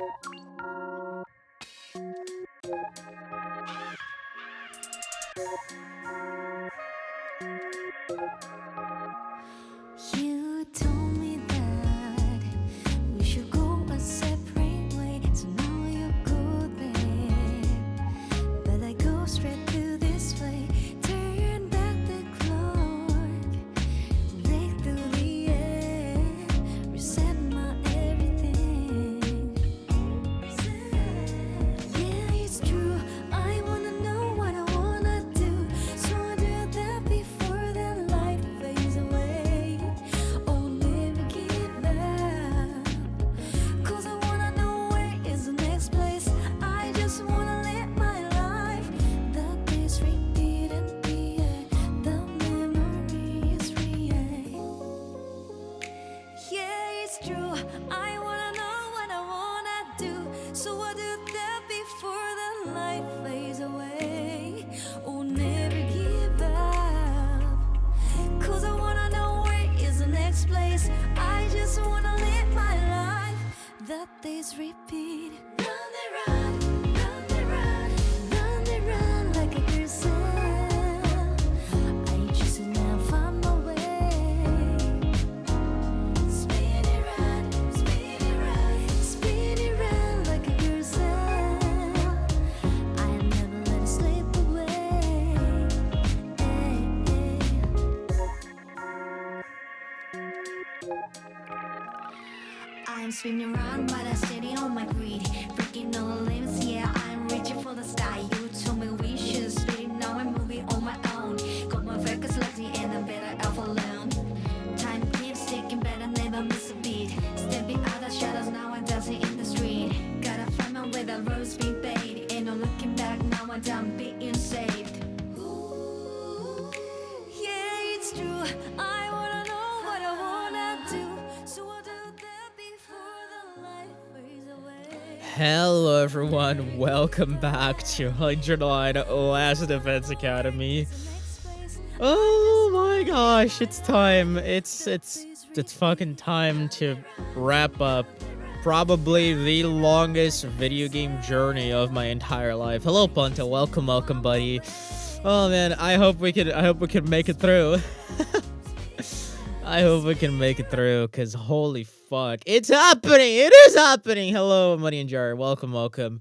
You told me that we should go a separate way, so now you go there, but I go straight to this way. Turn back the clock, break through the air, reset my everything. Yeah, it's true. I wanna know what I wanna do, so I do that before the light fades away. Oh, never give up, 'cause I wanna know where is the next place. I just wanna live my life. The days repeat and react, the memory is real. Yeah, it's true. I wanna know what I wanna do, so I do that before the light fades away. Oh, never give up, 'cause I wanna know where is the next place. I just wanna live my life. The days repeat. Run they run, run they run, run they run like a carousel. I just now find my way. Spin it round, spin it round, spin it round like a carousel. I never let it slip away. I'm spinning around, but I'm steady on my greed. Breaking all the limits, yeah, I'm reaching for the sky. You told me we should speed, now I'm moving on my own. Got my focus lazy and I'm better off alone. Time keeps ticking, but I never miss a beat. Stepping out of shadows, now I'm dancing in the street. Gotta find my way, the road's been paid. Ain't no looking back, now I'm done being saved. Yeah, it's true. I wanna know what I wanna do, so I do that before the light fades away. Hello everyone, welcome back to 109 Last Defense Academy. Oh my gosh, it's time. It's fucking time to wrap up probably the longest video game journey of my entire life. Hello Punta, welcome buddy. Oh man, I hope we can make it through. I hope we can make it through, cause holy fuck, it's happening! It is happening! Hello, Money and Jar, welcome.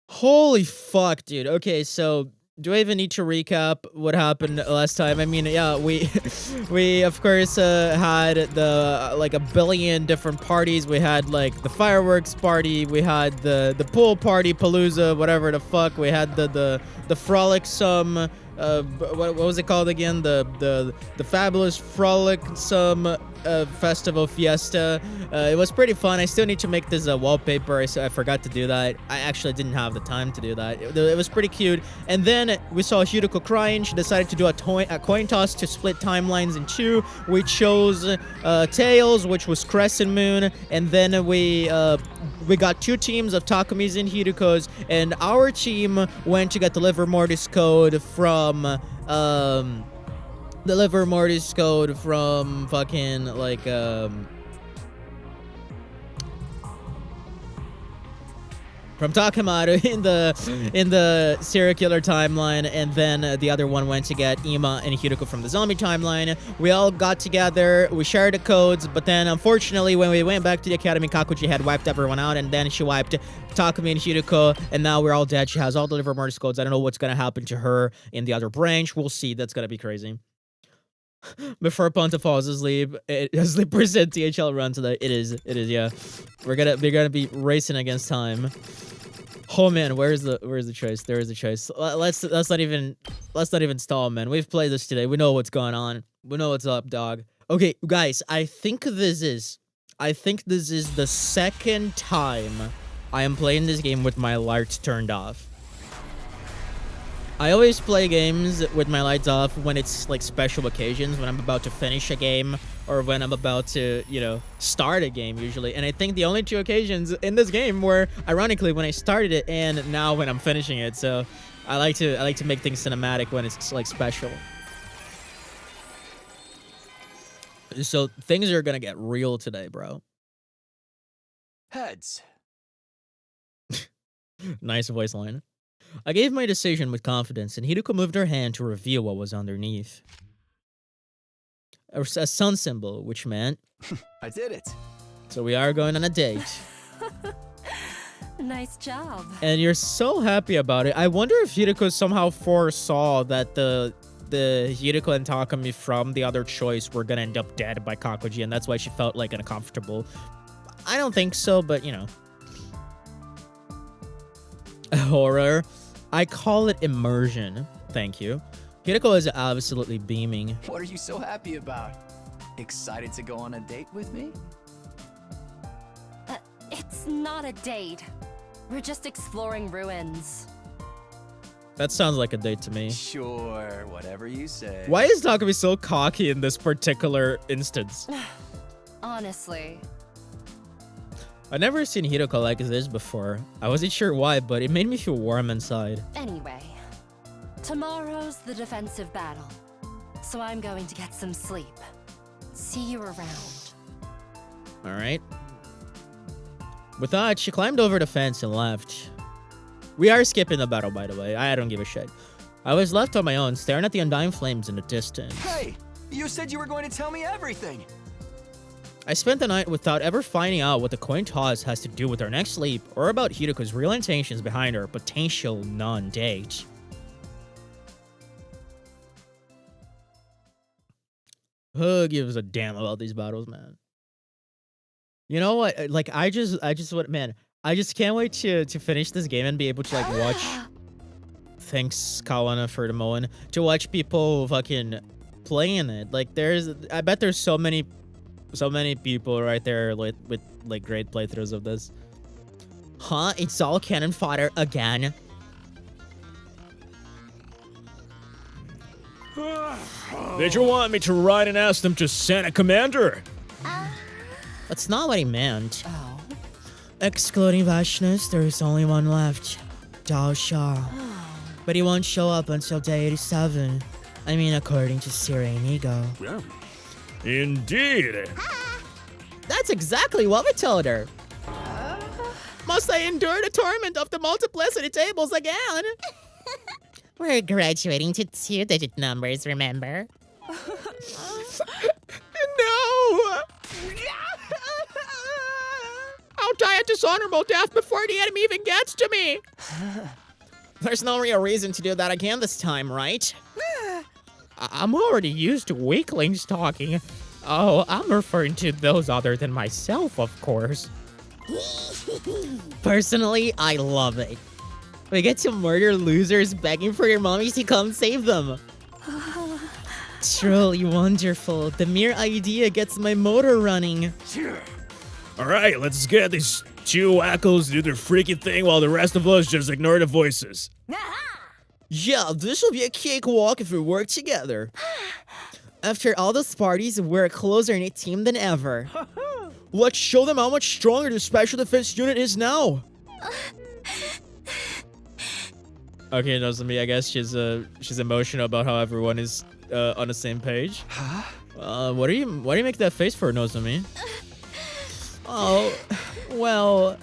Holy fuck, dude. Okay, so do I even need to recap what happened last time? I mean, yeah, we of course had the like a billion different parties. We had like the fireworks party, we had the pool party, Palooza, whatever the fuck. We had the frolicsome what was it called again? The fabulous frolicsome festival fiesta. It was pretty fun. I still need to make this wallpaper. I forgot to do that. I actually didn't have the time to do that. It was pretty cute. And then we saw Hideko crying. She decided to do a coin toss to split timelines in two. We chose Tails, which was Crescent Moon, and then we got two teams of Takumi's and Hideko's, and our team went to get the Liver Mortis code from fucking like from Takamaru in the serial killer timeline, and then the other one went to get Ima and Hideko from the zombie timeline. We all got together, we shared the codes, but then unfortunately when we went back to the academy, Kakuji had wiped everyone out, and then she wiped Takumi and Hideko, and now we're all dead. She has all the Liver Mortis codes. I don't know what's gonna happen to her in the other branch. We'll see. That's gonna be crazy. Before Ponta falls asleep, percent THL run today. It is, yeah. We're gonna be racing against time. Oh man, where's the choice? There is a choice. Let's not even stall, man. We've played this today. We know what's going on. We know what's up, dog. Okay, guys, I think this is the second time I am playing this game with my lights turned off. I always play games with my lights off when it's like special occasions, when I'm about to finish a game or when I'm about to, you know, start a game usually. And I think the only two occasions in this game were ironically when I started it and now when I'm finishing it. So I like to make things cinematic when it's like special. So things are gonna get real today, bro. Heads. Nice voice line. I gave my decision with confidence, and Hideko moved her hand to reveal what was underneath. A sun symbol, which meant... I did it. So we are going on a date. Nice job. And you're so happy about it. I wonder if Hideko somehow foresaw that the Hideko and Takumi from the other choice were gonna end up dead by Kakuji, and that's why she felt like uncomfortable. I don't think so, but you know. Horror. I call it immersion. Thank you. Hideko is absolutely beaming. What are you so happy about? Excited to go on a date with me? It's not a date. We're just exploring ruins. That sounds like a date to me. Sure, whatever you say. Why is Takumi so cocky in this particular instance? Honestly. I've never seen Hideko like this before. I wasn't sure why, but it made me feel warm inside. Anyway, tomorrow's the defensive battle, so I'm going to get some sleep. See you around. Alright. With that, she climbed over the fence and left. We are skipping the battle, by the way. I don't give a shit. I was left on my own, staring at the undying flames in the distance. Hey, you said you were going to tell me everything. I spent the night without ever finding out what the coin toss has to do with our next sleep, or about Hideko's real intentions behind her potential non-date. Who gives a damn about these battles, man? You know what? Like, I just can't wait to finish this game and be able to, like, watch... Thanks, Kawana, for the moment. To watch people fucking playing it. Like, I bet there's so many people right there with like, great playthroughs of this. Huh? It's all cannon fodder again. Did you want me to ride and ask them to send a commander? That's not what he meant. Oh. Excluding Vashnus, there is only one left. Dao Shah. But he won't show up until day 87. I mean, according to Siri Inigo. Yeah. Indeed. That's exactly what we told her. Must I endure the torment of the multiplicity tables again? We're graduating to 2-digit numbers, remember? No! I'll die a dishonorable death before the enemy even gets to me! There's no real reason to do that again this time, right? I'm already used to weaklings talking. Oh, I'm referring to those other than myself, of course. Personally, I love it. We get to murder losers begging for your mommies to come save them. Truly wonderful. The mere idea gets my motor running. Alright, let's get these two wackos to do their freaky thing while the rest of us just ignore the voices. Yeah, this will be a cakewalk if we work together. After all those parties, we're a closer-knit team than ever. Let's show them how much stronger the Special Defense Unit is now. Okay, Nozomi, I guess she's emotional about how everyone is on the same page. Huh? What do you make that face for, Nozomi? Oh, well,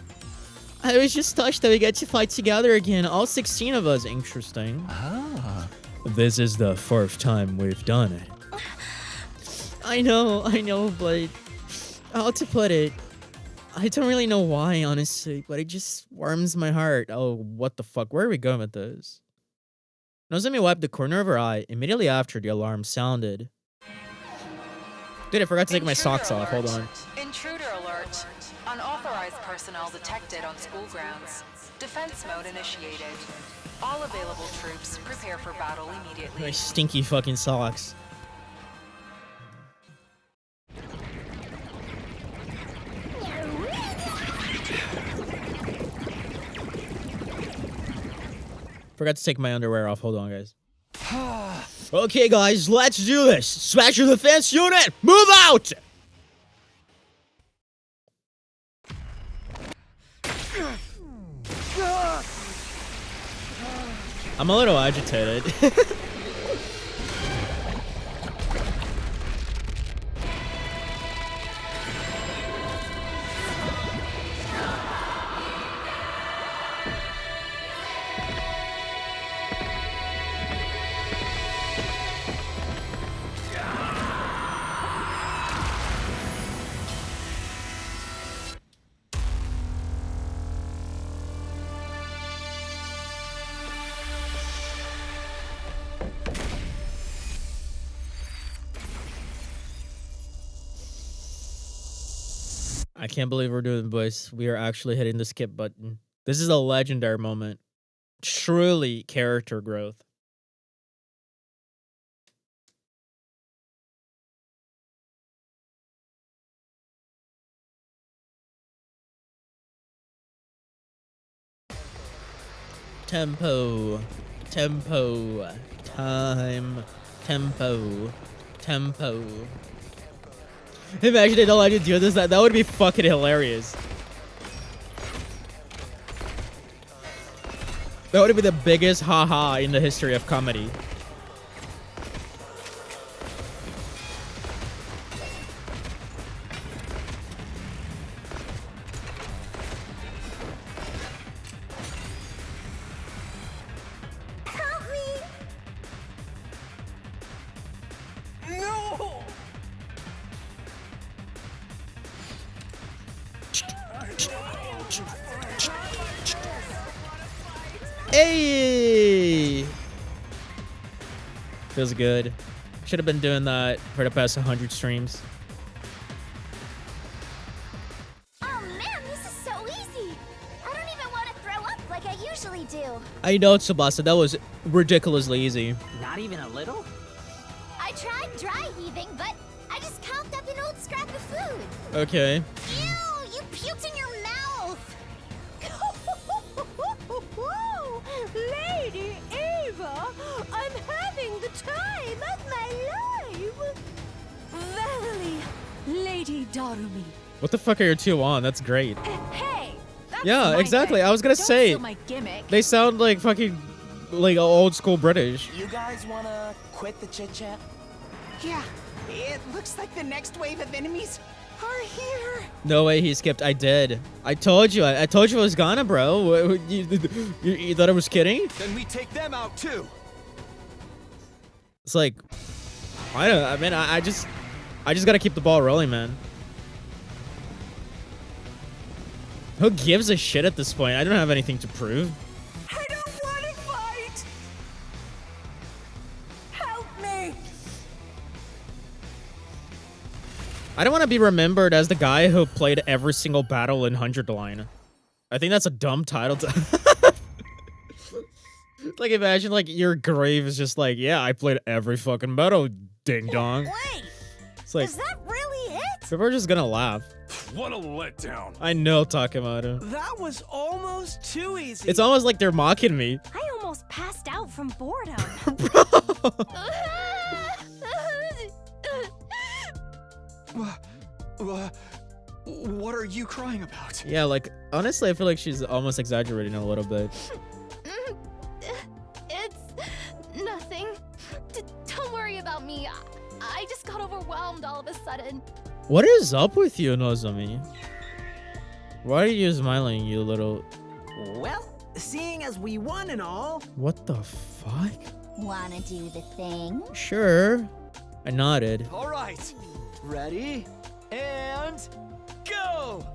I was just touched that we get to fight together again, all 16 of us. Interesting. Ah. This is the 4th time we've done it. I know, but how to put it? I don't really know why, honestly, but it just warms my heart. Oh, what the fuck? Where are we going with this? Nozomi wiped the corner of her eye immediately after the alarm sounded. Dude, I forgot to take my socks off. Hold on. Intruder alert. Unauthorized personnel detected on school grounds. Defense mode initiated. All available troops prepare for battle immediately. My stinky fucking socks. Forgot to take my underwear off. Hold on, guys. Okay, guys, let's do this. Special Defense Unit, move out! I'm a little agitated. I can't believe we're doing this. We are actually hitting the skip button. This is a legendary moment. Truly character growth. Tempo. Tempo. Time. Tempo. Tempo. Imagine they don't let you do this. That would be fucking hilarious. That would be the biggest haha in the history of comedy. Help me! No! Hey! Feels good. Should have been doing that for the past 100 streams. Oh man, this is so easy! I don't even want to throw up like I usually do. I know, Tsubasa, that was ridiculously easy. Not even a little? I tried dry heaving, but I just coughed up an old scrap of food. Okay. Ew, you puked in your mouth! Lady Ava, I'm having the time of my life! Verily, Lady Darumi. What the fuck are your two on? That's great. Hey! That's Yeah, my exactly. thing. I was gonna Don't say, steal my gimmick. they sound like fucking, like old school British. You guys wanna quit the chit chat? Yeah, it looks like the next wave of enemies are here. No way he skipped. I did. I told you. I told you I was gonna, bro. You thought I was kidding? Then we take them out too. It's like, I just gotta keep the ball rolling, man. Who gives a shit at this point? I don't have anything to prove. I don't want to fight! Help me! I don't want to be remembered as the guy who played every single battle in 100 Line. I think that's a dumb title to... Like, imagine, like, your grave is just like, yeah, I played every fucking battle, ding dong. Wait, It's like, is that really it? people are just gonna laugh. What a letdown. I know, Takemoto. That was almost too easy. It's almost like they're mocking me. I almost passed out from boredom. What are you crying about? Yeah, like, honestly, I feel like she's almost exaggerating a little bit. It's nothing. Don't worry about me. I just got overwhelmed all of a sudden. What is up with you, Nozomi? Why are you smiling, you little... Well, seeing as we won and all. What the fuck? Wanna do the thing? Sure. I nodded. All right. Ready? And go!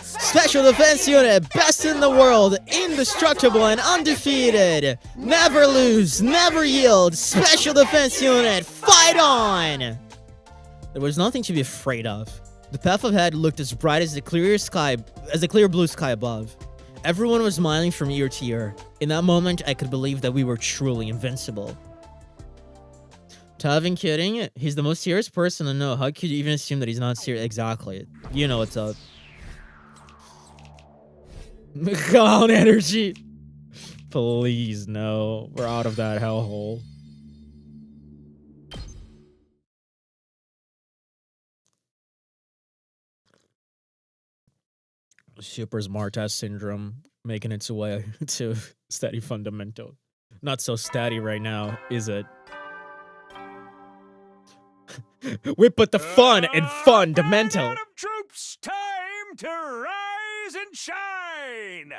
Special Defense Unit, best in the world, indestructible and undefeated. Never lose, never yield. Special Defense Unit, fight on! There was nothing to be afraid of. The path ahead looked as bright as the clear blue sky above. Everyone was smiling from ear to ear. In that moment, I could believe that we were truly invincible. Tavin kidding? He's the most serious person I know. How could you even assume that he's not serious? Exactly. You know what's up. Clown energy. Please, no. We're out of that hellhole. Super smart ass syndrome making its way to steady fundamental. Not so steady right now, is it? We put the fun in fundamental. Troops, time to rise and shine.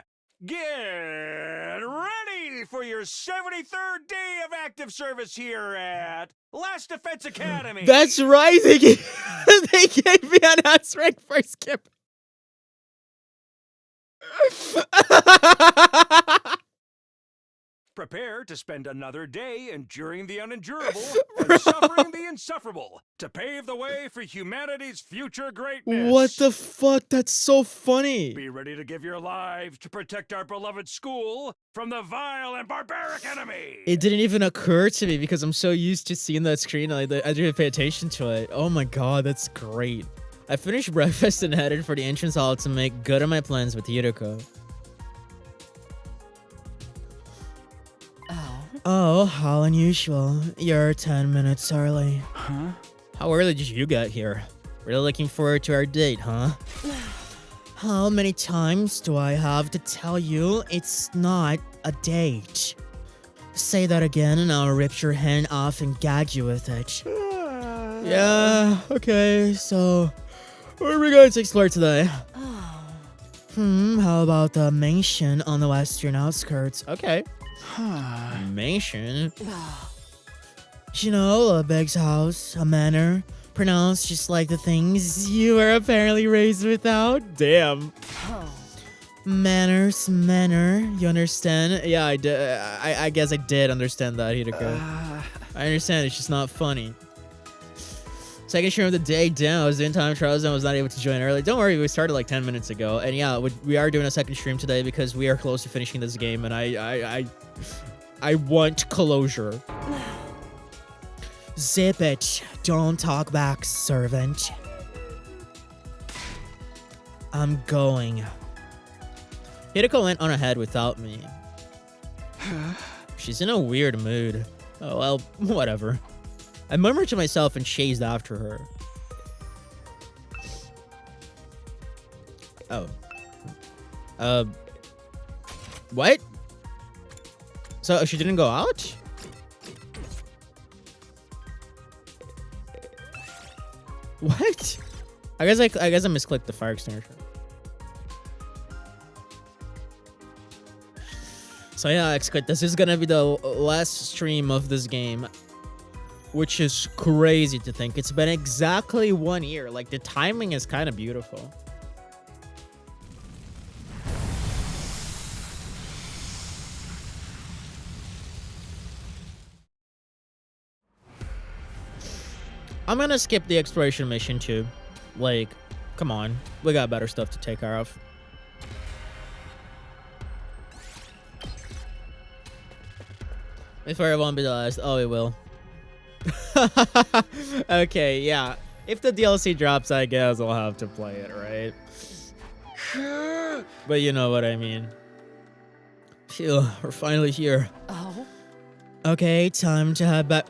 Get ready for your 73rd day of active service here at Last Defense Academy. That's right. They gave me an ass rank for skip. Prepare to spend another day enduring the unendurable and suffering the insufferable to pave the way for humanity's future greatness. What the fuck? That's so funny. Be ready to give your lives to protect our beloved school from the vile and barbaric enemy. It didn't even occur to me because I'm so used to seeing that screen. I didn't pay attention to it. Oh my god, that's great. I finished breakfast and headed for the entrance hall to make good on my plans with Hiroko. Oh, how unusual. You're 10 minutes early. Huh? How early did you get here? Really looking forward to our date, huh? How many times do I have to tell you it's not a date? Say that again and I'll rip your hand off and gag you with it. Yeah, okay, so where are we going to explore today? How about the mansion on the western outskirts? Okay. Mansion? You know, a big house, a manor, pronounced just like the things you were apparently raised without. Damn. Manners, manner, you understand? Yeah, I did. I guess I did understand that, Hiroko. I understand, it's just not funny. Second stream of the day, damn, I was doing time trials and was not able to join early. Don't worry, we started like 10 minutes ago. And yeah, we are doing a second stream today because we are close to finishing this game and I want closure. Zip it. Don't talk back, servant. I'm going. Hiroko went on ahead without me. She's in a weird mood. Oh, well, whatever. I murmured to myself and chased after her. Oh. What? So she didn't go out? What? I guess I misclicked the fire extinguisher. So yeah, XQuit, this is gonna be the last stream of this game. Which is crazy to think. It's been exactly 1 year. Like, the timing is kind of beautiful. I'm gonna skip the exploration mission too. Like, come on. We got better stuff to take care of. Before it won't be the last. Oh, it will. Okay, yeah. If the DLC drops, I guess I'll have to play it, right? But you know what I mean. Phew, we're finally here. Oh? Okay, time to head back.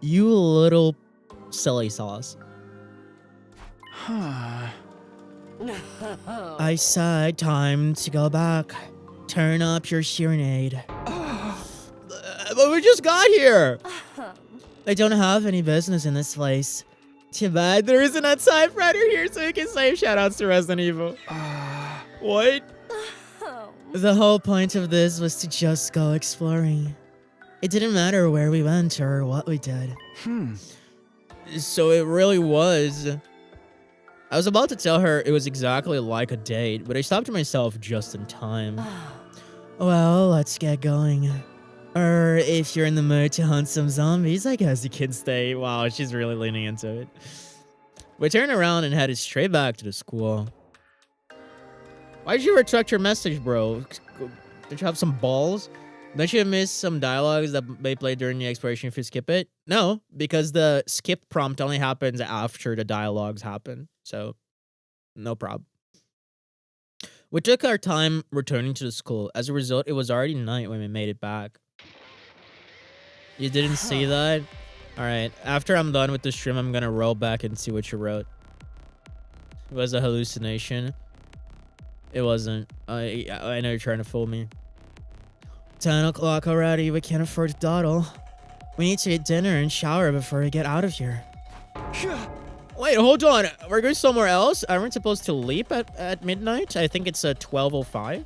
You little silly sauce. Huh. I said time to go back. Turn up your hearing aid. But we just got here. I don't have any business in this place. Too bad there isn't a typewriter here so you can say shoutouts to Resident Evil. What? The whole point of this was to just go exploring. It didn't matter where we went or what we did. So it really was. I was about to tell her it was exactly like a date, but I stopped myself just in time. Well, let's get going. Or if you're in the mood to hunt some zombies, I guess you can stay. Wow, she's really leaning into it. We turned around and headed straight back to the school. Why'd you retract your message, bro? Did you have some balls? Don't you miss some dialogues that they played during the exploration if you skip it? No, because the skip prompt only happens after the dialogues happen. So, no problem. We took our time returning to the school. As a result, it was already night when we made it back. You didn't see that? Alright, after I'm done with the stream, I'm gonna roll back and see what you wrote. It was a hallucination. It wasn't. I know you're trying to fool me. 10 o'clock already, we can't afford to dawdle. We need to eat dinner and shower before we get out of here. Wait, hold on. We're going somewhere else? Aren't we supposed to leap at midnight? I think it's 12:05.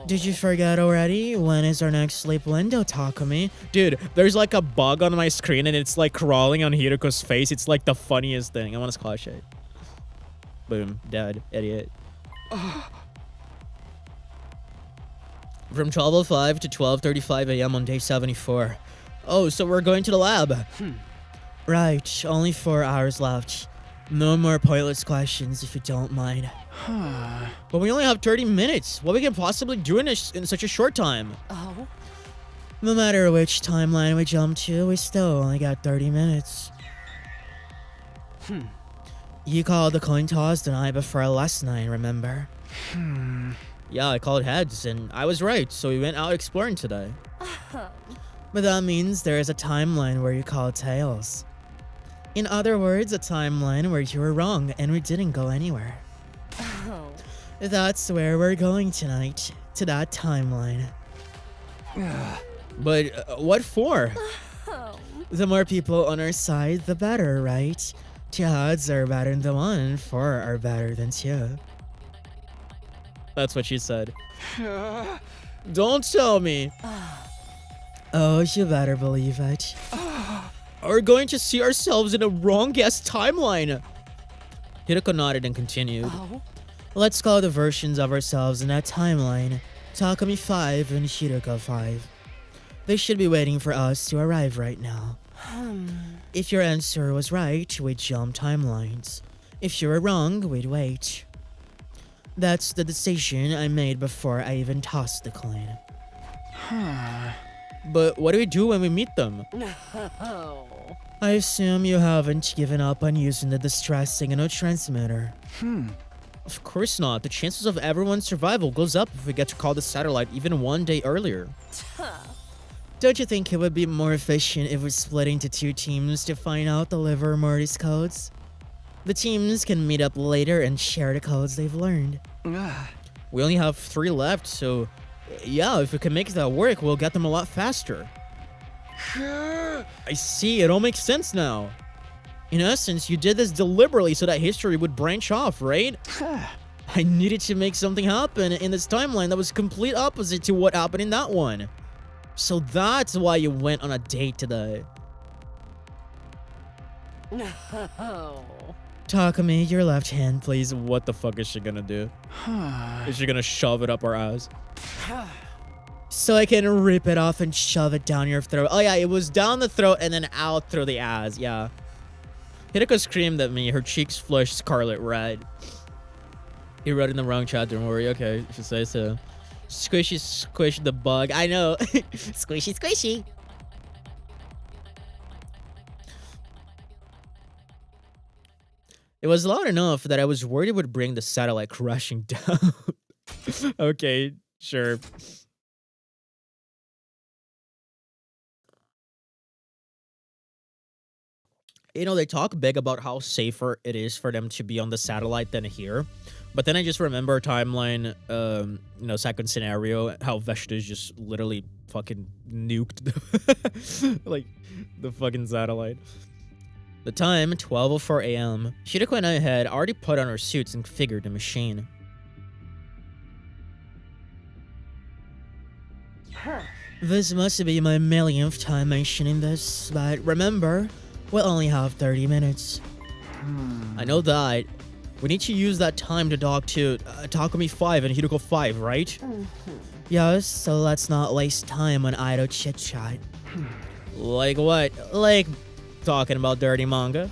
Did you forget already? When is our next sleep window, Takumi? Dude, there's like a bug on my screen and it's like crawling on Hiroko's face. It's like the funniest thing. I want to squash it. Boom. Dead. Idiot. From 12:05 to 12:35 a.m. on day 74. Oh, so we're going to the lab. Right, only 4 hours left. No more pointless questions if you don't mind. But we only have 30 minutes. What we can possibly do in such a short time? Oh? No matter which timeline we jump to, we still only got 30 minutes. You called the coin toss the night before last night, remember? Yeah, I called heads, and I was right, so we went out exploring today. But that means there is a timeline where you called tails. In other words, a timeline where you were wrong and we didn't go anywhere. That's where we're going tonight, to that timeline. But what for? The more people on our side, the better, right? 2 odds are better than 1, 4 are better than 2. That's what she said. Don't tell me. Oh, you better believe it. We're going to see ourselves in a wrong guess timeline. Hideko nodded and continued. Let's call the versions of ourselves in that timeline Takumi 5 and Hideko 5. They should be waiting for us to arrive right now. If your answer was right, we'd jump timelines. If you were wrong, we'd wait. That's the decision I made before I even tossed the coin. But what do we do when we meet them? I assume you haven't given up on using the distress signal transmitter. Of course not. The chances of everyone's survival goes up if we get to call the satellite even 1 day earlier. Don't you think it would be more efficient if we split into 2 teams to find out the liver Morty's codes? The teams can meet up later and share the codes they've learned. We only have 3 left, so yeah, if we can make that work, we'll get them a lot faster. I see, it all makes sense now. In essence, you did this deliberately so that history would branch off, right? I needed to make something happen in this timeline that was complete opposite to what happened in that one. So that's why you went on a date today. Takumi, your left hand, please. What the fuck is she gonna do? Is she gonna shove it up our ass? So I can rip it off and shove it down your throat. Oh yeah, it was down the throat and then out through the ass, yeah. Hideko screamed at me, her cheeks flushed scarlet red. He wrote in the wrong chat, don't worry, okay, if you say so. Squishy squish the bug, I know. Squishy squishy. It was loud enough that I was worried it would bring the satellite crashing down. Okay, sure. You know, they talk big about how safer it is for them to be on the satellite than here. But then I just remember timeline, you know, second scenario, how Veshta's just literally fucking nuked like the fucking satellite. The time, 12:04 a.m. Hideko and I had already put on our suits and configured the machine. This must be my millionth time mentioning this, but remember, we'll only have 30 minutes. I know that. We need to use that time to dock to Takumi 5 and Hideko 5, right? Yes, so let's not waste time on idle chit-chat. Like what? Like talking about dirty manga?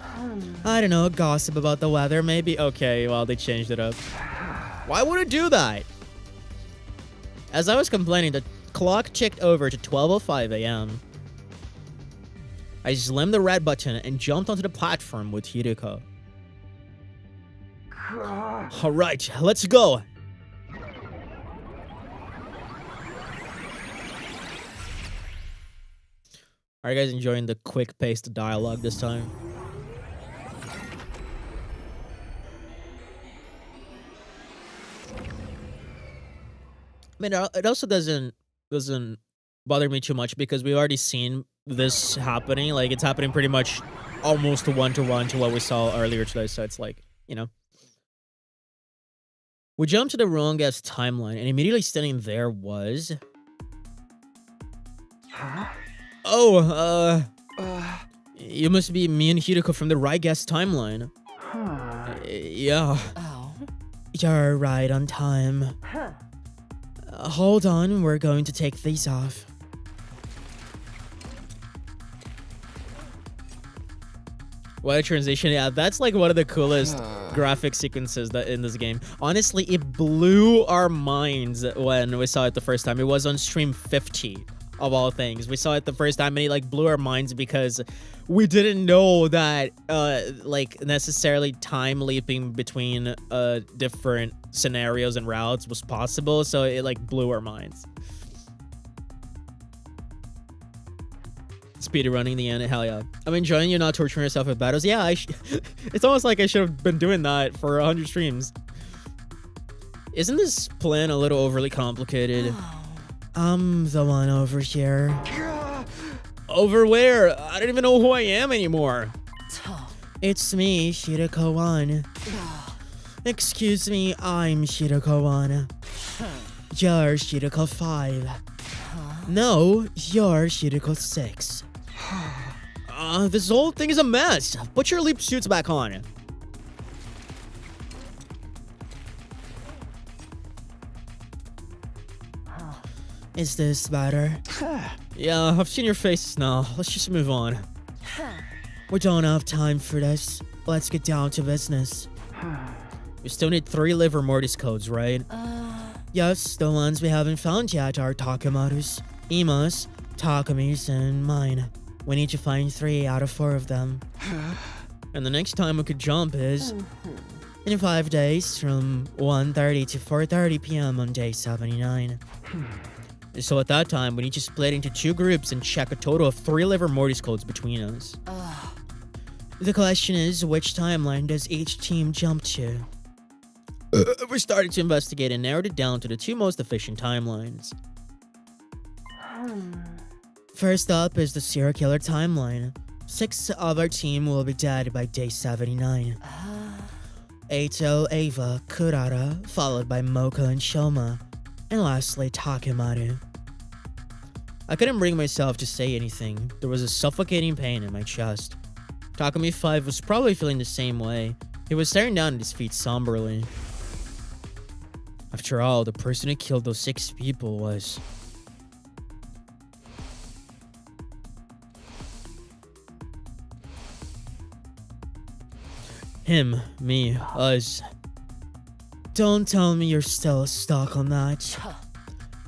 I don't know, gossip about the weather maybe? Okay, well, they changed it up. Why would it do that? As I was complaining, the clock ticked over to 12:05 a.m. I slammed the red button and jumped onto the platform with Hideko. Alright, let's go! Are you guys enjoying the quick-paced dialogue this time? I mean, it also doesn't bother me too much because we've already seen this happening. Like, it's happening pretty much almost one-to-one to what we saw earlier today, so it's like, you know. We jumped to the wrong guess timeline, and immediately standing there was... Oh, you must be me and Hideko from the right guess timeline. Yeah. Oh. You're right on time. Hold on, we're going to take these off. What a transition. Yeah, that's like one of the coolest graphic sequences that in this game. Honestly, it blew our minds when we saw it the first time. It was on stream 50 of all things. We saw it the first time and it like blew our minds because we didn't know that like necessarily time leaping between different scenarios and routes was possible. So it like blew our minds. Speedrunning the end, hell yeah. I'm enjoying you not torturing yourself with battles. Yeah, it's almost like I should have been doing that for 100 streams. Isn't this plan a little overly complicated? I'm the one over here. Over where? I don't even know who I am anymore. It's me, Shirako-wan. Excuse me, I'm Shirako-wan. You're Shirako-5. No, you're Shirako-6. This whole thing is a mess. Put your leap suits back on. Is this better? Yeah, I've seen your faces now. Let's just move on. We don't have time for this. Let's get down to business. We still need 3 liver mortis codes, right? Yes, the ones we haven't found yet are Takemaru's, Ima's, Takami's, and mine. We need to find 3 out of 4 of them. And the next time we could jump is in 5 days from 1:30 to 4:30 p.m. on day 79. So at that time, we need to split into 2 groups and check a total of 3 liver mortis codes between us. The question is, which timeline does each team jump to? We started to investigate and narrowed it down to the 2 most efficient timelines. First up is the serial killer timeline. 6 of our team will be dead by day 79. Eito, Ava, Kurara, followed by Moka and Shoma, and lastly Takemaru. I couldn't bring myself to say anything. There was a suffocating pain in my chest. Takami 5 was probably feeling the same way. He was staring down at his feet somberly. After all, the person who killed those 6 people was... him, me, us. Don't tell me you're still stuck on that.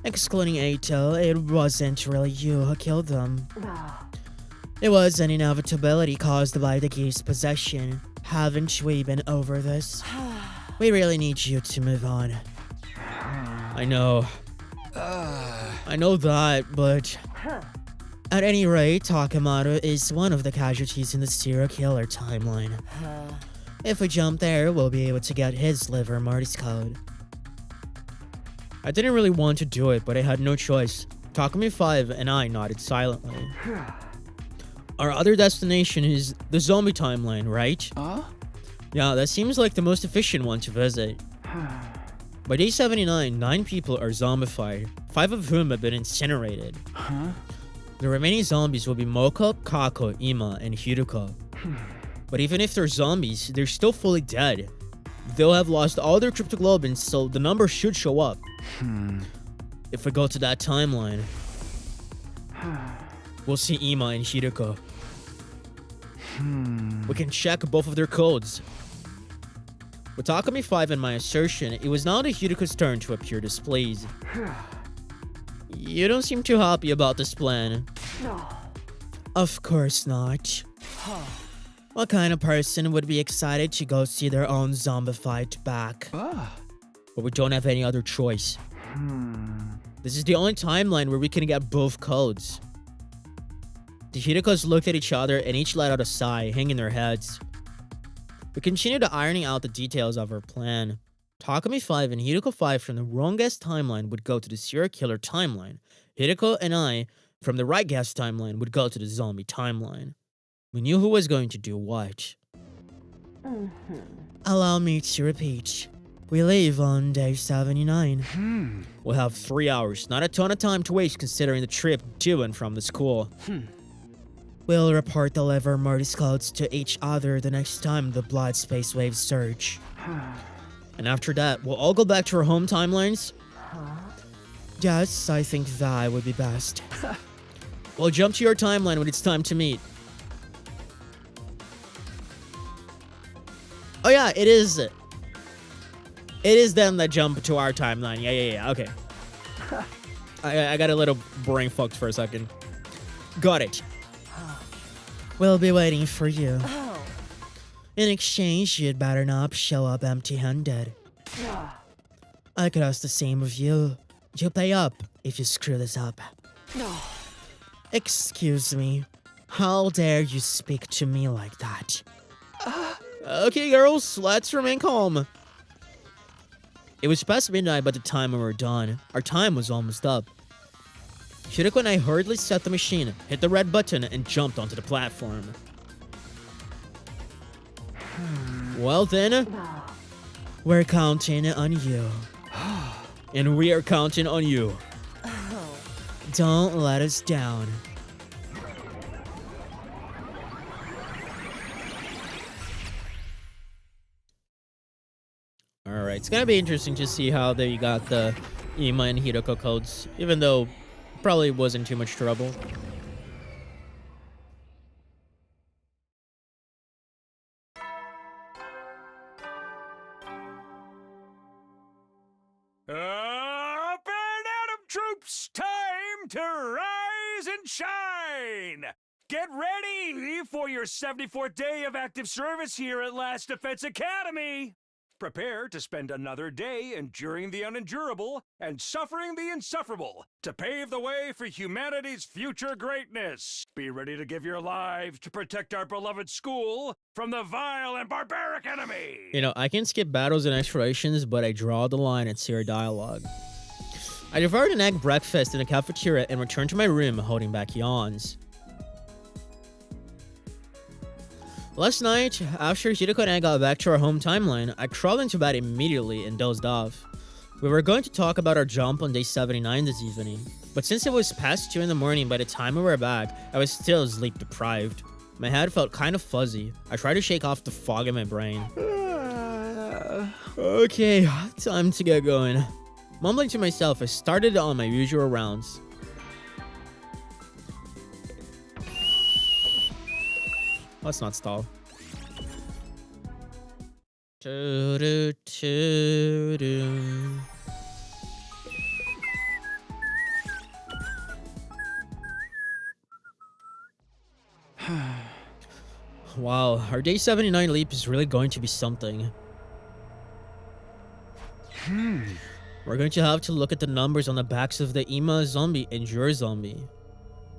Excluding Eito, it wasn't really you who killed them. It was an inevitability caused by the geese possession. Haven't we been over this? We really need you to move on. I know. I know that, but... At any rate, Takemaru is one of the casualties in the serial killer timeline. If we jump there, we'll be able to get his liver mortis code. I didn't really want to do it, but I had no choice. Takami 5 and I nodded silently. Our other destination is the zombie timeline, right? Yeah, that seems like the most efficient one to visit. By day 79, 9 people are zombified, 5 of whom have been incinerated. The remaining zombies will be Moka, Kako, Ima, and Hiruka. But even if they're zombies, they're still fully dead. They'll have lost all their cryptoglobins, so the number should show up. If we go to that timeline, we'll see Ima and Hiruka. We can check both of their codes. With Takami 5 and my assertion, it was now the Hiruka's turn to appear displeased. You don't seem too happy about this plan. Of course not. What kind of person would be excited to go see their own zombified back? But we don't have any other choice. This is the only timeline where we can get both codes. The Hirukas looked at each other and each let out a sigh, hanging their heads. We continued ironing out the details of our plan. Takami 5 and Hiruka 5 from the wrong guess timeline would go to the serial killer timeline. Hiruka and I, from the right guess timeline, would go to the zombie timeline. We knew who was going to do what. Allow me to repeat. We leave on day 79. We'll have 3 hours, not a ton of time to waste considering the trip to and from the school. We'll report the liver mortis codes to each other the next time the blood space waves surge. And after that, we'll all go back to our home timelines. Yes, I think that would be best. We'll jump to your timeline when it's time to meet. Oh yeah, it is. It is them that jump to our timeline. Yeah. Okay. I got a little brain fucked for a second. Got it. We'll be waiting for you. In exchange, you'd better not show up empty-handed. I could ask the same of you. You'll pay up if you screw this up. Excuse me. How dare you speak to me like that? Okay, girls, let's remain calm. It was past midnight by the time we were done. Our time was almost up. Shiriko and I hurriedly set the machine, hit the red button, and jumped onto the platform. Well then, we're counting on you. And we are counting on you. Don't let us down. Alright, it's gonna be interesting to see how they got the Ima and Hiroko codes, even though probably wasn't too much trouble. Up and Atom troops, time to rise and shine! Get ready for your 74th day of active service here at Last Defense Academy! Prepare to spend another day enduring the unendurable and suffering the insufferable to pave the way for humanity's future greatness. Be ready to give your lives to protect our beloved school from the vile and barbaric enemy. You know, I can skip battles and explorations, but I draw the line at serious dialogue. I devoured an egg breakfast in the cafeteria and returned to my room holding back yawns. Last night, after Hiroko and I got back to our home timeline, I crawled into bed immediately and dozed off. We were going to talk about our jump on day 79 this evening, but since it was past 2 in the morning by the time we were back, I was still sleep deprived. My head felt kind of fuzzy. I tried to shake off the fog in my brain. Okay, time to get going. Mumbling to myself, I started on my usual rounds. Let's not stall. Wow, our day 79 leap is really going to be something. We're going to have to look at the numbers on the backs of the Ima zombie and your zombie.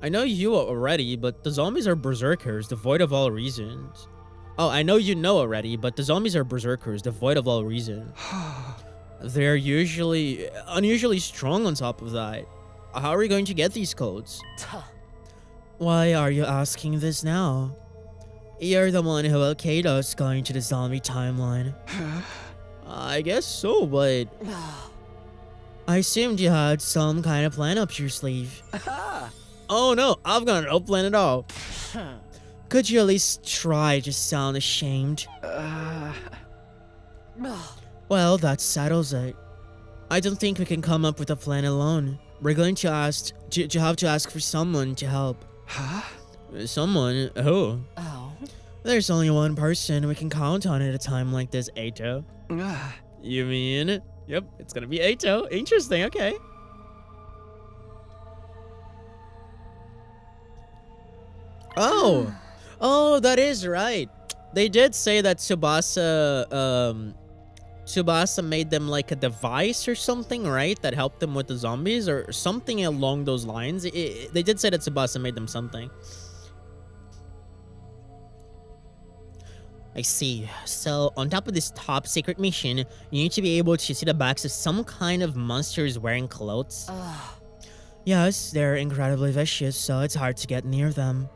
I know you already, but the zombies are berserkers, devoid of all reasons. Oh, I know you know already, but the zombies are berserkers, devoid of all reason. They're unusually strong on top of that. How are we going to get these codes? Why are you asking this now? You're the one who okayed us going to the zombie timeline. I guess so, but... I assumed you had some kind of plan up your sleeve. Oh no, I've got no plan at all. Could you at least try to sound ashamed? Well, that settles it. I don't think we can come up with a plan alone. We're going to have to ask for someone to help. Someone? Who? There's only one person we can count on at a time like this, Eito. You mean? Yep, it's gonna be Eito. Interesting, okay. Oh, that is right. They did say that Tsubasa made them like a device or something, right? That helped them with the zombies or something along those lines. They did say that Tsubasa made them something. I see. So, on top of this top secret mission, you need to be able to see the backs of some kind of monsters wearing clothes. Yes, they're incredibly vicious, so it's hard to get near them.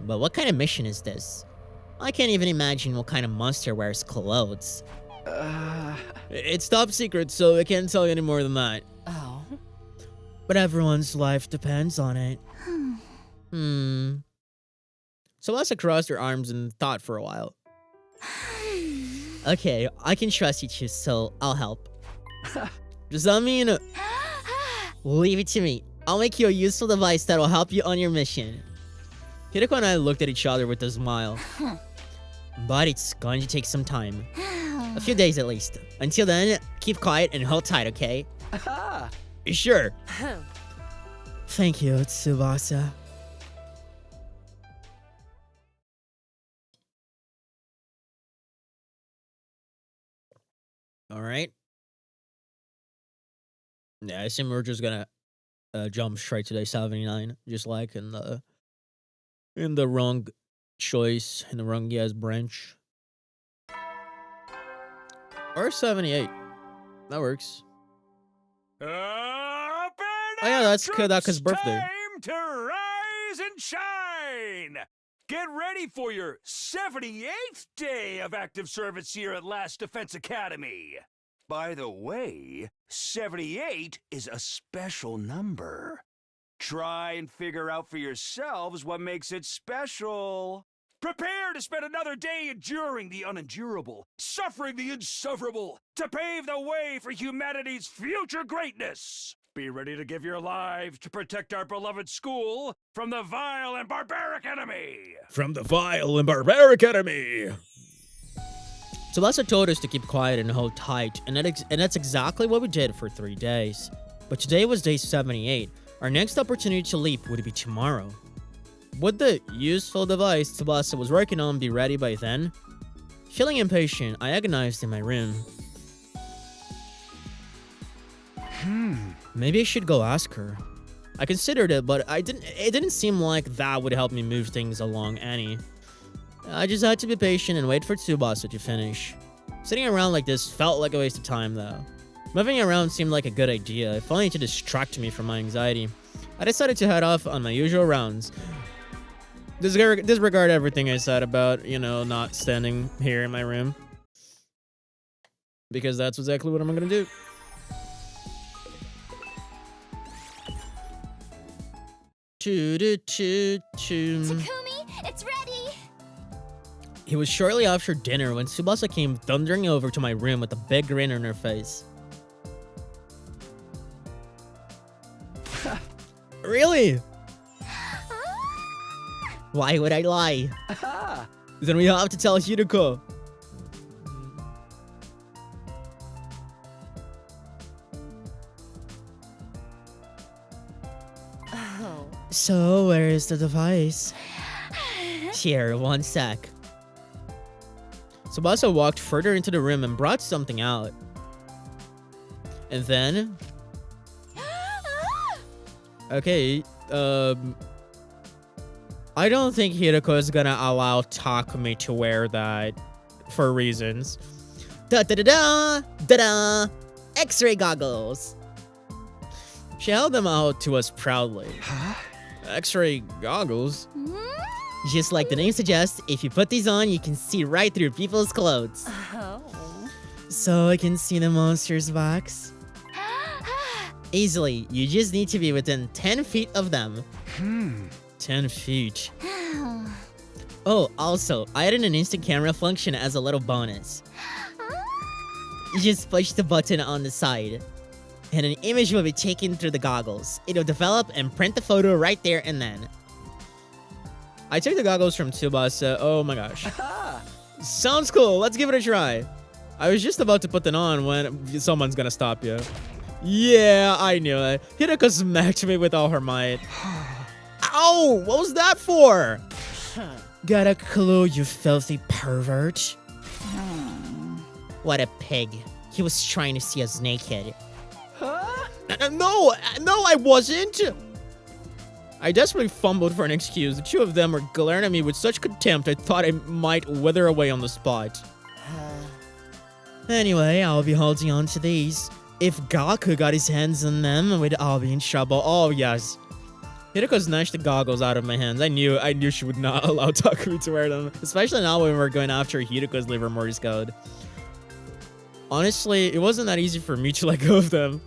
But what kind of mission is this? I can't even imagine what kind of monster wears clothes. It's top secret, so I can't tell you any more than that. But everyone's life depends on it. So Asa crossed her arms and thought for a while. Okay, I can trust you two, so I'll help. Does that mean Leave it to me. I'll make you a useful device that'll help you on your mission. Hideko and I looked at each other with a smile. But it's going to take some time. A few days at least. Until then, keep quiet and hold tight, okay? Sure. Thank you, Tsubasa. Alright. Yeah, I assume we're just gonna jump straight to day 79, just like in the wrong choice, in the wrong branch. Or 78. That works. Up and Oh yeah, that's troops, Kodaka's birthday. Time to rise and shine! Get ready for your 78th day of active service here at Last Defense Academy. By the way, 78 is a special number. Try and figure out for yourselves what makes it special. Prepare to spend another day enduring the unendurable, suffering the insufferable, to pave the way for humanity's future greatness. Be ready to give your lives to protect our beloved school from the vile and barbaric enemy. From the vile and barbaric enemy. Tsubasa told us to keep quiet and hold tight, and that's exactly what we did for 3 days. But today was day 78. Our next opportunity to leap would be tomorrow. Would the useful device Tsubasa was working on be ready by then? Feeling impatient, I agonized in my room. Maybe I should go ask her. I considered it, but it didn't seem like that would help me move things along any. I just had to be patient and wait for Tsubasa to finish. Sitting around like this felt like a waste of time though. Moving around seemed like a good idea, if only to distract me from my anxiety. I decided to head off on my usual rounds. Disregard everything I said about, not standing here in my room. Because that's exactly what I'm gonna do. Takumi, it's ready! It was shortly after dinner when Tsubasa came thundering over to my room with a big grin on her face. Really? Why would I lie? Then we have to tell Hideko. So, where is the device? Here, one sec. Tsubasa walked further into the room and brought something out. And then... Okay, I don't think Hideko is gonna allow Takumi to wear that for reasons. Da-da-da-da! Da-da! X-ray goggles! She held them out to us proudly. Huh? X-ray goggles? Just like the name suggests, if you put these on, you can see right through people's clothes. Oh. So I can see the monster's box? Easily, you just need to be within 10 feet of them. 10 feet. Oh, also, I added an instant camera function as a little bonus. You just push the button on the side, and an image will be taken through the goggles. It'll develop and print the photo right there and then. I took the goggles from Tsubasa. Oh my gosh. Sounds cool. Let's give it a try. I was just about to put them on when someone's gonna stop you. Yeah, I knew it. Hideko smacked me with all her might. Ow! What was that for? Got a clue, you filthy pervert? What a pig. He was trying to see us naked. No, I wasn't! I desperately fumbled for an excuse. The two of them were glaring at me with such contempt I thought I might wither away on the spot. Anyway, I'll be holding on to these. If Gaku got his hands on them, we'd all be in trouble. Oh, yes. Hideko snatched the goggles out of my hands. I knew she would not allow Takumi to wear them. Especially now when we're going after Hideko's liver Mortis code. Honestly, it wasn't that easy for me to let go of them.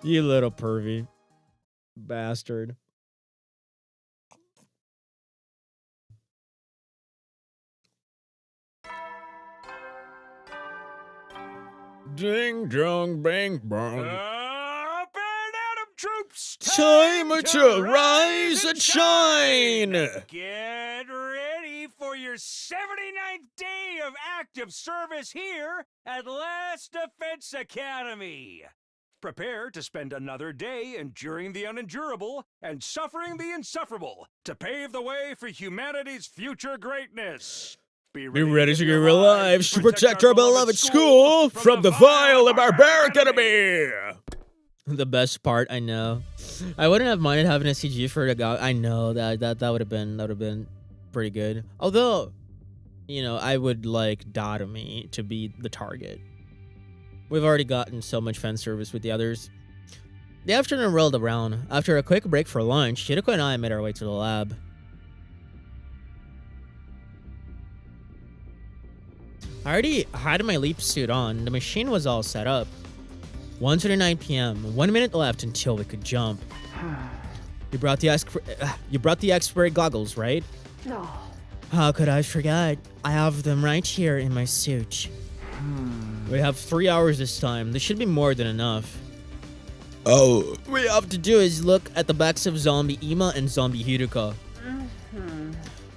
You little pervy. Bastard. Ding dong bang bong. Up and out time to rise and shine! Get ready for your 79th day of active service here at Last Defense Academy. Prepare to spend another day enduring the unendurable and suffering the insufferable to pave the way for humanity's future greatness. Be ready to give your lives to protect our beloved school from the vile and barbaric enemy! The best part, I know. I wouldn't have minded having a CG for the guy. I know that would have been pretty good. Although, you know, I would like Datomi to be the target. We've already gotten so much fan service with the others. The afternoon rolled around. After a quick break for lunch, Shiroko and I made our way to the lab. I already had my leap suit on. The machine was all set up. 1:39 p.m. 1 minute left until we could jump. You brought the X-ray goggles, right? No. How could I forget? I have them right here in my suit. We have 3 hours this time. This should be more than enough. Oh. What we have to do is look at the backs of Zombie Ima and Zombie Hiruka.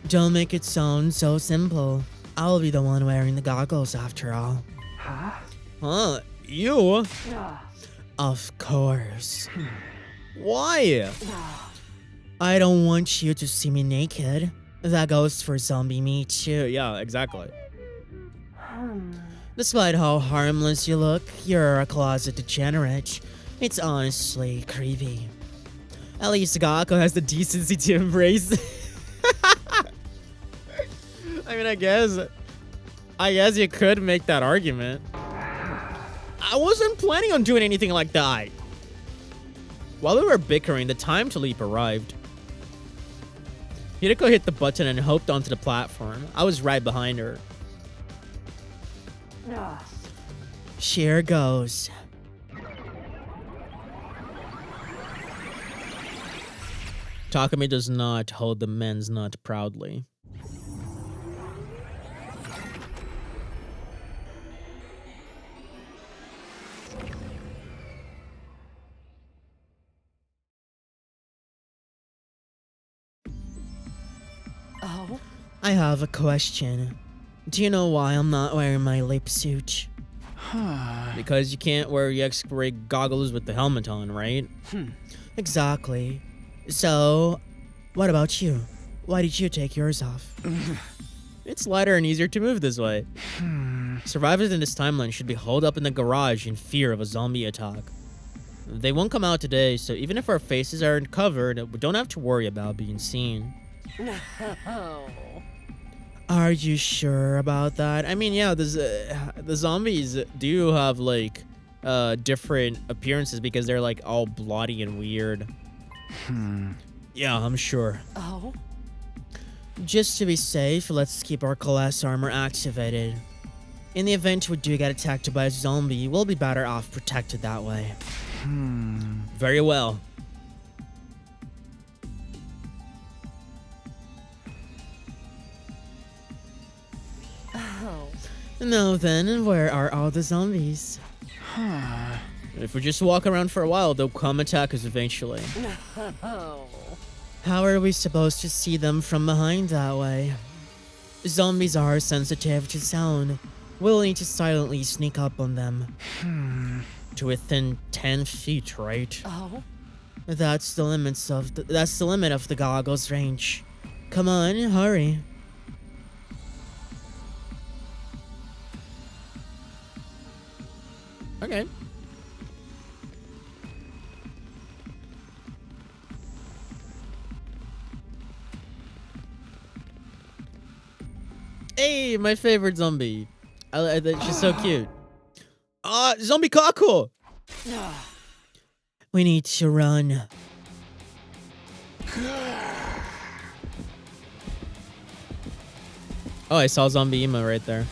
Don't make it sound so simple. I'll be the one wearing the goggles after all. Huh? You? Of course. Why? I don't want you to see me naked. That goes for zombie me too. Yeah, exactly. Despite how harmless you look, you're a closet degenerate. It's honestly creepy. At least Gakko has the decency to embrace. I mean, I guess you could make that argument. I wasn't planning on doing anything like that. While we were bickering, the time to leap arrived. Hiroko hit the button and hopped onto the platform. I was right behind her. Here goes. Takumi does not hold the men's nut proudly. Oh? I have a question. Do you know why I'm not wearing my leap suit? Because you can't wear your X-ray goggles with the helmet on, right? Exactly. So, what about you? Why did you take yours off? It's lighter and easier to move this way. Survivors in this timeline should be holed up in the garage in fear of a zombie attack. They won't come out today, so even if our faces aren't covered, we don't have to worry about being seen. No. Are you sure about that? I mean, yeah, the zombies do have, like, different appearances because they're, like, all bloody and weird. Yeah, I'm sure. Oh? Just to be safe, let's keep our class armor activated. In the event we do get attacked by a zombie, we'll be better off protected that way. Very well. Oh. Now then, where are all the zombies? If we just walk around for a while, they'll come attack us eventually. Oh. How are we supposed to see them from behind that way? Zombies are sensitive to sound. We'll need to silently sneak up on them. To within 10 feet, right? Oh? That's the limit of the goggles range. Come on, hurry. Okay. Hey, my favorite zombie. She's so cute. Zombie Kako! We need to run. Oh, I saw Zombie Ima right there.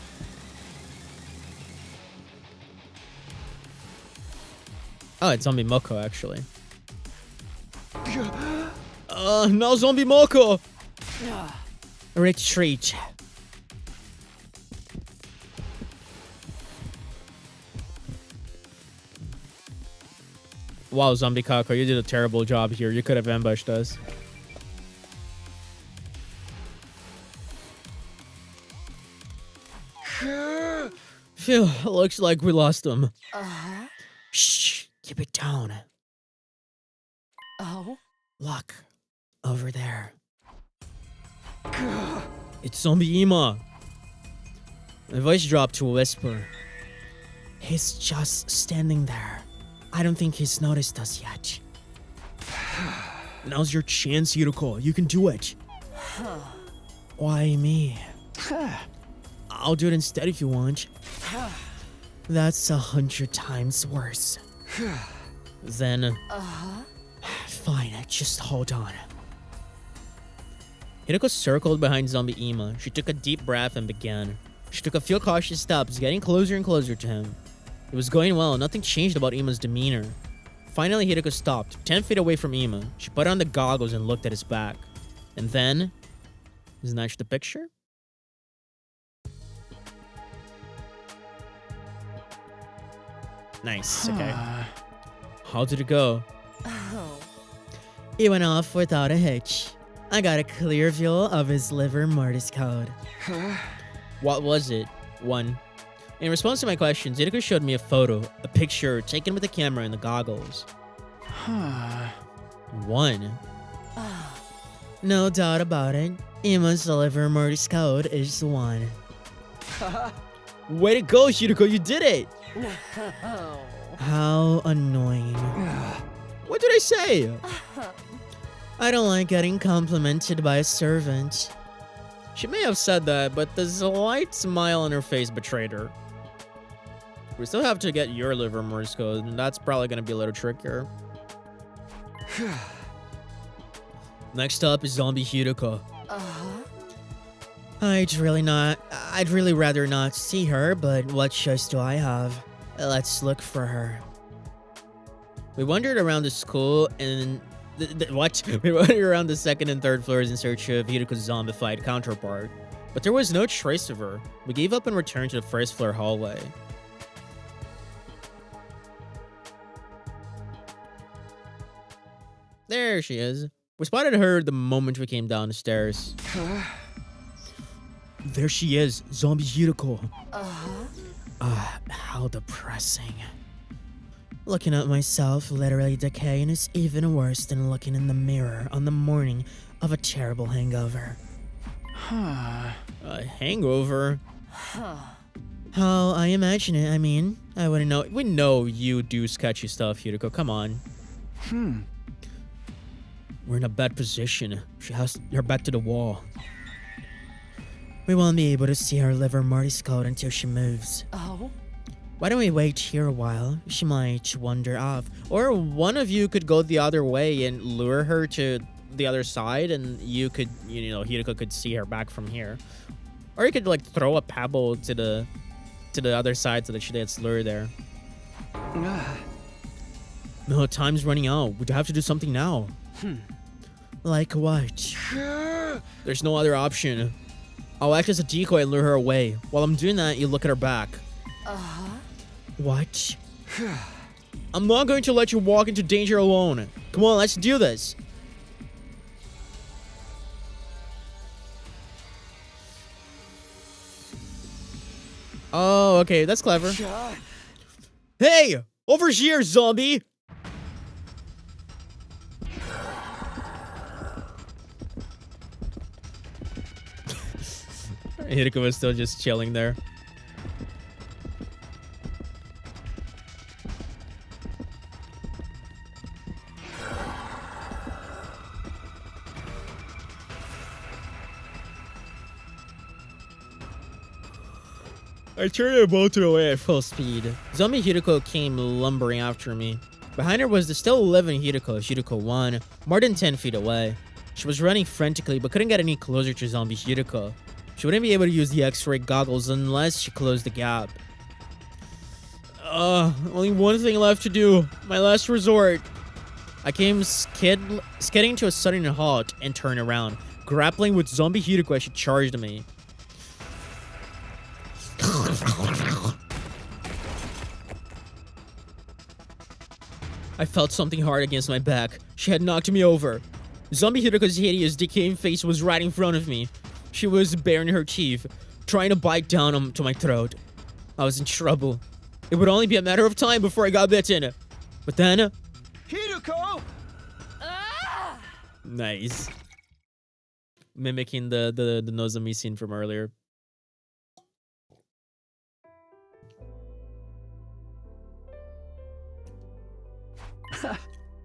Oh, it's Zombie Moko, actually. No Zombie Moko! Retreat. Wow, Zombie Kako, you did a terrible job here. You could have ambushed us. Phew, looks like we lost him. Shh, keep it down. Oh? Look, over there. It's Zombie Ima. My voice dropped to a whisper. He's just standing there. I don't think he's noticed us yet. Now's your chance, Yuruko. You can do it. Why me? I'll do it instead if you want. That's 100 times worse. Then... Fine, just hold on. Hideko circled behind Zombie Ima. She took a deep breath and began. She took a few cautious steps, getting closer and closer to him. It was going well. Nothing changed about Ima's demeanor. Finally, Hideko stopped, 10 feet away from Ima. She put on the goggles and looked at his back. And then... snatched the picture? Nice, okay. How did it go? Oh. He went off without a hitch. I got a clear view of his liver mortis code. What was it? 1. In response to my questions, Hideko showed me a photo, a picture taken with the camera and the goggles. 1. No doubt about it. Ima's liver mortis code is 1. Way to go, Hideko, you did it! Oh. How annoying. What did I say? I don't like getting complimented by a servant. She may have said that, but the slight smile on her face betrayed her. We still have to get your liver Morse code, and that's probably going to be a little trickier. Next up is Zombie Hideko. I'd really rather not see her, but what choice do I have? Let's look for her. We wandered around the school and... We wandered around the second and third floors in search of Hideko's zombified counterpart, but there was no trace of her. We gave up and returned to the first floor hallway. There she is. We spotted her the moment we came down the stairs. There she is, Zombie Hideko. How depressing. Looking at myself literally decaying is even worse than looking in the mirror on the morning of a terrible hangover. A hangover? How I imagine it, I mean. I wouldn't know. We know you do sketchy stuff, Hideko. Come on. We're in a bad position. She has her back to the wall. We won't be able to see her liver mortis code until she moves. Oh? Why don't we wait here a while? She might wander off. Or one of you could go the other way and lure her to the other side, and you could, Hideko could see her back from here. Or you could, like, throw a pebble to the other side so that she gets lured there. No, time's running out. We'd have to do something now. Like what? There's no other option. I'll act as a decoy and lure her away. While I'm doing that, you look at her back. What? I'm not going to let you walk into danger alone. Come on, let's do this. Oh, okay, that's clever. Hey, over here, zombie. Hideko was still just chilling there. I turned the boat away at full speed. Zombie Hideko came lumbering after me. Behind her was the still living Hideko 1, more than 10 feet away. She was running frantically but couldn't get any closer to Zombie Hideko. She wouldn't be able to use the X-ray goggles unless she closed the gap. Only one thing left to do. My last resort. I came skidding to a sudden halt and turned around, grappling with Zombie Hideko as she charged me. I felt something hard against my back. She had knocked me over. Zombie Hiruko's hideous, decaying face was right in front of me. She was baring her teeth, trying to bite down onto my throat. I was in trouble. It would only be a matter of time before I got bitten. But then... Hiruko! Nice. Mimicking the Nozomi scene from earlier.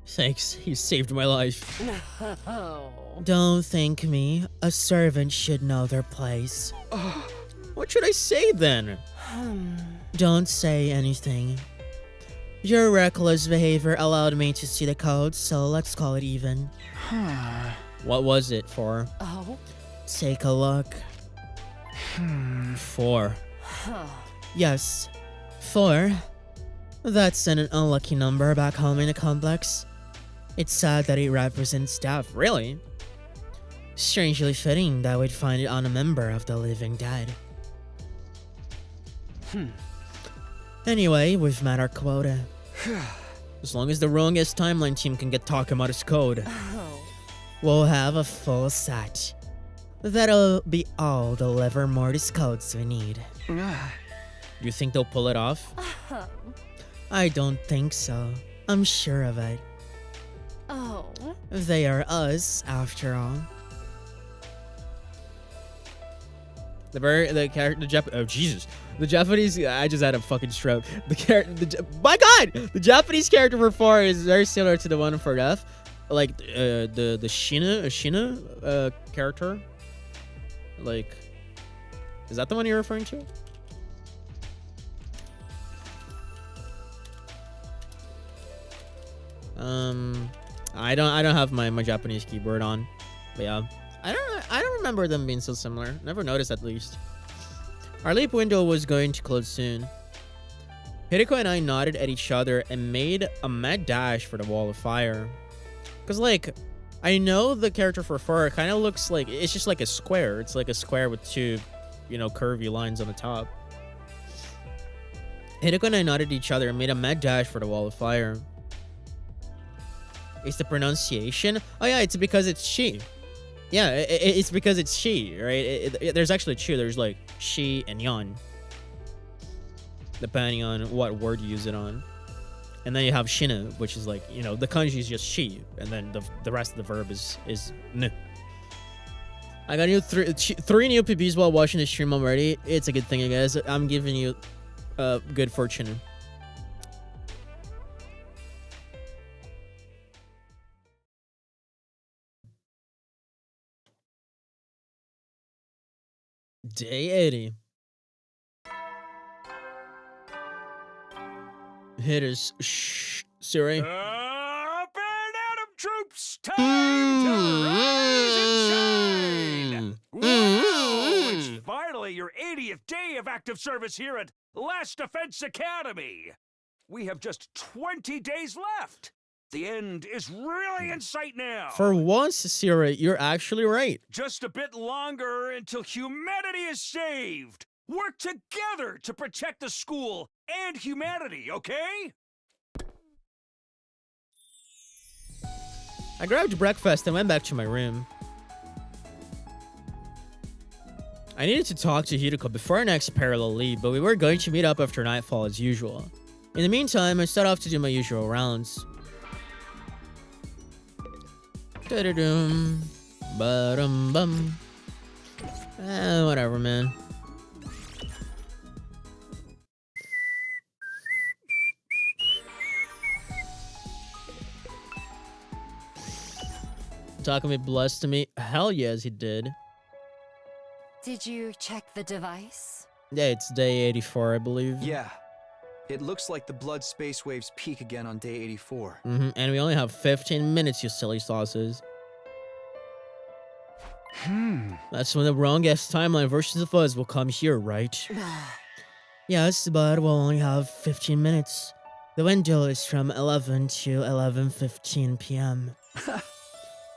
Thanks, you saved my life. No. Don't thank me. A servant should know their place. What should I say then? Don't say anything. Your reckless behavior allowed me to see the code, so let's call it even. What was it for? Oh. Take a look. 4. Yes, 4. That's an unlucky number back home in the complex. It's sad that it represents death. Really? Strangely fitting that we'd find it on a member of the living dead. Anyway, we've met our quota. As long as the wrongest timeline team can get Takemura's code, Oh. we'll have a full set. That'll be all the liver mortis codes we need. You think they'll pull it off? I don't think so. I'm sure of it. Oh. They are us, after all. Oh Jesus, the Japanese. I just had a fucking stroke. My God, the Japanese character for 4 is very similar to the one for F, like the Shina character. Like, is that the one you're referring to? I don't have my Japanese keyboard on, but yeah. I don't remember them being so similar. Never noticed, at least. Our leap window was going to close soon. Hideko and I nodded at each other and made a mad dash for the wall of fire. Cause like, I know the character for 4 kind of looks like, it's just like a square. It's like a square with 2, curvy lines on the top. Hideko and I nodded at each other and made a mad dash for the wall of fire. It's the pronunciation? Oh yeah, it's because it's she. Yeah, it's because it's she, right? There's actually 2. There's like she and yon, depending on what word you use it on. And then you have shina, which is like, the kanji is just she, and then the rest of the verb is n. I got 3 new PBs while watching the stream already. It's a good thing, I guess. I'm giving you good fortune. Day 80. Hitters. Shh. Siri. Up and at 'em, troops! Time to rise and shine! Whoa! It's finally your 80th day of active service here at Last Defense Academy! We have just 20 days left! The end is really in sight now! For once, Siri, you're actually right. Just a bit longer until humanity is saved! Work together to protect the school and humanity, okay? I grabbed breakfast and went back to my room. I needed to talk to Hideko before our next parallel leave, but we were going to meet up after nightfall as usual. In the meantime, I set off to do my usual rounds. Da-da-dum. Ba-dum-bum. Whatever, man. Takumi blessed me. Hell yes, he did. Did you check the device? Yeah, it's day 84, I believe. Yeah. It looks like the blood space waves peak again on day 84. And we only have 15 minutes, you silly sauces. That's when the wrongest timeline versions of us will come here, right? Yes, but we'll only have 15 minutes. The window is from 11 to 11:15 p.m.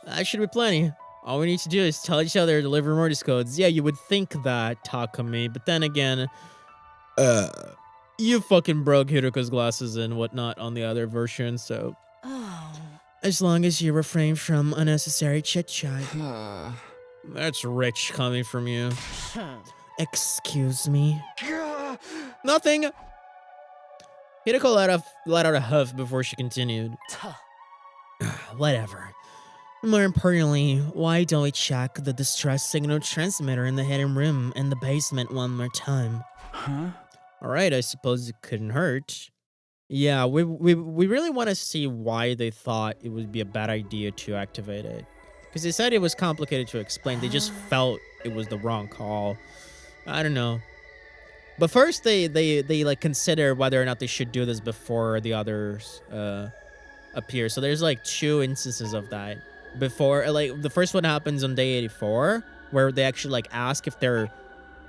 That should be plenty. All we need to do is tell each other the liver mortis codes. Yeah, you would think that, Takumi, but then again, you fucking broke Hiruko's glasses and whatnot on the other version, so As long as you refrain from unnecessary chit-chat. That's rich coming from you. Excuse me. Nothing. Hideko let out a huff before she continued. Whatever. More importantly, why don't we check the distress signal transmitter in the hidden room in the basement one more time? Huh? Alright, I suppose it couldn't hurt. Yeah, we really want to see why they thought it would be a bad idea to activate it. Because they said it was complicated to explain. They just felt it was the wrong call. I don't know. But first, they like consider whether or not they should do this before the others appear. So there's like 2 instances of that. Before, like the first one happens on day 84, where they actually like ask if they're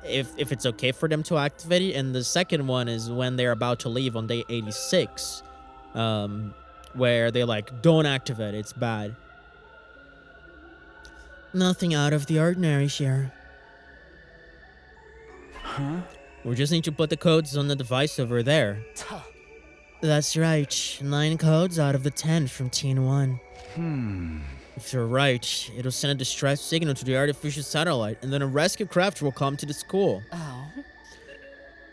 if it's okay for them to activate it, and the second one is when they're about to leave on day 86, where they like don't activate it, it's bad. Nothing out of the ordinary here. Huh? We just need to put the codes on the device over there. That's right, 9 codes out of the 10 from Teen 1. If you're right, it'll send a distress signal to the artificial satellite, and then a rescue craft will come to the school. Oh.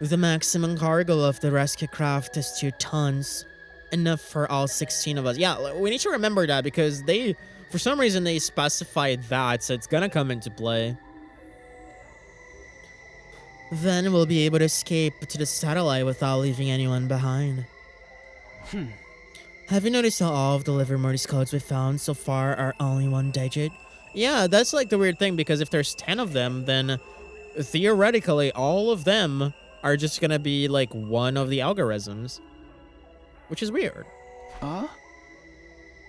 The maximum cargo of the rescue craft is 2 tons. Enough for all 16 of us. Yeah, we need to remember that because for some reason, they specified that, so it's gonna come into play. Then we'll be able to escape to the satellite without leaving anyone behind. Have you noticed how all of the Livermorty's codes we found so far are only 1 digit? Yeah, that's like the weird thing, because if there's 10 of them, then theoretically all of them are just gonna be like one of the algorithms. Which is weird. Huh?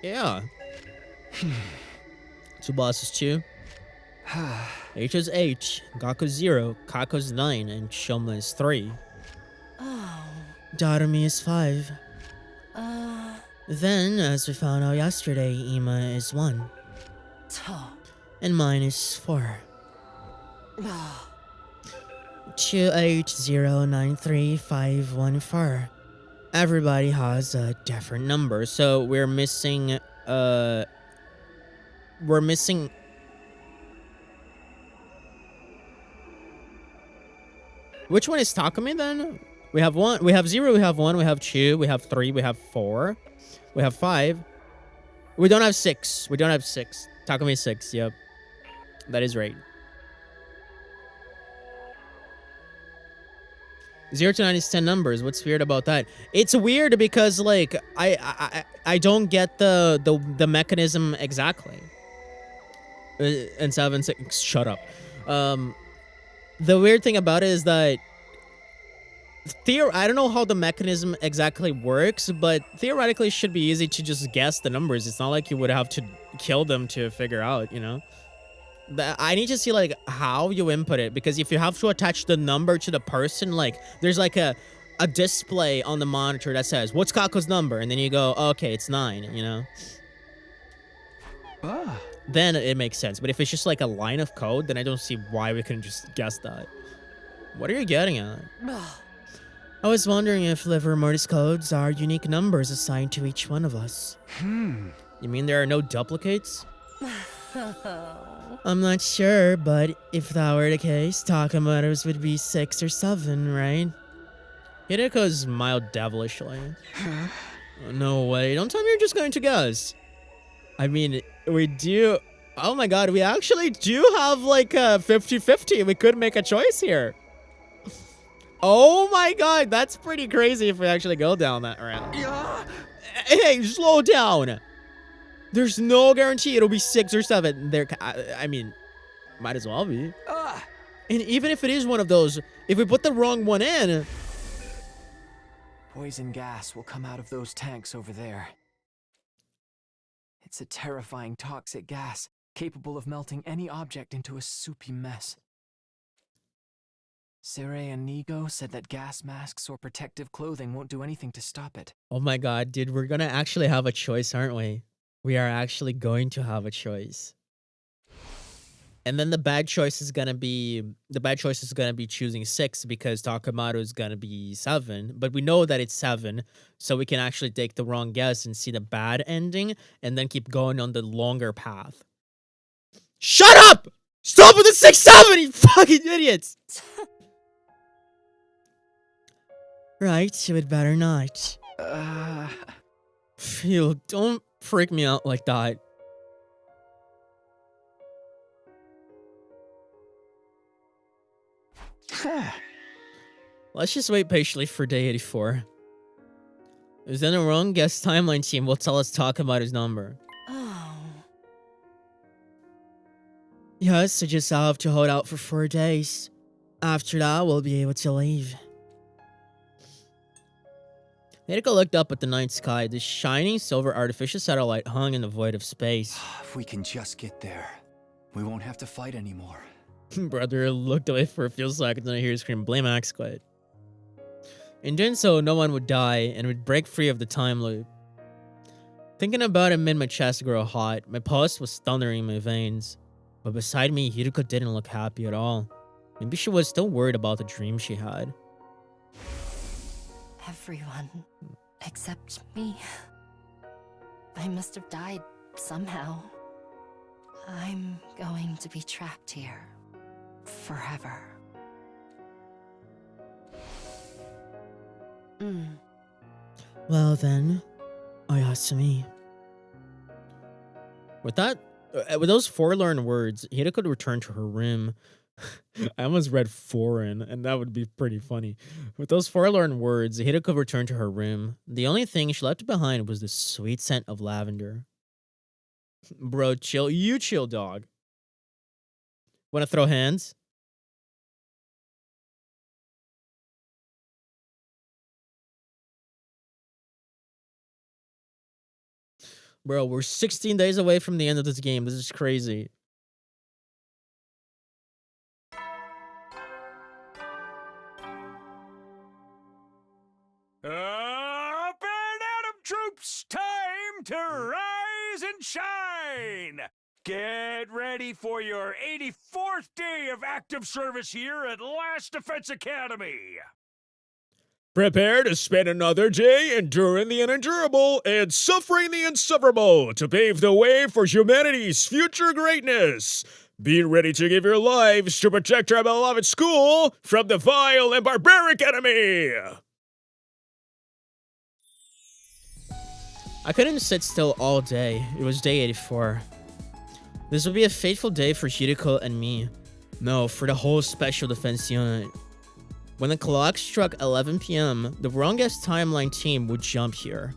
Yeah. 2 bosses 2. H is 8, Gaku's 0, Kako's 9, and Shoma is 3. Oh. Darumi is 5. Then, as we found out yesterday, Ima is 1. And mine is 4. 280935514. Everybody has a different number, so we're missing. Which one is Takumi then? We have 1, we have 0, we have 1, we have 2, we have 3, we have 4, we have 5. We don't have 6. We don't have 6. Takumi is 6, yep. That is right. 0 to 9 is 10 numbers. What's weird about that? It's weird because like I don't get the mechanism exactly. And 7 6 shut up. The weird thing about it is that I don't know how the mechanism exactly works, but theoretically it should be easy to just guess the numbers. It's not like you would have to kill them to figure out, you know? I need to see like how you input it, because if you have to attach the number to the person, like there's like a display on the monitor that says, what's Kako's number? And then you go, oh, okay, it's 9, you know? Then it makes sense. But if it's just like a line of code, then I don't see why we couldn't just guess that. What are you getting at? I was wondering if Livermorty's codes are unique numbers assigned to each one of us. You mean there are no duplicates? I'm not sure, but if that were the case, Takamoto's would be 6 or 7, right? Hideko smiled devilishly. No way, don't tell me you're just going to guess. I mean, we do... Oh my god, we actually do have like a 50-50. We could make a choice here. Oh my god, that's pretty crazy if we actually go down that route. Hey, slow down. There's no guarantee it'll be 6 or 7. I mean, might as well be. And even if it is one of those, if we put the wrong one in... Poison gas will come out of those tanks over there. It's a terrifying toxic gas, capable of melting any object into a soupy mess. Sere and Nigo said that gas masks or protective clothing won't do anything to stop it. Oh my god, dude, we're gonna actually have a choice, aren't we? We are actually going to have a choice. And then the bad choice is gonna be choosing 6 because Takamaru is gonna be 7. But we know that it's 7, so we can actually take the wrong guess and see the bad ending, and then keep going on the longer path. Shut up! Stop with the 6-7, you fucking idiots! Right, you had better not. Phew, don't freak me out like that. Let's just wait patiently for day 84. Is then a wrong guess timeline team will tell us talk about his number. Oh. Yes, so just have to hold out for 4 days. After that, we'll be able to leave. Hideko looked up at the night sky. The shining silver artificial satellite hung in the void of space. If we can just get there, we won't have to fight anymore. Brother looked away for a few seconds and I hear him scream, "Blame Axe Squid." In doing so, no one would die and would break free of the time loop. Thinking about it made my chest grow hot. My pulse was thundering in my veins. But beside me, Hideko didn't look happy at all. Maybe she was still worried about the dream she had. Everyone except me. I must have died somehow. I'm going to be trapped here forever. Well then, Oyasumi. With that, with those forlorn words, Hideko returned to her room. I almost read foreign, and that would be pretty funny. With those forlorn words, Hideko returned to her room. The only thing she left behind was the sweet scent of lavender. Bro, chill. You chill, dog. Wanna throw hands? Bro, we're 16 days away from the end of this game. This is crazy. Up and Atom troops, time to rise and shine! Get ready for your 84th day of active service here at Last Defense Academy! Prepare to spend another day enduring the unendurable and suffering the insufferable to pave the way for humanity's future greatness. Be ready to give your lives to protect our beloved school from the vile and barbaric enemy! I couldn't sit still all day. It was day 84. This would be a fateful day for Hideko and me. No, for the whole Special Defense Unit. When the clock struck 11 p.m., the wrongest timeline team would jump here.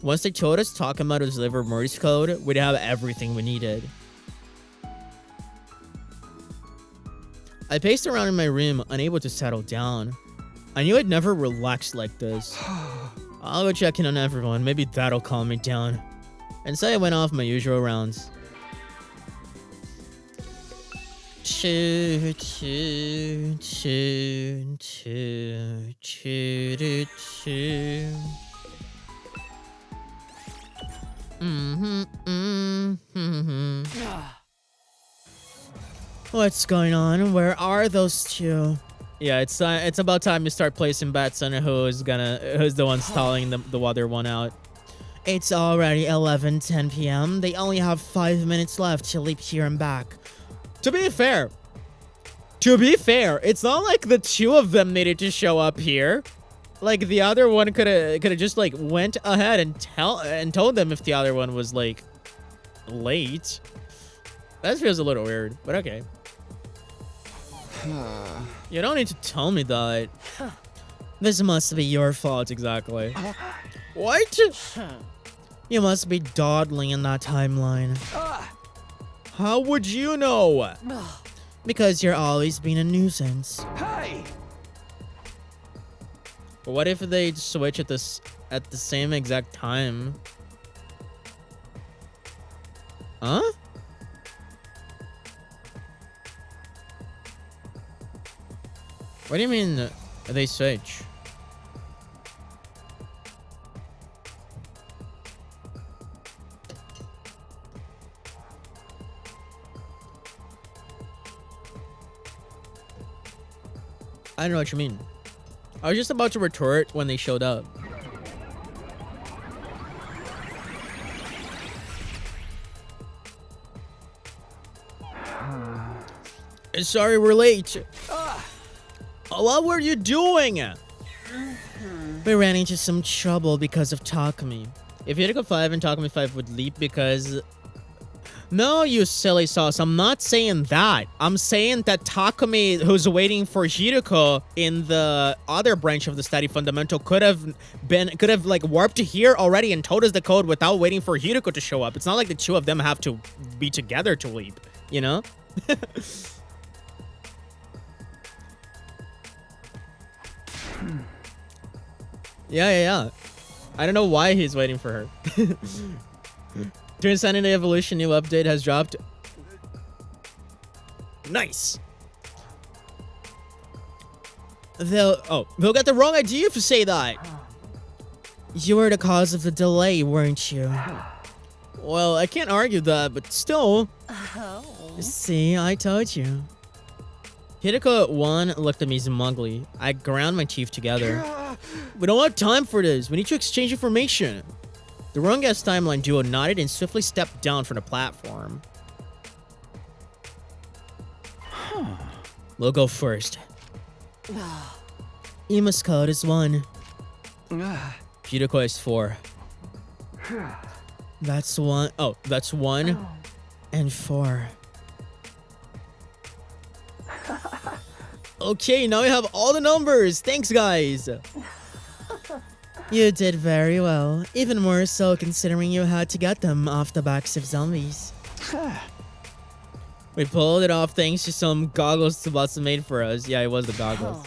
Once they told us Takamaru's liver Morse code, we'd have everything we needed. I paced around in my room, unable to settle down. I knew I'd never relaxed like this. I'll go check in on everyone, maybe that'll calm me down. And so I went off my usual rounds. Choo, choo, choo, choo, choo, choo. What's going on? Where are those two? Yeah, it's about time to start placing bets on who's the one stalling the other one out. It's already 11:10 p.m. They only have 5 minutes left to leap here and back. To be fair, it's not like the two of them needed to show up here. Like the other one could have just like went ahead and told them if the other one was like late. That feels a little weird, but okay. You don't need to tell me that. This must be your fault, exactly. What? You must be dawdling in that timeline. How would you know? Because you're always being a nuisance. Hey! What if they switch at the same exact time? Huh? What do you mean they switch? I don't know what you mean. I was just about to retort when they showed up. Sorry we're late. What were you doing? We ran into some trouble because of Takumi. If Hideko 5 and Takumi 5 would leap because... No, you silly sauce. I'm not saying that. I'm saying that Takumi, who's waiting for Hideko in the other branch of the study fundamental, could have like warped to here already and told us the code without waiting for Hideko to show up. It's not like the two of them have to be together to leap, you know? Yeah. I don't know why he's waiting for her. Turn Sanity Evolution new update has dropped. Nice. They'll get the wrong idea if you say that. You were the cause of the delay, weren't you? Well, I can't argue that, but still. Oh. See, I told you. Hideko 1 looked at me smugly. I ground my teeth together. We don't have time for this. We need to exchange information. The wrong guest timeline duo nodded and swiftly stepped down from the platform. We'll go first. Ima's code is 1. Hideko is 4. That's 1. Oh, that's 1 and 4. Okay, now we have all the numbers. Thanks, guys. You did very well. Even more so considering you had to get them off the backs of zombies. We pulled it off thanks to some goggles Tsubasa made for us. Yeah, it was the goggles.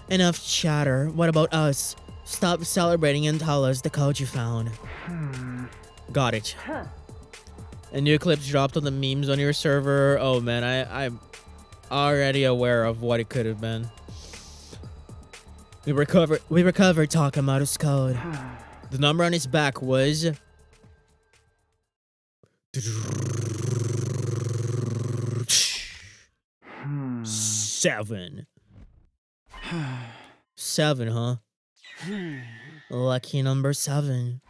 Enough chatter. What about us? Stop celebrating and tell us the code you found. Got it. A new clip dropped on the memes on your server. Oh man, I'm already aware of what it could have been. We recovered Takamoto's code. The number on his back was 7. 7, huh? Lucky number 7.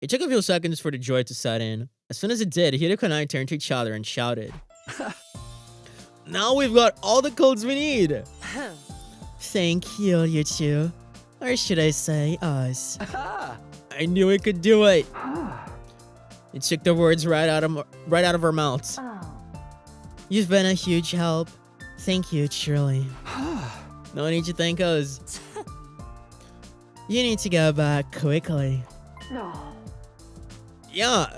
It took a few seconds for the joy to set in. As soon as it did, Hideko and I turned to each other and shouted. Now we've got all the codes we need! Thank you, you two. Or should I say, us. I knew we could do it. It took the words right out of our mouths. You've been a huge help. Thank you, truly. No need to thank us. You need to go back quickly. Yeah,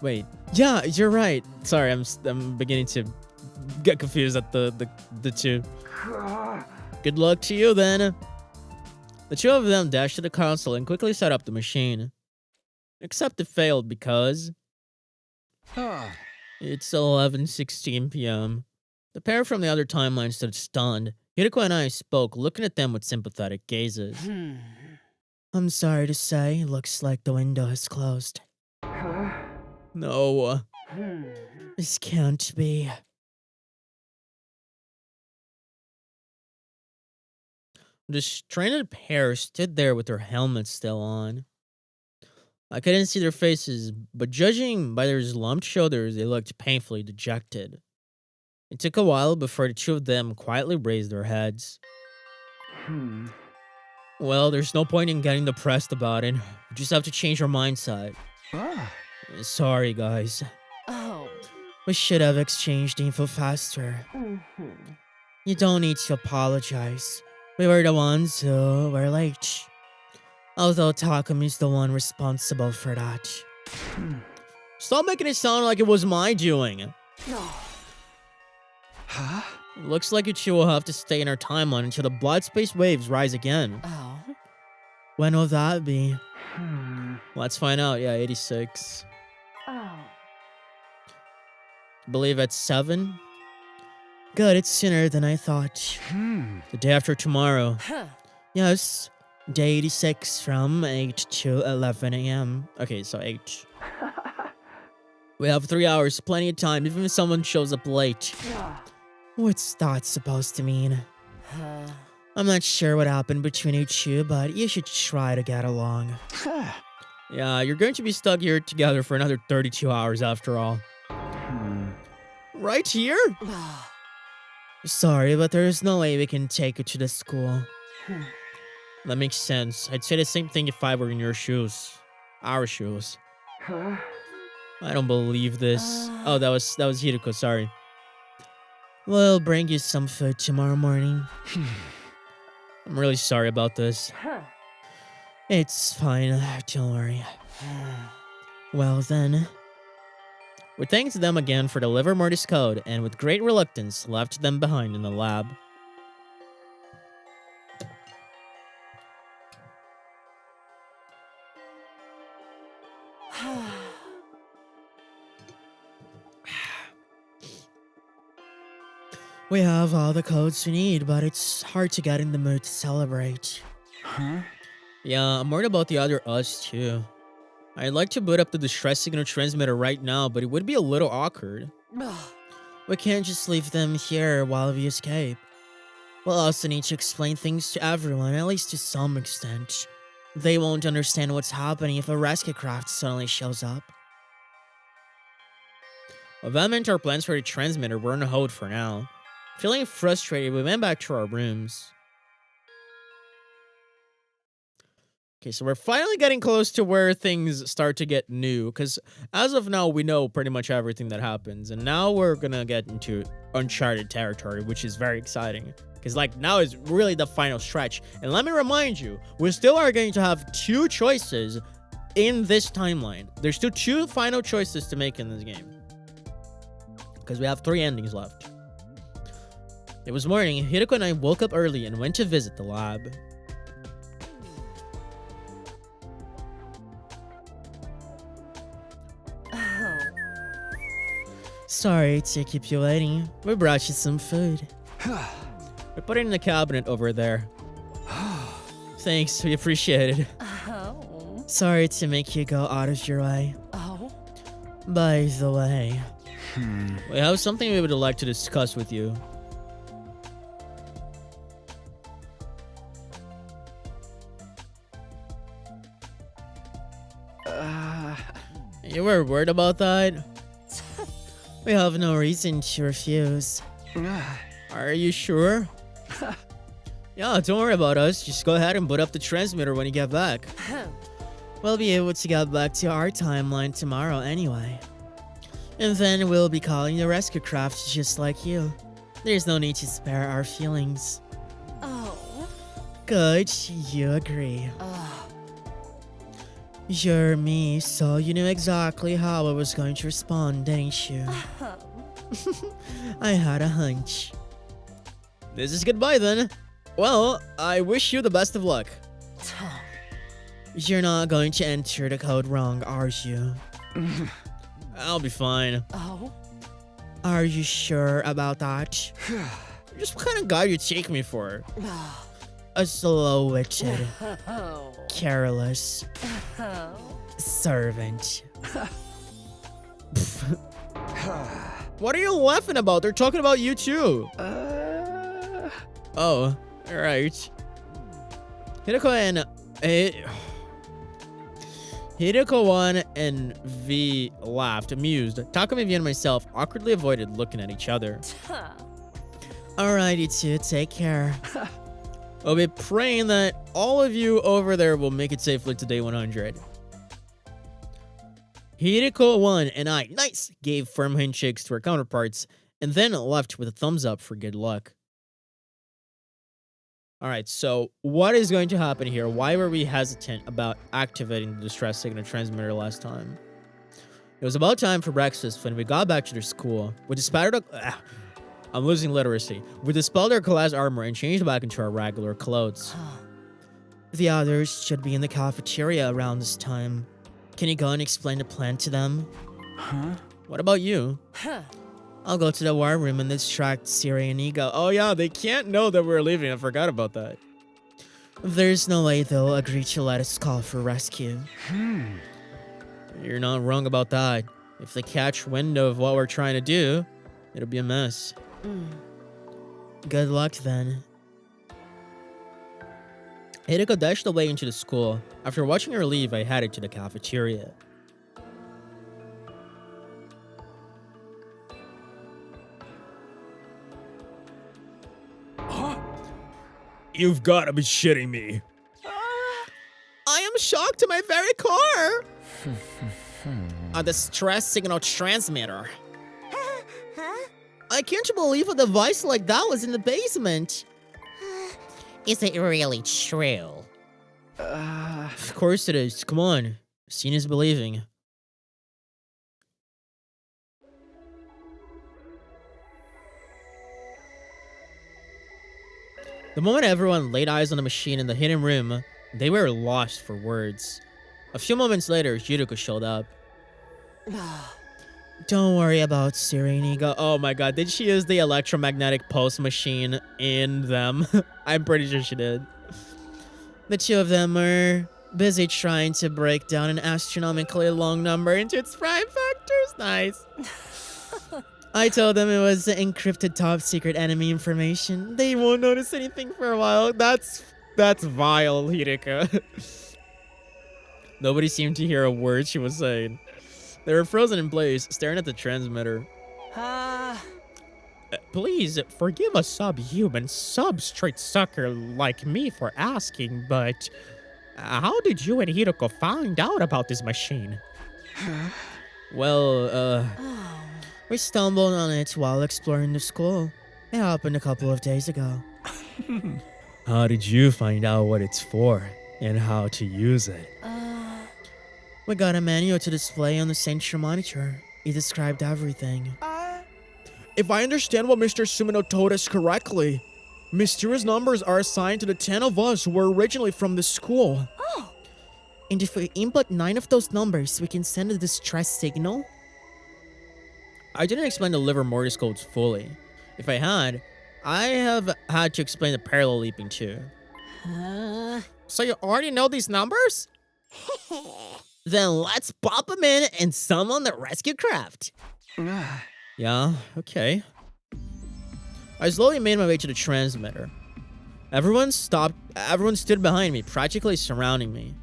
wait. Yeah, you're right. Sorry, I'm beginning to get confused at the two. Good luck to you then. The two of them dashed to the console and quickly set up the machine. Except it failed because it's 11:16 p.m. The pair from the other timeline stood stunned. Hideko and I spoke, looking at them with sympathetic gazes. I'm sorry to say, looks like the window is closed. No. This can't be. The stranded pair stood there with their helmets still on. I couldn't see their faces, but judging by their slumped shoulders, they looked painfully dejected. It took a while before the two of them quietly raised their heads. Well, there's no point in getting depressed about it. We just have to change our mindset. Sorry, guys. Oh. We should have exchanged info faster. You don't need to apologize. We were the ones who were late. Although Takumi's the one responsible for that. Stop making it sound like it was my doing. Looks like you two will have to stay in our timeline until the blood space waves rise again. Oh. When will that be? Let's find out. Yeah, 86. Believe at 7? Good, it's sooner than I thought. The day after tomorrow. Yes, day 86 from 8 to 11 a.m. Okay, so 8. We have 3 hours, plenty of time, even if someone shows up late. What's that supposed to mean? I'm not sure what happened between you two, but you should try to get along. Yeah, you're going to be stuck here together for another 32 hours after all. Right here? Sorry, but there's no way we can take you to the school. That makes sense. I'd say the same thing if I were in your shoes. Our shoes. I don't believe this. Oh, that was Hiroko, sorry. We'll bring you some food tomorrow morning. I'm really sorry about this. It's fine, don't worry. Well then. We thanked them again for the Livermortis code, and with great reluctance, left them behind in the lab. We have all the codes we need, but it's hard to get in the mood to celebrate. Yeah, I'm worried about the other us too. I'd like to boot up the distress signal transmitter right now, but it would be a little awkward. We can't just leave them here while we escape. We'll also need to explain things to everyone, at least to some extent. They won't understand what's happening if a rescue craft suddenly shows up. Well, that meant our plans for the transmitter were on hold for now. Feeling frustrated, we went back to our rooms. Okay, so we're finally getting close to where things start to get new, because as of now, we know pretty much everything that happens, and now we're gonna get into uncharted territory, which is very exciting, because like now is really the final stretch. And let me remind you, we still are going to have 2 choices in this timeline. There's still 2 final choices to make in this game, because we have 3 endings left. It was morning. Hiroko and I woke up early and went to visit the lab. Sorry to keep you waiting. We brought you some food. We put it in the cabinet over there. Thanks, we appreciate it. Oh. Sorry to make you go out of your way. Oh. By the way, we have something we would like to discuss with you. You were worried about that? We have no reason to refuse. Are you sure? Yeah, don't worry about us. Just go ahead and boot up the transmitter when you get back. We'll be able to get back to our timeline tomorrow anyway. And then we'll be calling the rescue craft just like you. There's no need to spare our feelings. Oh. Good, you agree. You're me, so you knew exactly how I was going to respond, didn't you? I had a hunch. This is goodbye then. Well, I wish you the best of luck. You're not going to enter the code wrong, are you? I'll be fine. Oh? Are you sure about that? Just what kind of guy you take me for? A slow-witted, careless servant. What are you laughing about? They're talking about you too. Oh, alright. Hiroko 1 and V laughed, amused. Takumi V and myself awkwardly avoided looking at each other. Alright, you two, take care. I'll be praying that all of you over there will make it safely to day 100. Hiroko 1 and I, nice, gave firm handshakes to our counterparts, and then left with a thumbs up for good luck. Alright, so what is going to happen here? Why were we hesitant about activating the distress signal transmitter last time? It was about time for breakfast when we got back to the school. We dispelled I'm losing literacy. We dispelled our class armor and changed back into our regular clothes. The others should be in the cafeteria around this time. Can you go and explain the plan to them? What about you? I'll go to the war room and distract Siri and Ego. Oh yeah, they can't know that we're leaving. I forgot about that. There's no way they'll agree to let us call for rescue. You're not wrong about that. If they catch wind of what we're trying to do, it'll be a mess. Good luck then. Hideko dashed away into the school. After watching her leave, I headed to the cafeteria. You've got to be shitting me. I am shocked to my very core. A distress signal transmitter. I can't believe a device like that was in the basement. Is it really true? Of course it is. Come on. Seeing is believing. The moment everyone laid eyes on the machine in the hidden room, they were lost for words. A few moments later, Judoka showed up. Don't worry about Sereniga. Oh my god, did she use the electromagnetic pulse machine in them? I'm pretty sure she did. The two of them are busy trying to break down an astronomically long number into its prime factors. Nice. I told them it was encrypted top secret enemy information. They won't notice anything for a while. That's vile, Hideka. Nobody seemed to hear a word she was saying. They were frozen in place, staring at the transmitter. Please forgive a subhuman substrate sucker like me for asking, but how did you and Hideko find out about this machine? Well, we stumbled on it while exploring the school. It happened a couple of days ago. How did you find out what it's for and how to use it? We got a manual to display on the central monitor. It described everything. If I understand what Mr. Sumino told us correctly, mysterious numbers are assigned to the 10 of us who were originally from the school. And if we input 9 of those numbers, we can send a distress signal? I didn't explain the liver mortis codes fully. If I had, I have had to explain the parallel leaping too. So you already know these numbers? Then let's pop them in and summon the rescue craft. Yeah, okay. I slowly made my way to the transmitter. Everyone stood behind me, practically surrounding me.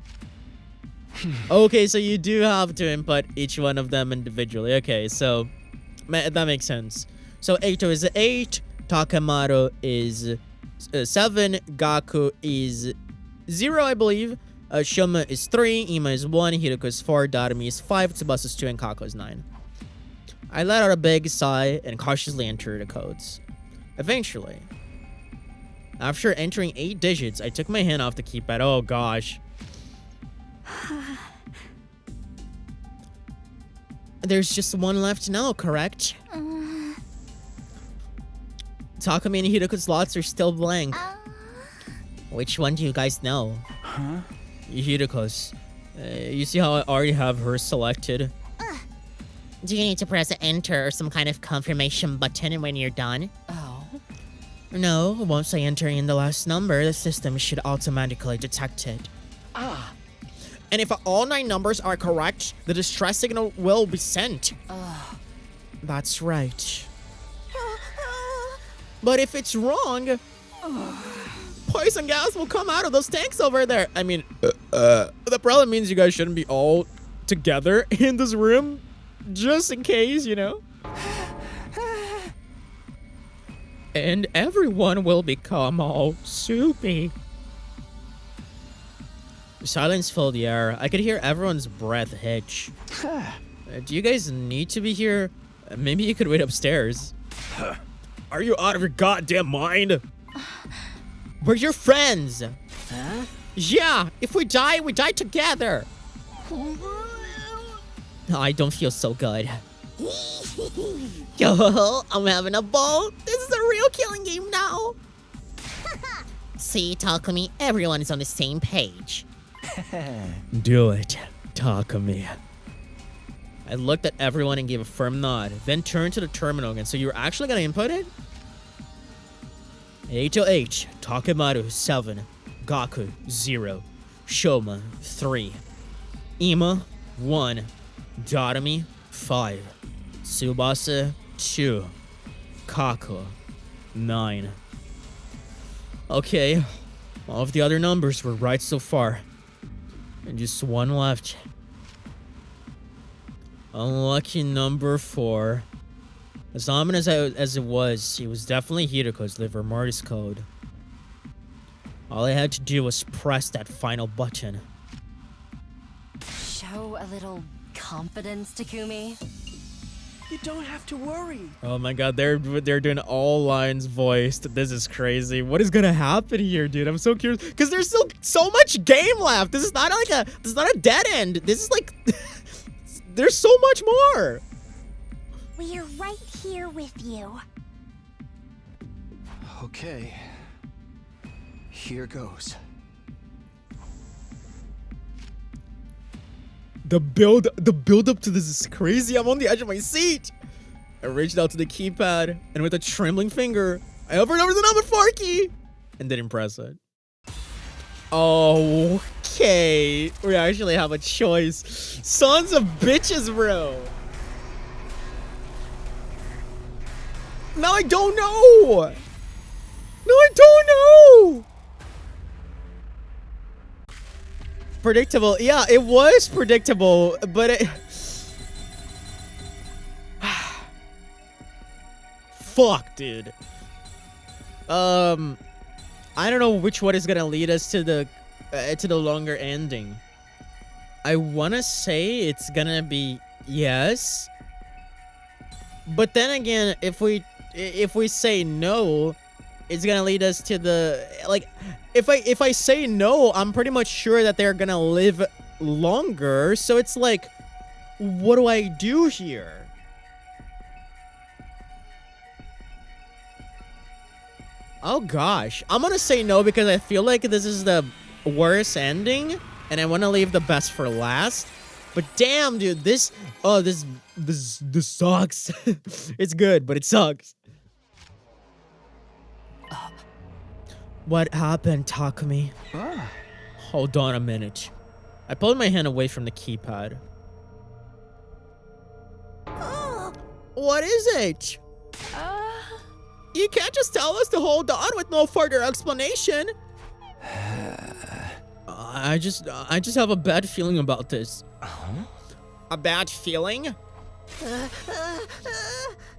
Okay, so you do have to input each one of them individually. Okay, so that makes sense. So Eito is 8, Takamaru is 7, Gaku is 0, I believe. Shoma is 3, Ima is 1, Hideko is 4, Darumi is 5, Tsubasa is 2, and Kako is 9. I let out a big sigh and cautiously entered the codes. Eventually, after entering 8 digits, I took my hand off the keypad. Oh gosh. There's just one left now, correct? Takumi and Hideko's slots are still blank. Which one do you guys know? Hideko's. You see how I already have her selected? Do you need to press enter or some kind of confirmation button when you're done? No, once I enter in the last number, the system should automatically detect it. And if all 9 numbers are correct, the distress signal will be sent. That's right. But if it's wrong, poison gas will come out of those tanks over there. I mean, that probably means you guys shouldn't be all together in this room, just in case, you know. And everyone will become all soupy. Silence filled the air. I could hear everyone's breath hitch. Do you guys need to be here? Maybe you could wait upstairs. Are you out of your goddamn mind? We're your friends. Yeah, if we die together. I don't feel so good. Yo, I'm having a ball. This is a real killing game now. See, Takumi, everyone is on the same page. Do it, Takumi. I looked at everyone and gave a firm nod, then turned to the terminal again. So you're actually gonna input it? 808, Takemaru 7, Gaku 0, Shoma 3, Ima 1, Darumi 5, Tsubasa 2, Kako 9. Okay, All of the other numbers were right so far. And just one left. Unlucky number 4. As ominous as it was definitely Hideko's liver Morse code. All I had to do was press that final button. Show a little confidence, Takumi. You don't have to worry. Oh my god, they're doing all lines voiced. This is crazy. What is gonna happen here, dude? I'm so curious because there's still so much game left. This is not a dead end. This is like there's so much more. We're right here with you. Okay. Here goes. The build up to this is crazy. I'm on the edge of my seat. I reached out to the keypad and with a trembling finger, I hovered over the number 4 key and didn't press it. Okay, we actually have a choice. Sons of bitches, bro. Now I don't know. No, I don't know. Predictable. Yeah, it was predictable, but it... Fuck, dude. I don't know which one is gonna lead us to the longer ending. I wanna say it's gonna be yes. But then again, if we say no, it's gonna lead us to the like if I say no, I'm pretty much sure that they're gonna live longer. So it's like, what do I do here? Oh gosh, I'm gonna say no because I feel like this is the worst ending, and I want to leave the best for last. But damn, dude, this sucks. It's good, but it sucks. What happened, Takumi? Hold on a minute. I pulled my hand away from the keypad. What is it? You can't just tell us to hold on with no further explanation. I just have a bad feeling about this. A bad feeling?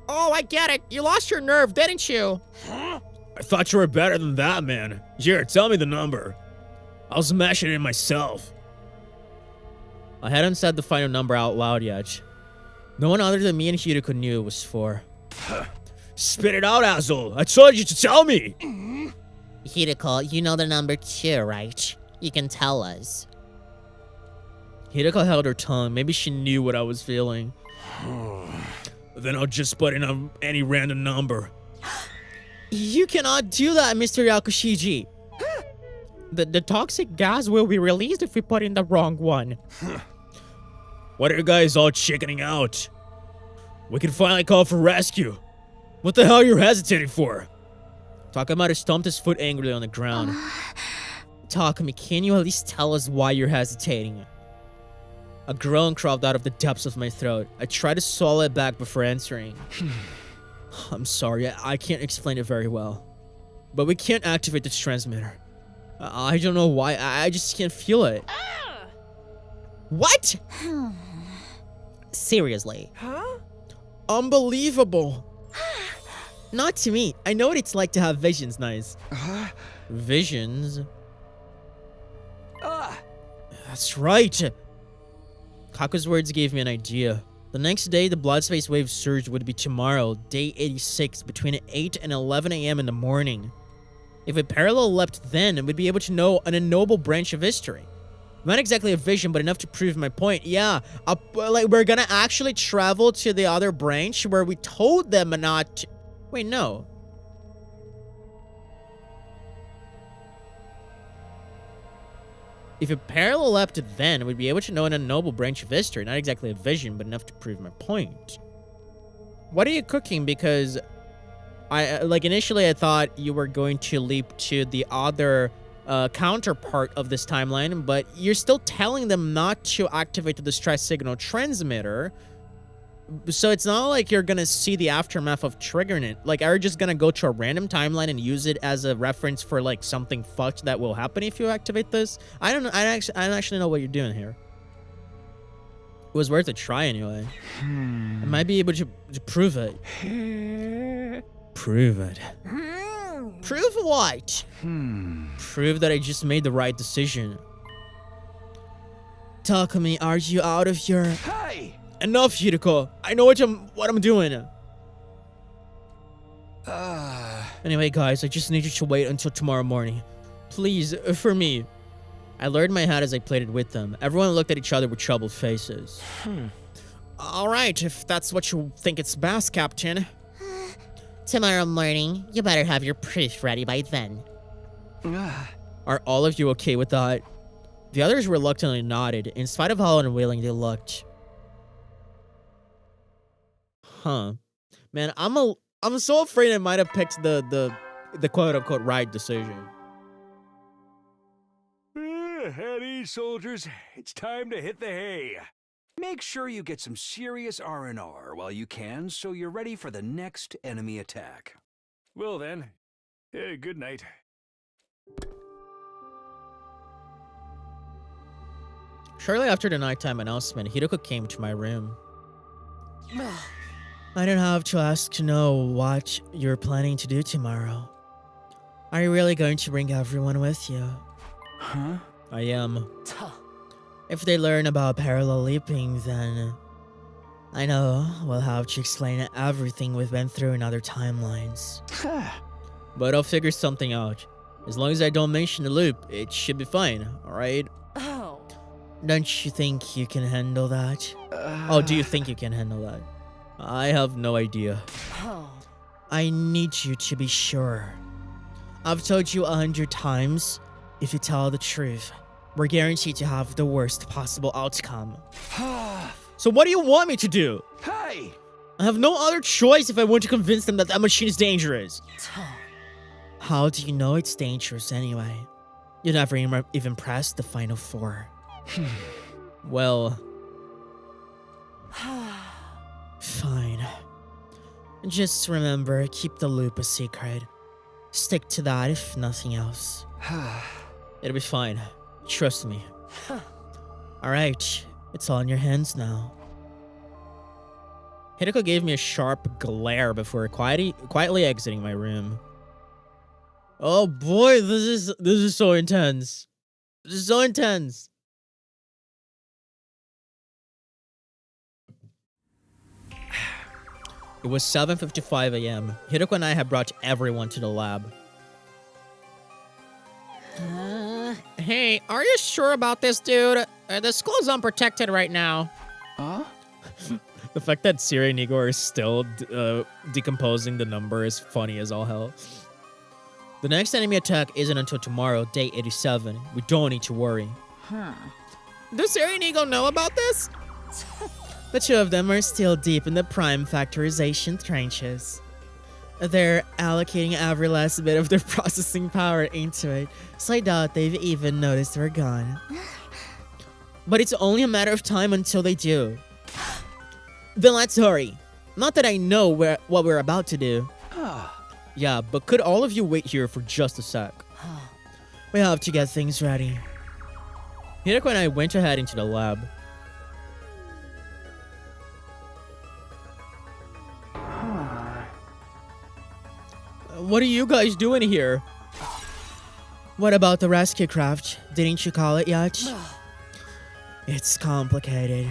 Oh, I get it. You lost your nerve, didn't you? I thought you were better than that, man. Here, tell me the number. I'll smash it in myself. I hadn't said the final number out loud yet. No one other than me and Hideko knew it was 4. Spit it out, asshole. I told you to tell me. Hideko, you know the number 2, right? You can tell us. Hideko held her tongue. Maybe she knew what I was feeling. Then I'll just put in any random number. You cannot do that, Mr. Yakushiji. The toxic gas will be released if we put in the wrong one. What are you guys all chickening out? We can finally call for rescue. What the hell are you hesitating for? Takamaru stomped his foot angrily on the ground. Takumi, can you at least tell us why you're hesitating? A groan crawled out of the depths of my throat. I tried to swallow it back before answering. I'm sorry, I can't explain it very well. But we can't activate this transmitter. I don't know why, I just can't feel it. What? Seriously. Huh? Unbelievable. Not to me. I know what it's like to have visions, nice. Visions? That's right. Kaku's words gave me an idea. The next day, the blood space wave surge would be tomorrow, day 86, between 8 and 11 a.m. in the morning. If a parallel leapt then, we'd be able to know an unknowable branch of history. Not exactly a vision, but enough to prove my point. Yeah, like we're gonna actually travel to the other branch where we told them not to... Wait, no. If a parallel leapt then, we'd be able to know an unknowable branch of history. Not exactly a vision, but enough to prove my point. What are you cooking? Because initially I thought you were going to leap to the other counterpart of this timeline, but you're still telling them not to activate the distress signal transmitter. So it's not like you're gonna see the aftermath of triggering it. Like, are you just gonna go to a random timeline and use it as a reference for like something fucked that will happen if you activate this? I don't know. I don't actually know what you're doing here. It was worth a try anyway. I might be able to prove it. Prove it. Prove what? Prove that I just made the right decision. Takumi, are you out of your... Hey! Enough, Hideko. I know what I'm doing. Anyway, guys, I just need you to wait until tomorrow morning. Please, for me. I lowered my head as I played it with them. Everyone looked at each other with troubled faces. All right, if that's what you think it's best, Captain. Tomorrow morning, you better have your proof ready by then. Are all of you okay with that? The others reluctantly nodded, in spite of how unwilling they looked. Huh. Man, I'm so afraid I might have picked the quote-unquote right decision. At ease, soldiers. It's time to hit the hay. Make sure you get some serious R&R while you can, so you're ready for the next enemy attack. Well then, good night. Shortly after the nighttime announcement, Hideko came to my room. I don't have to ask to know what you're planning to do tomorrow. Are you really going to bring everyone with you? Huh? I am. If they learn about parallel leaping, then I know we'll have to explain everything we've been through in other timelines. But I'll figure something out. As long as I don't mention the loop, it should be fine, alright? Oh. Don't you think you can handle that? Oh, do you think you can handle that? I have no idea. Oh. I need you to be sure. I've told you 100 times, if you tell the truth, we're guaranteed to have the worst possible outcome. So what do you want me to do? Hey! I have no other choice if I want to convince them that that machine is dangerous. How do you know it's dangerous anyway? You never even pressed the final 4. Well... Fine. Just remember, keep the loop a secret. Stick to that if nothing else. It'll be fine. Trust me. Alright, it's all in your hands now. Hideko gave me a sharp glare before quietly exiting my room. Oh boy, this is so intense. This is so intense. It was 7:55 a.m. Hideko and I had brought everyone to the lab. Hey, are you sure about this, dude? The school's unprotected right now. Huh? The fact that Siri and Igor are still decomposing the number is funny as all hell. The next enemy attack isn't until tomorrow, day 87. We don't need to worry. Do Siri and Igor know about this? The two of them are still deep in the prime factorization trenches. They're allocating every last bit of their processing power into it, so I doubt they've even noticed we're gone. But it's only a matter of time until they do. Then let's hurry. Not that I know what we're about to do. Yeah, but could all of you wait here for just a sec? We have to get things ready. Hideko and I went ahead into the lab. What are you guys doing here? What about the rescue craft? Didn't you call it yet? It's complicated.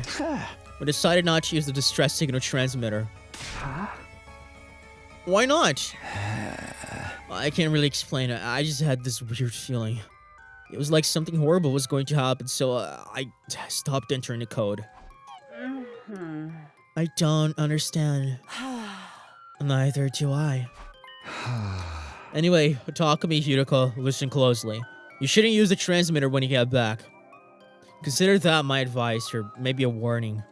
We decided not to use the distress signal transmitter. Why not? I can't really explain it. I just had this weird feeling. It was like something horrible was going to happen, so I stopped entering the code. I don't understand. Neither do I. Anyway, Takumi, Hideko, listen closely. You shouldn't use the transmitter when you get back. Consider that my advice, or maybe a warning.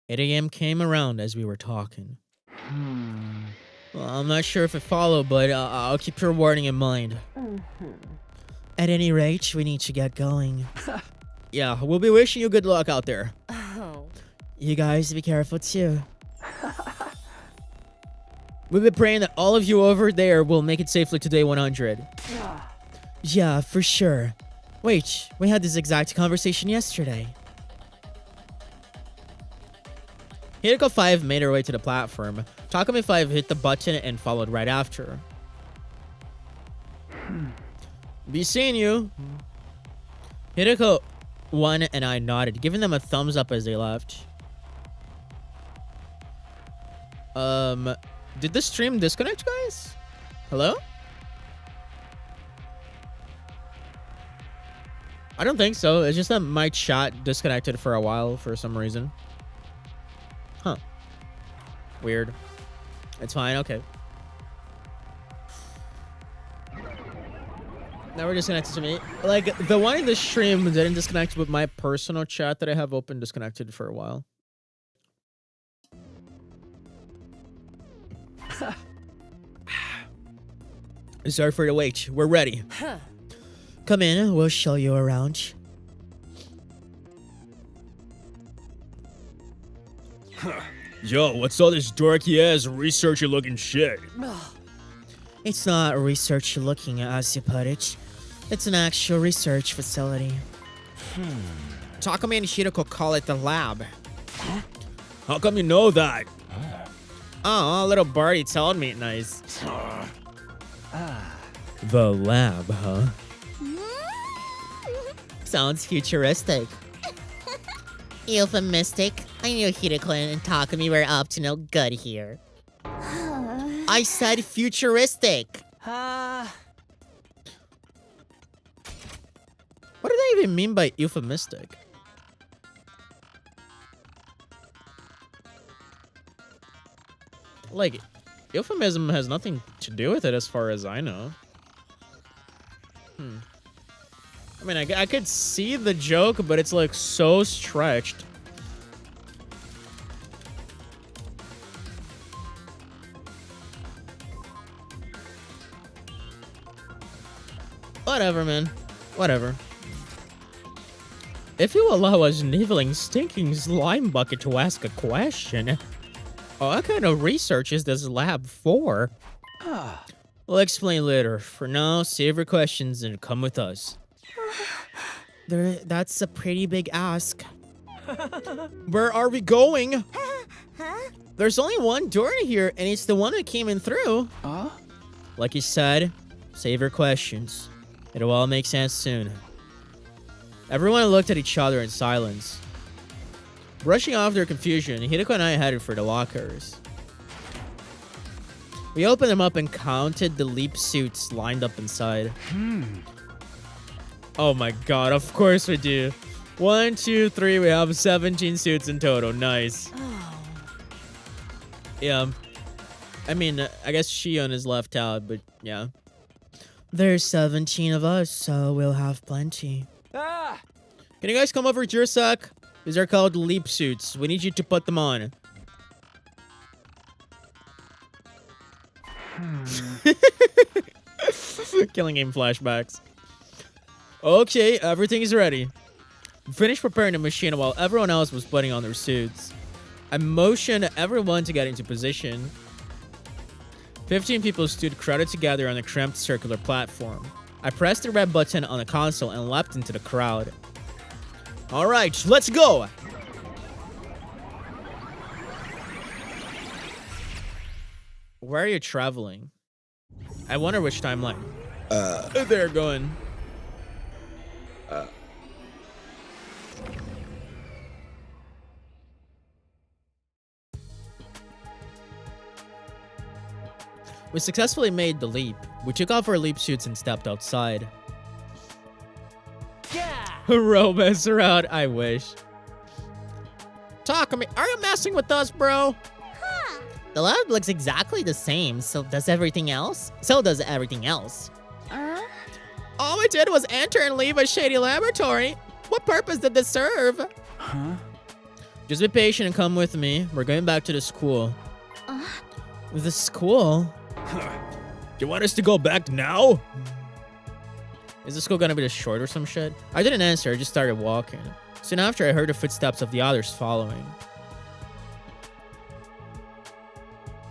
8 a.m. came around as we were talking. Well, I'm not sure if it followed, but I'll keep your warning in mind. At any rate, we need to get going. Yeah, we'll be wishing you good luck out there. Oh. You guys be careful too. We've been praying that all of you over there will make it safely to day 100. Yeah, for sure. Wait, we had this exact conversation yesterday. Hideko 5 made her way to the platform. Takumi 5 hit the button and followed right after. Be seeing you. Hideko 1 and I nodded, giving them a thumbs up as they left. Did the stream disconnect, guys? Hello? I don't think so. It's just that my chat disconnected for a while for some reason. Huh. Weird. It's fine, okay. Now we're disconnected to me. Like, the one in the stream didn't disconnect, but my personal chat that I have open disconnected for a while. Sorry for the wait. We're ready. Come in, we'll show you around. Yo, what's all this dorky ass researchy looking shit? It's not research looking, as you put it. It's an actual research facility. Takumi and Hideko call it the lab. How come you know that? Oh, little birdie told me. Nice. The lab, huh? Sounds futuristic. Euphemistic. I knew Hideko and Takumi were up to no good here. I said futuristic. What do they even mean by euphemistic? Like, euphemism has nothing to do with it as far as I know. I mean, I could see the joke, but it's like so stretched. Whatever, man. Whatever. If you allow us nibbling stinking slime bucket to ask a question, what kind of research is this lab for? We'll explain later. For now, save your questions and come with us. That's a pretty big ask. Where are we going? There's only one door in here, and it's the one that came in through. Like you said, save your questions. It'll all make sense soon. Everyone looked at each other in silence. Brushing off their confusion, Hideko and I headed for the lockers. We opened them up and counted the leap suits lined up inside. Oh my god, of course we do. 1, 2, 3, we have 17 suits in total. Nice. Yeah. I mean, I guess Shion is left out, but yeah. There's 17 of us, so we'll have plenty. Can you guys come over here a sec? These are called leap suits. We need you to put them on. Killing game flashbacks. Okay, everything is ready. We finished preparing the machine while everyone else was putting on their suits. I motioned everyone to get into position. 15 people stood crowded together on a cramped circular platform. I pressed the red button on the console and leapt into the crowd. Alright, let's go! Where are you traveling? I wonder which timeline. They're going. We successfully made the leap. We took off our leap suits and stepped outside. Yeah! Romance around, I wish. Takumi, are you messing with us, bro? The lab looks exactly the same, so does everything else. All we did was enter and leave a shady laboratory. What purpose did this serve? Just be patient and come with me. We're going back to the school. The school? Do you want us to go back now? Is the school gonna be destroyed or some shit? I didn't answer, I just started walking. Soon after, I heard the footsteps of the others following.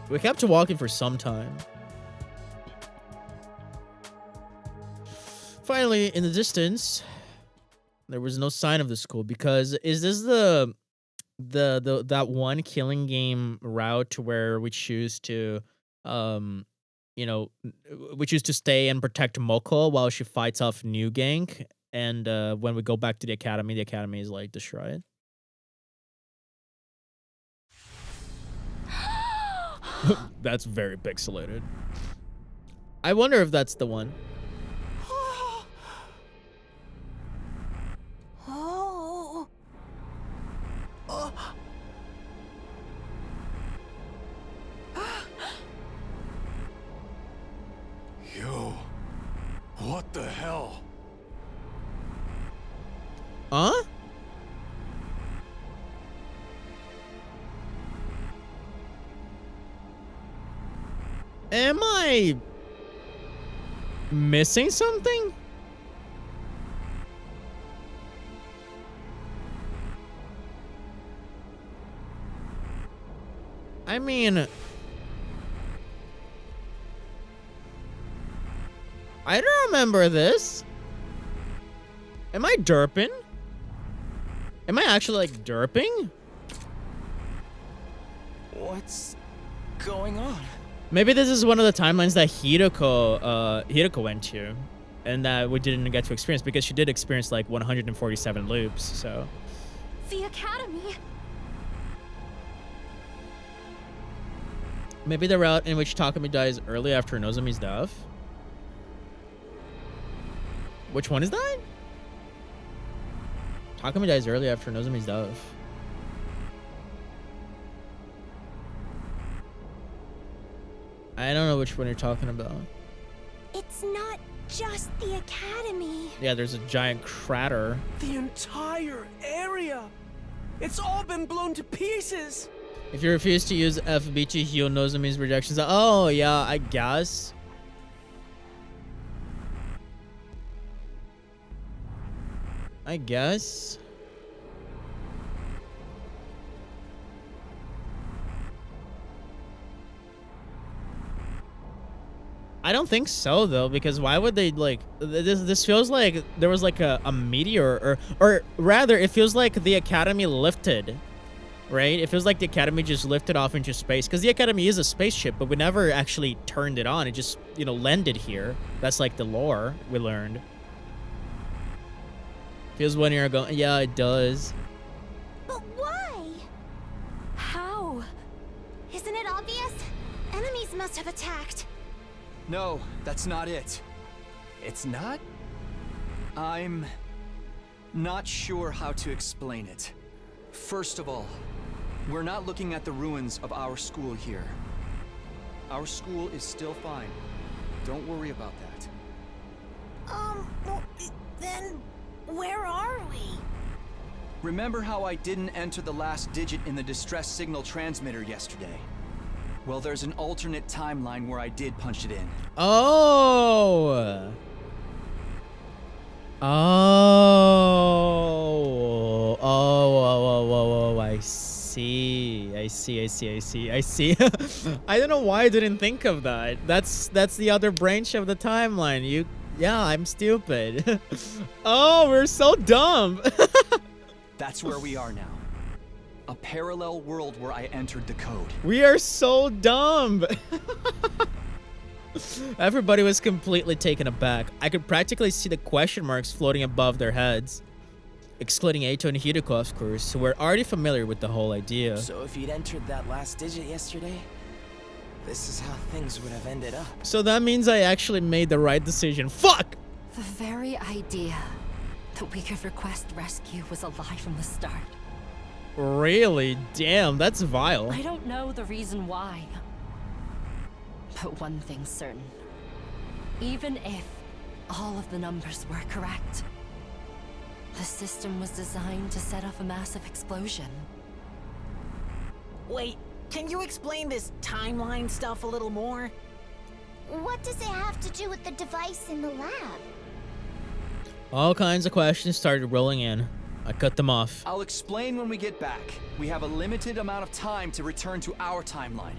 We kept walking for some time. Finally, in the distance, there was no sign of the school because is this that one killing game route where we choose to we choose to stay and protect Moko while she fights off New Gang, and when we go back to the academy is like destroyed. That's very pixelated. I wonder if that's the one. Oh. Yo, what the hell? Huh? Am I missing something? I mean, I don't remember this. Am I derping? Am I actually like derping? What's going on? Maybe this is one of the timelines that Hiroko went to, and that we didn't get to experience because she did experience like 147 loops. So The academy. maybe the route in which Takumi dies early after Nozomi's death. Which one is that? Takumi dies early after Nozomi's death. I don't know which one you're talking about. It's not just the academy. Yeah, there's a giant crater. The entire area. It's all been blown to pieces. If you refuse to use FB to heal Nozomi's rejections, oh yeah, I guess. I guess. I don't think so though, because why would they like this feels like there was like a meteor or rather it feels like the academy lifted, right? It feels like the academy just lifted off into space because the academy is a spaceship, but we never actually turned it on. It just, you know, landed here. That's like the lore we learned. Feels 1 year ago. Yeah, it does. But why? How? Isn't it obvious? Enemies must have attacked. No, that's not it. It's not? I'm not sure how to explain it. First of all, we're not looking at the ruins of our school here. Our school is still fine. Don't worry about that. Well, then where are we? Remember how I didn't enter the last digit in the distress signal transmitter yesterday? Well, there's an alternate timeline where I did punch it in. Oh. Oh, I see. I don't know why I didn't think of that. That's the other branch of the timeline. Yeah, I'm stupid. Oh, we're so dumb. That's where we are now. A parallel world where I entered the code. We are so dumb. Everybody was completely taken aback. I could practically see the question marks floating above their heads. Excluding Eito and Hiroko, of course, who were already familiar with the whole idea. So if you'd entered that last digit yesterday, this is how things would have ended up. So that means I actually made the right decision. Fuck! The very idea that we could request rescue was a lie from the start. Really? Damn, that's vile. I don't know the reason why. But one thing's certain. Even if all of the numbers were correct, the system was designed to set off a massive explosion. Wait, can you explain this timeline stuff a little more? What does it have to do with the device in the lab? All kinds of questions started rolling in. I cut them off. I'll explain when we get back. We have a limited amount of time to return to our timeline.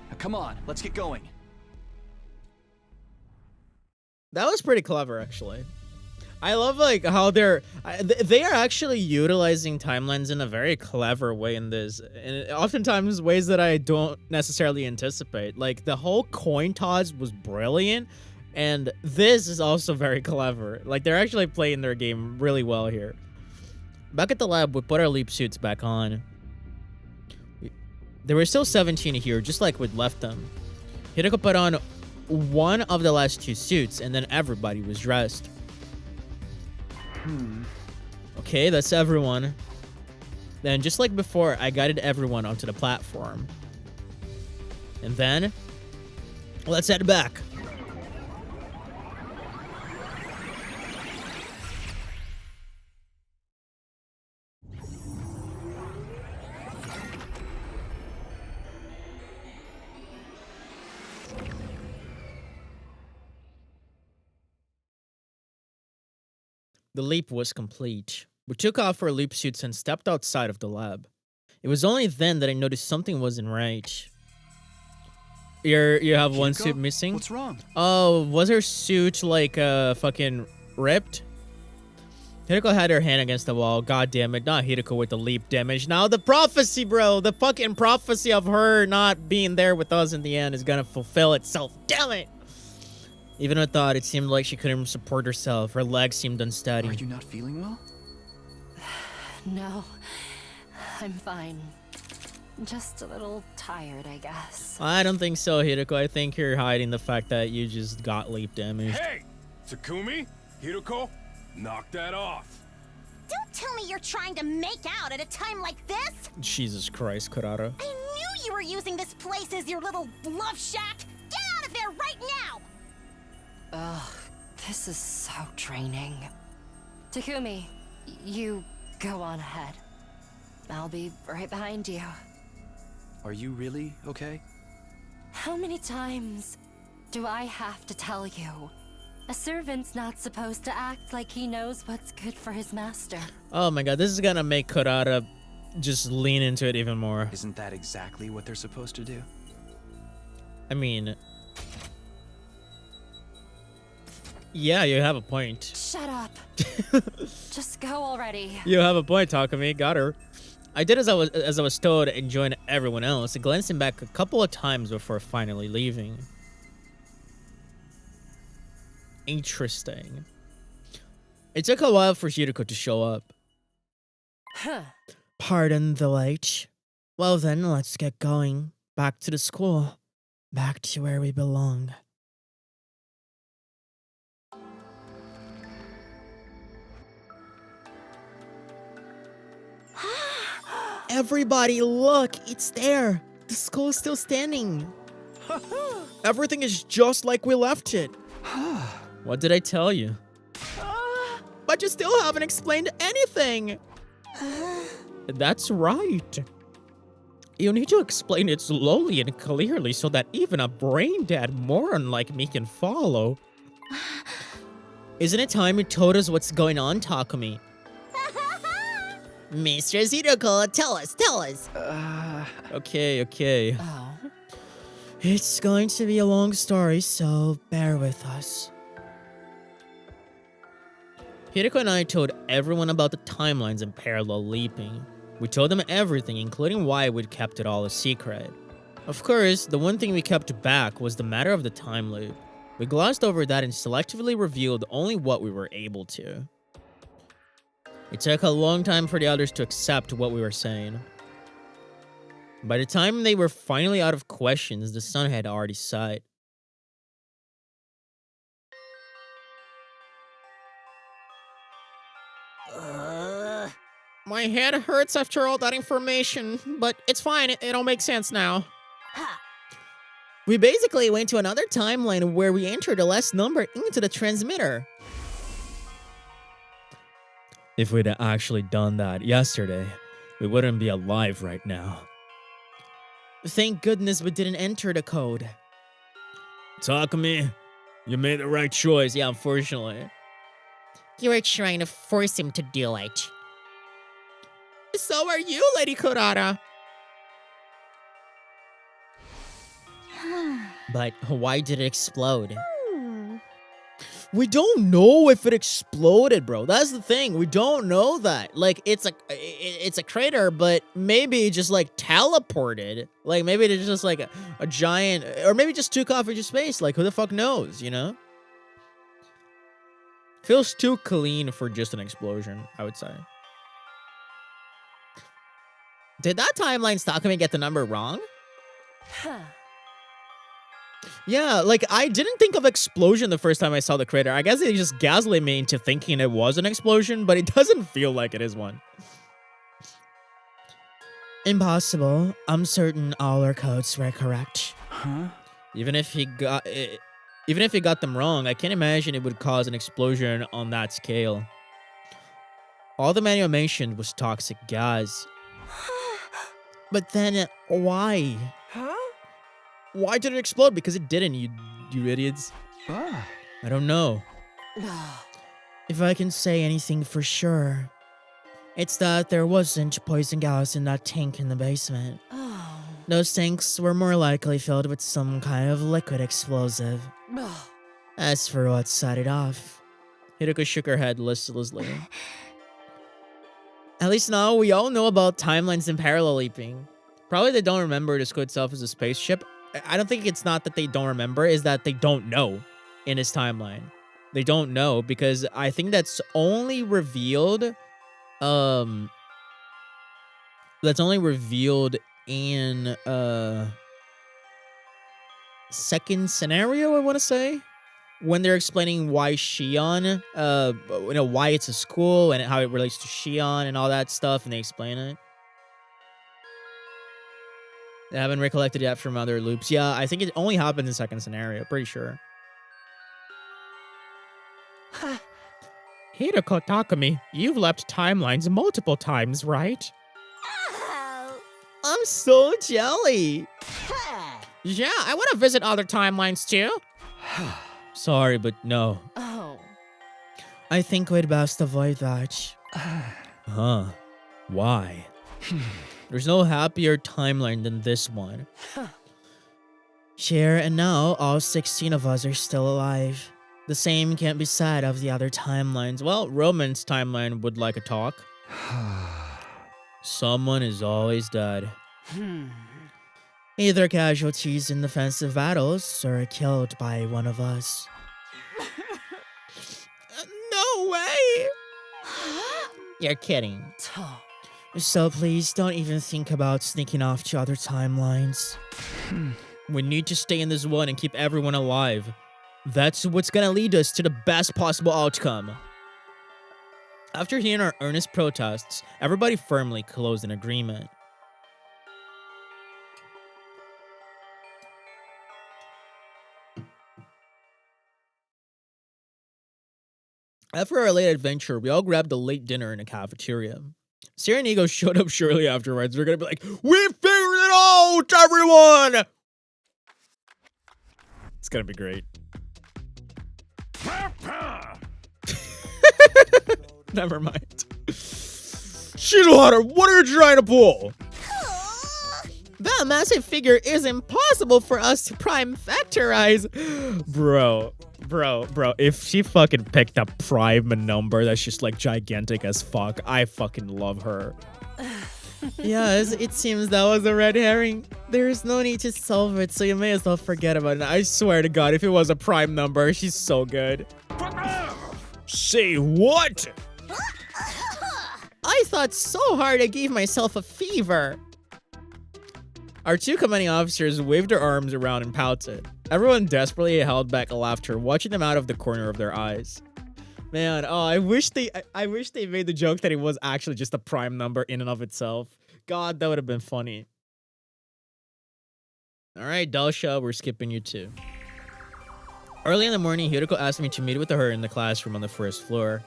Now, come on, let's get going. That was pretty clever, actually. I love like how they are actually utilizing timelines in a very clever way in this, and oftentimes ways that I don't necessarily anticipate. Like the whole coin toss was brilliant, and this is also very clever. Like they're actually playing their game really well here. Back at the lab, we put our leap suits back on. There were still 17 here, just like we'd left them. Hideko put on one of the last 2 suits, and then everybody was dressed. Okay, that's everyone. Then, just like before, I guided everyone onto the platform. And then, let's head back. The leap was complete. We took off our leap suits and stepped outside of the lab. It was only then that I noticed something wasn't right. You have one Hideko? suit missing? What's wrong? Oh, was her suit like fucking ripped? Hideko had her hand against the wall. God damn it, not Hideko with the leap damage. Now the prophecy, bro. The fucking prophecy of her not being there with us in the end is gonna fulfill itself. Damn it! Even with that, it seemed like she couldn't support herself. Her legs seemed unsteady. Are you not feeling well? No, I'm fine. Just a little tired, I guess. I don't think so, Hideko. I think you're hiding the fact that you just got leap damage. Hey! Takumi? Hideko? Knock that off. Don't tell me you're trying to make out at a time like this! Jesus Christ, Kurata. I knew you were using this place as your little love shack! Get out of there right now! Ugh, this is so draining. Takumi, you go on ahead. I'll be right behind you. Are you really okay? How many times do I have to tell you? A servant's not supposed to act like he knows what's good for his master. Oh my god, this is gonna make Kurata just lean into it even more. Isn't that exactly what they're supposed to do? I mean... yeah, you have a point. Shut up. Just go already. You have a point, Takumi. Got her. I did as I was told and joined everyone else, glancing back a couple of times before finally leaving. Interesting. It took a while for Hideko to show up. Huh. Pardon the wait. Well then, let's get going. Back to the school. Back to where we belong. Everybody, look! It's there! The school is still standing! Everything is just like we left it! What did I tell you? But you still haven't explained anything! That's right. You need to explain it slowly and clearly so that even a brain-dead moron like me can follow. Isn't it time you told us what's going on, Takumi? Mr. Hideko, tell us! Okay. Oh. It's going to be a long story, so bear with us. Hideko and I told everyone about the timelines and parallel leaping. We told them everything, including why we'd kept it all a secret. Of course, the one thing we kept back was the matter of the time loop. We glossed over that and selectively revealed only what we were able to. It took a long time for the others to accept what we were saying. By the time they were finally out of questions, the sun had already set. My head hurts after all that information, but it's fine. It all makes sense now. We basically went to another timeline where we entered the last number into the transmitter. If we'd actually done that yesterday, we wouldn't be alive right now. Thank goodness we didn't enter the code. Takumi, You made the right choice. Yeah, unfortunately. You were trying to force him to do it. So are you, Lady Kurara. But why did it explode? We don't know if it exploded, bro. That's the thing. We don't know that. Like, it's a crater, but maybe it just, like, teleported. Like, maybe it's just, like, a giant... Or maybe just took off into space. Like, who the fuck knows, you know? Feels too clean for just an explosion, I would say. Did that timeline Takumi get the number wrong? Yeah, like, I didn't think of explosion the first time I saw the crater. I guess they just gaslit me into thinking it was an explosion, but it doesn't feel like it is one. Impossible. I'm certain all our codes were correct. Huh? Even if he got them wrong, I can't imagine it would cause an explosion on that scale. All the manual mentioned was toxic gas. But then, why? Huh? Why did it explode? Because it didn't, you idiots. Ah. I don't know. If I can say anything for sure, it's that there wasn't poison gas in that tank in the basement. Oh. Those tanks were more likely filled with some kind of liquid explosive. As for what set it off, Hideko shook her head listlessly. at least now we all know about timelines and parallel leaping. Probably they don't remember the school itself as a spaceship. I don't think it's not that they don't remember, is that they don't know in his timeline. They don't know because I think that's only revealed in second scenario, I want to say, when they're explaining why Shion, why it's a school and how it relates to Shion and all that stuff, and they explain it. They haven't recollected yet from other loops. Yeah, I think it only happened in second scenario, pretty sure. Hideko Takumi, you've left timelines multiple times, right? I'm so jelly. Yeah, I want to visit other timelines too. Sorry, but no. Oh. I think we'd best avoid that. Huh. Why? There's no happier timeline than this one. Here and now, all 16 of us are still alive. The same can't be said of the other timelines. Well, Roman's timeline would like a talk. Someone is always dead. Either casualties in defensive battles or killed by one of us. No way! You're kidding. So please don't even think about sneaking off to other timelines. We need to stay in this one and keep everyone alive. That's what's gonna lead us to the best possible outcome. After hearing our earnest protests, everybody firmly closed an agreement. After our late adventure, we all grabbed a late dinner in a cafeteria. Sierra and Ego showed up shortly afterwards. We're gonna be like, we figured it out, everyone! It's gonna be great. Never mind. Shinohara, what are you trying to pull? That massive figure is impossible for us to prime factorize. Bro, if she fucking picked a prime number that's just like gigantic as fuck, I fucking love her. Yes, it seems that was a red herring. There is no need to solve it, so you may as well forget about it. I swear to God, if it was a prime number, she's so good. Say what? I thought so hard I gave myself a fever. Our two commanding officers waved their arms around and pouted. Everyone desperately held back laughter, watching them out of the corner of their eyes. Man, oh, I wish they made the joke that it was actually just a prime number in and of itself. God, that would have been funny. All right, Dalsha, we're skipping you too. Early in the morning, Hideko asked me to meet with her in the classroom on the first floor.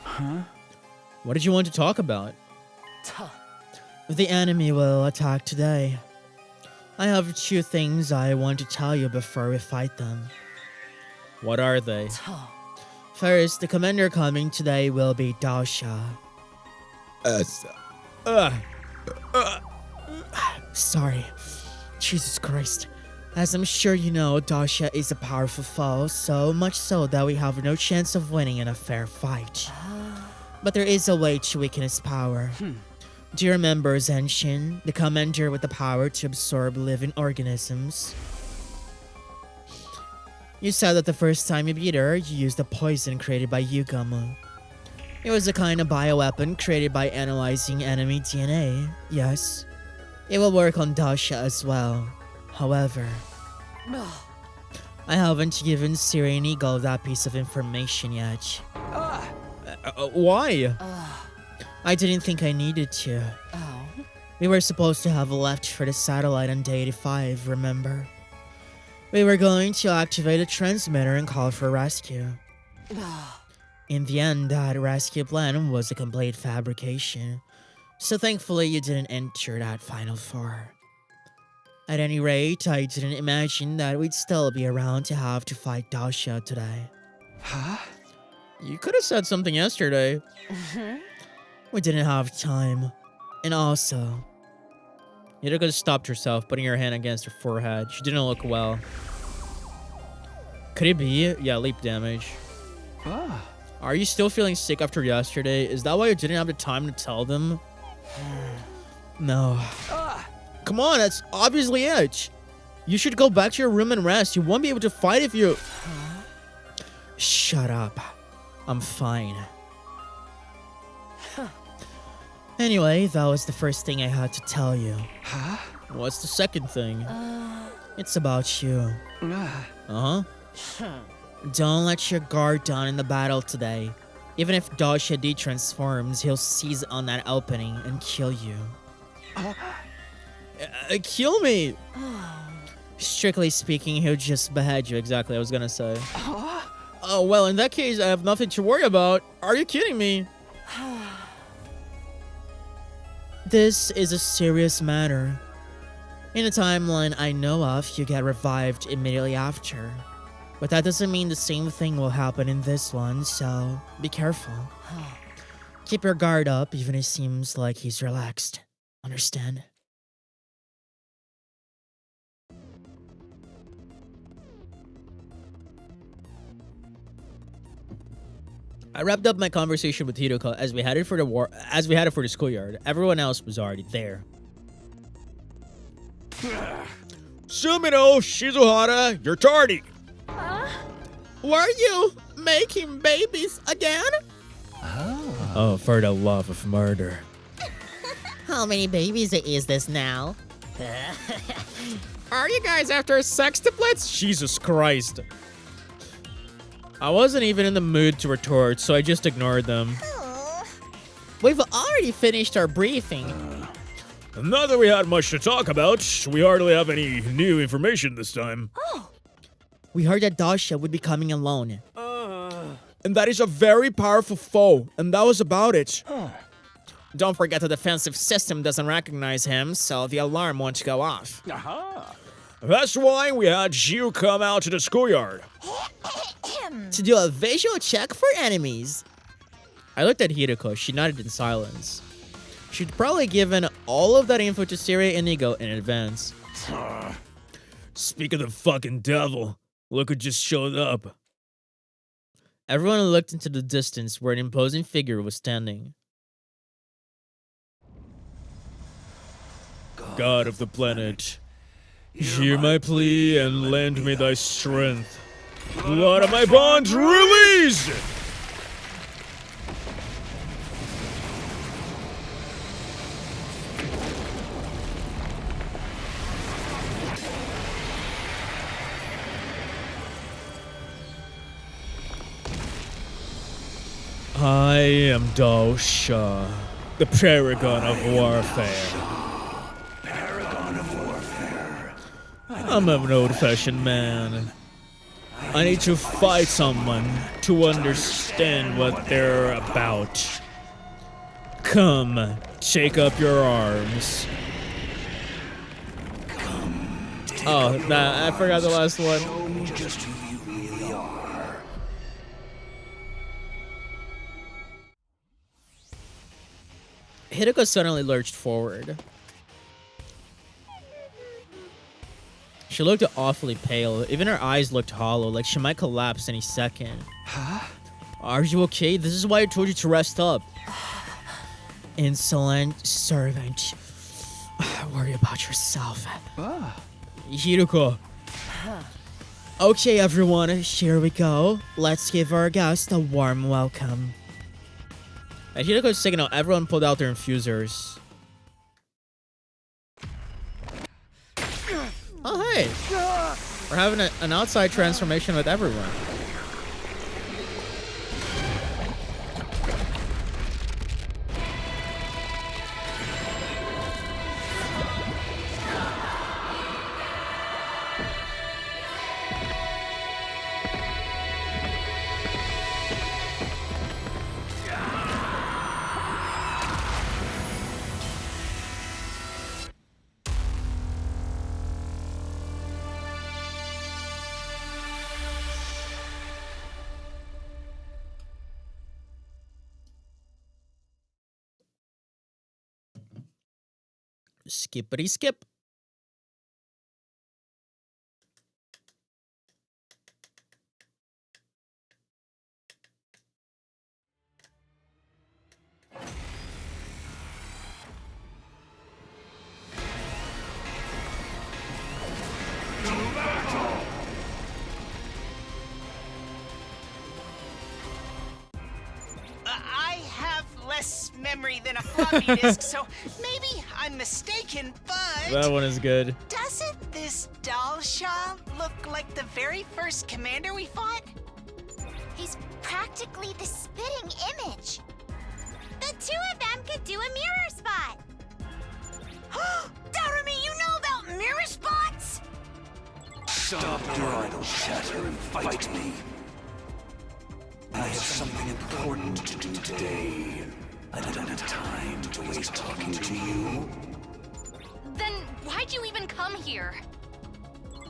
Huh? What did you want to talk about? The enemy will attack today. I have 2 things I want to tell you before we fight them. What are they? First, the commander coming today will be Dasha. Sorry. Jesus Christ. As I'm sure you know, Dasha is a powerful foe, so much so that we have no chance of winning in a fair fight. But there is a way to weaken his power. Do you remember Zenshin, the commander with the power to absorb living organisms? You said that the first time you beat her, you used a poison created by Yugamu. It was a kind of bioweapon created by analyzing enemy DNA, yes. It will work on Dasha as well. However, I haven't given Siri and Eagle that piece of information yet. Why? I didn't think I needed to. Oh. We were supposed to have left for the satellite on day 85, remember? We were going to activate a transmitter and call for rescue. In the end, that rescue plan was a complete fabrication. So thankfully you didn't enter that Final Four. At any rate, I didn't imagine that we'd still be around to have to fight Dasha today. Huh? You could have said something yesterday. We didn't have time. And also, You could have stopped yourself, putting your hand against her forehead. She didn't look well. Could it be? Yeah, leap damage. Are you still feeling sick after yesterday? Is that why you didn't have the time to tell them? no. Come on, that's obviously it. You should go back to your room and rest. You won't be able to fight if you... Shut up. I'm fine. Anyway, that was the first thing I had to tell you. Huh? What's the second thing? It's about you. Uh-huh. Don't let your guard down in the battle today. Even if Dasha de-transforms, he'll seize on that opening and kill you. Kill me! Strictly speaking, he'll just behead you. Exactly, I was gonna say. Oh, well, in that case, I have nothing to worry about. Are you kidding me? This is a serious matter. In a timeline I know of, you get revived immediately after. But that doesn't mean the same thing will happen in this one, so be careful. Keep your guard up, even if it seems like he's relaxed. Understand? I wrapped up my conversation with Hiruka as we headed for the schoolyard. Everyone else was already there. Sumino, Shizuhara, you're tardy. Were you making babies again? Oh, for the love of murder. How many babies is this now? Are you guys after sextuplets? Jesus Christ. I wasn't even in the mood to retort, so I just ignored them. We've already finished our briefing. Not that we had much to talk about. We hardly have any new information this time. We heard that Dasha would be coming alone. And that is a very powerful foe, and that was about it. Don't forget the defensive system doesn't recognize him, so the alarm won't go off. That's why we had you come out to the schoolyard. To do a visual check for enemies. I looked at Hiruko. She nodded in silence. She'd probably given all of that info to Siri and Inigo in advance. Speak of the fucking devil. Look who just showed up. Everyone looked into the distance where an imposing figure was standing. God of the planet, hear my plea and lend me thy strength. Blood of my bonds, release! I am Dasha, the paragon of warfare. I'm an old-fashioned man. I need to fight someone to understand what they're about. Come, take up your arms. Come. Oh, nah, I forgot the last one. Show me just who you really are. Hideko suddenly lurched forward. She looked awfully pale. Even her eyes looked hollow, like she might collapse any second. Huh? Are you okay? This is why I told you to rest up. Insolent servant. Worry about yourself. Hideko. Okay, everyone, here we go. Let's give our guest a warm welcome. At Hideko's signal, everyone pulled out their infusers. Oh, hey. We're having an outside transformation with everyone. Skippity skip. I have less memory than a floppy disk, so maybe I'm mistaken, but... That one is good. Doesn't this doll shop look like the very first commander we fought? He's practically the spitting image. The two of them could do a mirror spot. Daramy, you know about mirror spots? Stop your idle chatter and fight me. I have something important to do today. I don't have time to waste talking to you. Then why'd you even come here?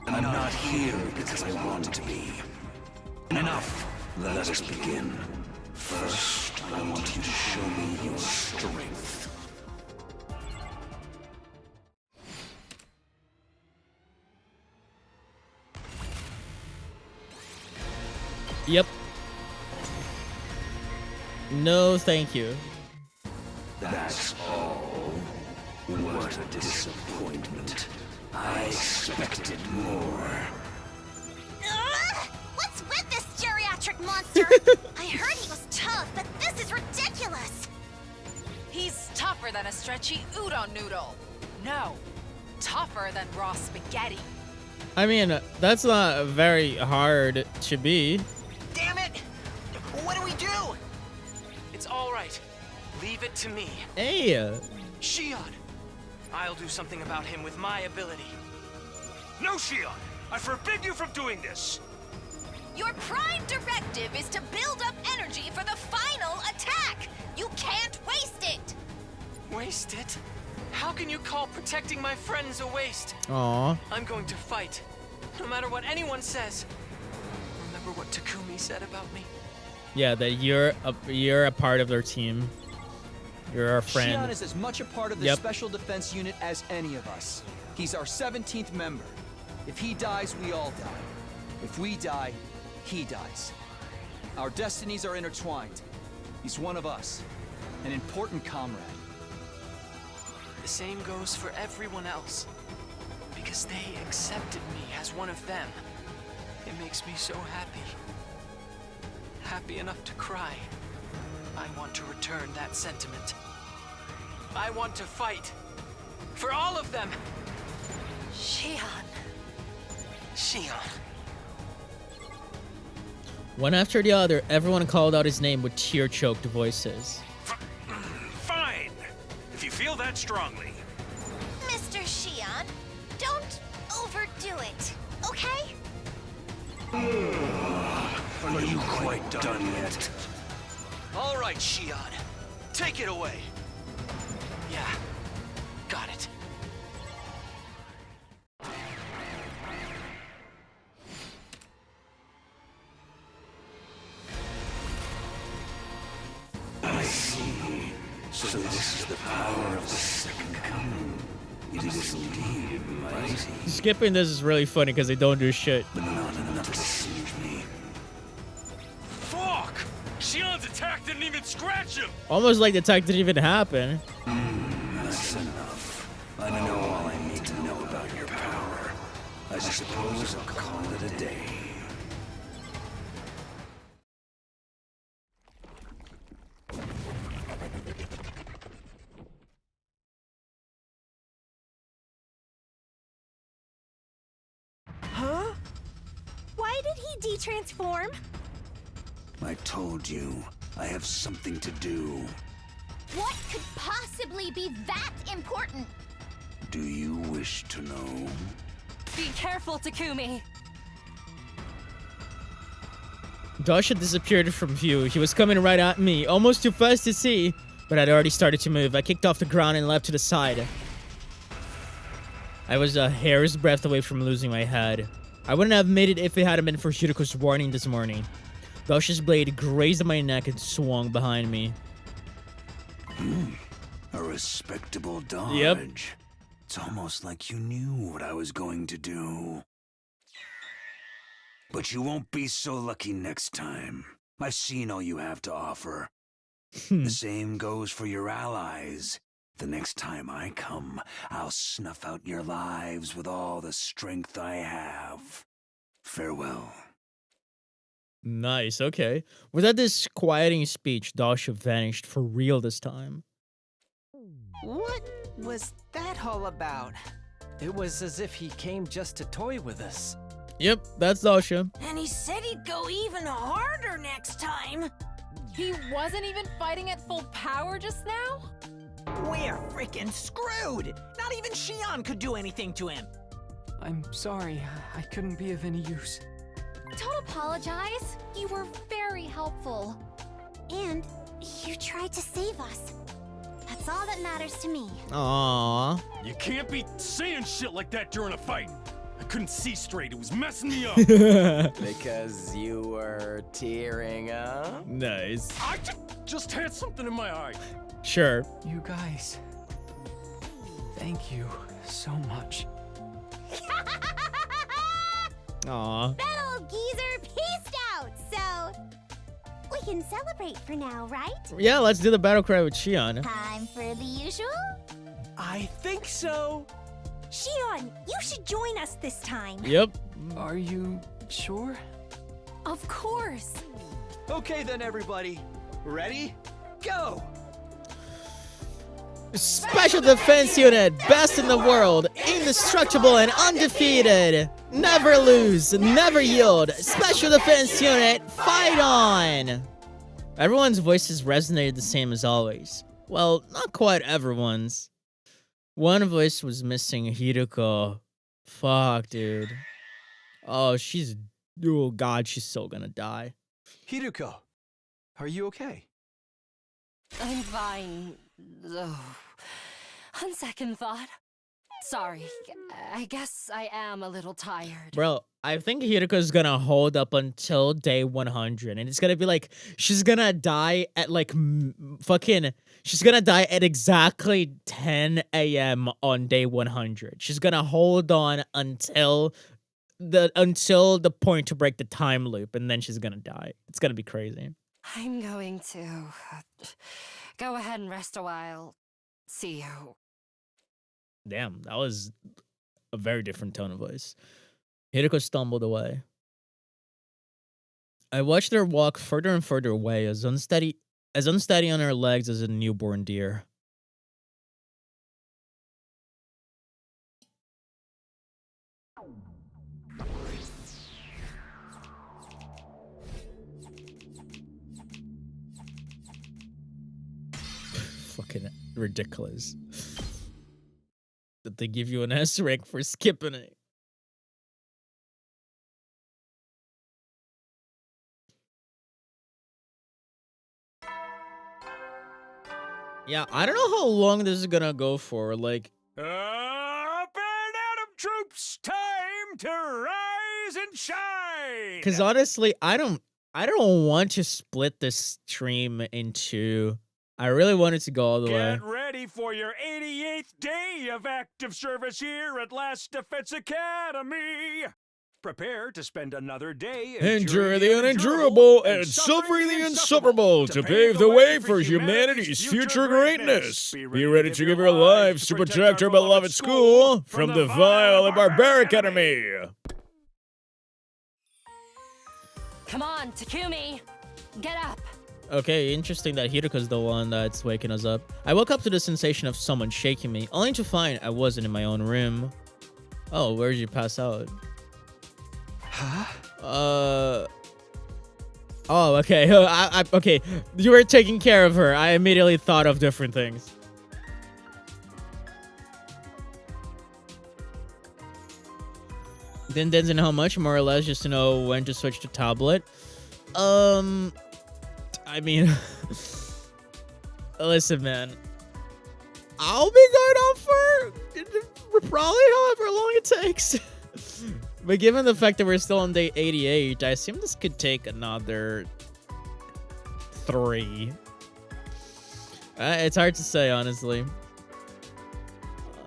I'm not here because I want to be. Enough. Let us begin. First, I want you to show me your strength. Yep. No, thank you. That's all. What a disappointment. I expected more. What's with this geriatric monster? I heard he was tough, but this is ridiculous. He's tougher than a stretchy udon noodle. No, tougher than raw spaghetti. I mean, that's not very hard to be. Damn it! What do we do? It's all right. Leave it to me. Hey. Shion! I'll do something about him with my ability. No, Shion! I forbid you from doing this! Your prime directive is to build up energy for the final attack. You can't waste it. Waste it? How can you call protecting my friends a waste? Aw. I'm going to fight, no matter what anyone says. Remember what Takumi said about me? Yeah, that you're a part of their team. You're our friend. Shion is as much a part of the Yep. Special Defense Unit as any of us. He's our 17th member. If he dies, we all die. If we die, he dies. Our destinies are intertwined. He's one of us, an important comrade. The same goes for everyone else. Because they accepted me as one of them. It makes me so happy. Happy enough to cry. I want to return that sentiment. I want to fight. For all of them! Shion. Shion. One after the other, everyone called out his name with tear-choked voices. Fine! If you feel that strongly. Mr. Shion, don't overdo it, okay? Are you quite done yet? All right, Shion. Take it away. Yeah. Got it. So this is the power of the second coming. It is indeed mighty, Skipping this is really funny because they don't do shit. but not enough to deceive me. Fuck! Shion's attack didn't even scratch him! Almost like the attack didn't even happen. That's enough. I know all I need to know about your power. I suppose I'll call it a day. Huh? Why did he de-transform? I told you, I have something to do. What could possibly be that important? Do you wish to know? Be careful, Takumi. Dasha disappeared from view. He was coming right at me, almost too fast to see, but I'd already started to move. I kicked off the ground and leapt to the side. I was a hair's breadth away from losing my head. I wouldn't have made it if it hadn't been for Hiriko's warning this morning. Dasha's blade grazed my neck and swung behind me. A respectable dodge. Yep. It's almost like you knew what I was going to do. But you won't be so lucky next time. I've seen all you have to offer. The same goes for your allies. The next time I come, I'll snuff out your lives with all the strength I have. Farewell. Nice, okay. Without this quieting speech, Dasha vanished for real this time. What was that all about? It was as if he came just to toy with us. Yep, that's Dasha. And he said he'd go even harder next time. He wasn't even fighting at full power just now? We're freaking screwed! Not even Shion could do anything to him. I'm sorry, I couldn't be of any use. Don't apologize. You were very helpful. And you tried to save us. That's all that matters to me. Aww. You can't be saying shit like that during a fight. I couldn't see straight. It was messing me up. Because you were tearing up? Nice. I just had something in my eye. Sure. You guys, thank you so much. Aww. That old geezer peaced out, so we can celebrate for now, right? Yeah, let's do the battle cry with Shion. Time for the usual? I think so. Shion, you should join us this time. Yep. Are you sure? Of course. Okay then, everybody. Ready? Go! Special Defense Unit, best in the world, indestructible and undefeated. Never lose, never yield. Special Defense Unit, fight on! Everyone's voices resonated the same as always. Well, not quite everyone's. One voice was missing, Hiriko. Fuck, dude. Oh, oh god, she's so gonna die. Hiruko, are you okay? I'm fine. Oh, on second thought. Sorry. I guess I am a little tired. Bro, I think Hiriko's gonna hold up until day 100. And it's gonna be like, she's gonna die at like she's gonna die at exactly 10 a.m. on day 100. She's gonna hold on until the point to break the time loop. And then she's gonna die. It's gonna be crazy. I'm going to go ahead and rest a while. See you. Damn, that was a very different tone of voice. Hiriko stumbled away. I watched her walk further and further away, as unsteady on her legs as a newborn deer. Fucking ridiculous. That they give you an S rank for skipping it. Yeah, I don't know how long this is gonna go for. Like, Up and Atom troops, time to rise and shine. because honestly, I don't want to split this stream into I really wanted to go all the way. Get ready for your 88th day of active service here at Last Defense Academy. Prepare to spend another day Endure the unendurable and suffering the insufferable to pave the way for humanity's future greatness. Be ready to give your lives to protect our beloved school from the vile and barbaric enemy. Come on, Takumi! Get up! Okay, interesting that Hiruko's the one that's waking us up. I woke up to the sensation of someone shaking me, only to find I wasn't in my own room. Oh, where did you pass out? Huh? Oh, okay. Okay. You were taking care of her. I immediately thought of different things. Didn't know how much, more or less, just to know when to switch to tablet. I mean, listen, man. I'll be going on for probably however long it takes. But given the fact that we're still on day 88, I assume this could take another 3. It's hard to say, honestly.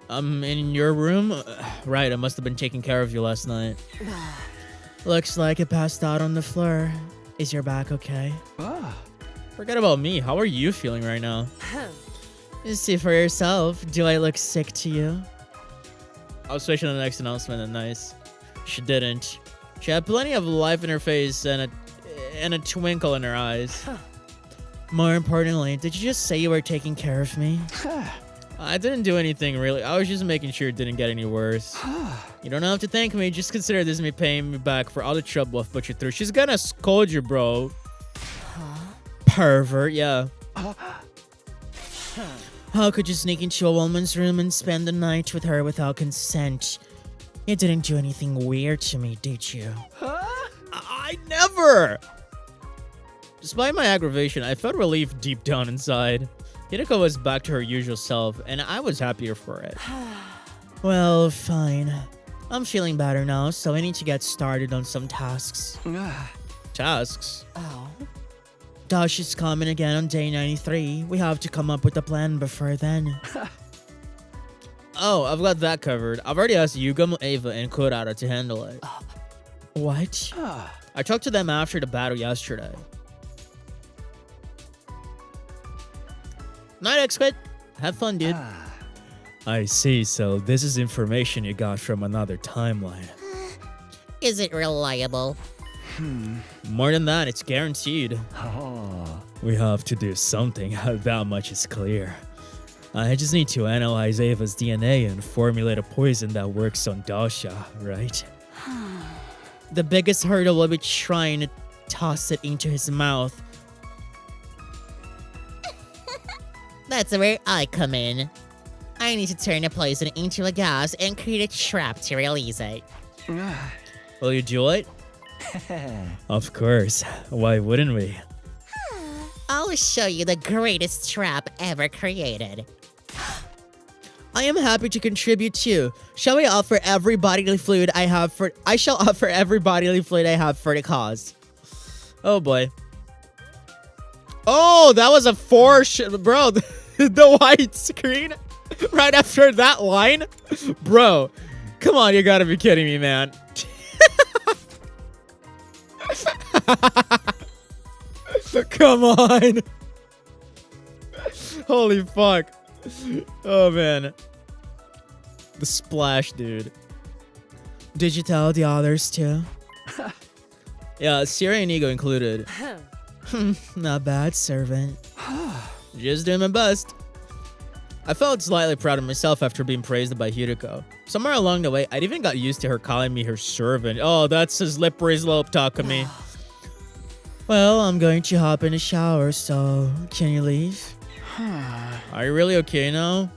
I'm in your room? Right, I must have been taking care of you last night. Looks like it passed out on the floor. Is your back okay? Forget about me. How are you feeling right now? See for yourself. Do I look sick to you? I'll switch to the next announcement and nice. She didn't. She had plenty of life in her face and a twinkle in her eyes. More importantly, did you just say you were taking care of me? I didn't do anything really. I was just making sure it didn't get any worse. You don't have to thank me. Just consider this me paying me back for all the trouble I've put you through. She's gonna scold you, bro. Pervert, yeah. How could you sneak into a woman's room and spend the night with her without consent? You didn't do anything weird to me, did you? I never! Despite my aggravation, I felt relief deep down inside. Hideko was back to her usual self, and I was happier for it. Well, fine. I'm feeling better now, so I need to get started on some tasks. Tasks? Oh. Dash is coming again on day 93. We have to come up with a plan before then. Oh, I've got that covered. I've already asked Yugam, Ava, and Kurara to handle it. What? I talked to them after the battle yesterday. Night, X-Quit. Have fun, dude. I see, so this is information you got from another timeline. Is it reliable? More than that, it's guaranteed. We have to do something, that much is clear. I just need to analyze Ava's DNA and formulate a poison that works on Dasha, right? The biggest hurdle will be trying to toss it into his mouth. That's where I come in. I need to turn the poison into a gas and create a trap to release it. Will you do it? Of course. Why wouldn't we? I'll show you the greatest trap ever created. I am happy to contribute too. Shall we offer every bodily fluid I have for- I shall offer every bodily fluid I have for the cause. Oh boy. Oh, that was a bro. The white screen right after that line, bro. Come on, you gotta be kidding me, man. Come on. Holy fuck. Oh man. The splash, dude. Did you tell the others too? Yeah, Sierra and Ego included. Not bad, servant. Just doing my best. I felt slightly proud of myself after being praised by Hideko. Somewhere along the way, I even got used to her calling me her servant. Oh, that's a slippery slope, Takumi. Well, I'm going to hop in the shower, so can you leave? Are you really okay now?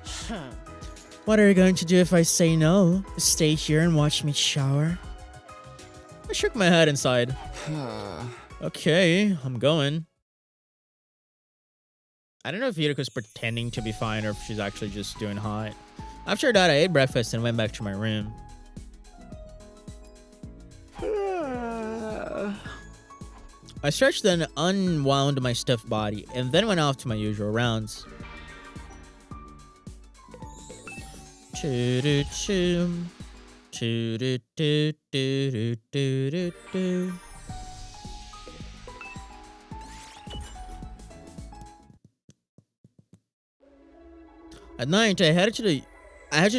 What are you going to do if I say no? Stay here and watch me shower? I shook my head inside. Okay, I'm going. I don't know if Hideko's pretending to be fine or if she's actually just doing hot. After that, I ate breakfast and went back to my room. I stretched and unwound my stiff body, and then went off to my usual rounds. Choo-doo-choo. Choo-doo-doo-doo-doo-doo-doo. At night, I headed to the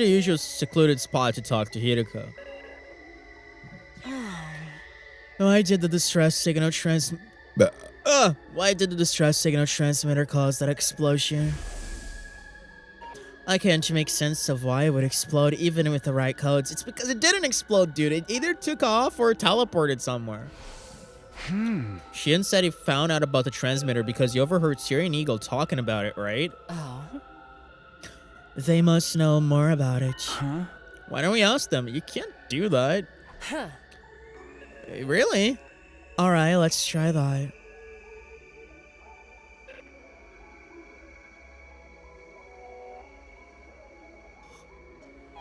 usual secluded spot to talk to Hiroko. Why did the distress signal transmitter cause that explosion? I can't make sense of why it would explode even with the right codes. It's because it didn't explode, dude. It either took off or teleported somewhere. Shien said he found out about the transmitter because he overheard Siri and Eagle talking about it, right? Oh. They must know more about it. Huh? Why don't we ask them? You can't do that. Huh. Really? Alright, let's try that.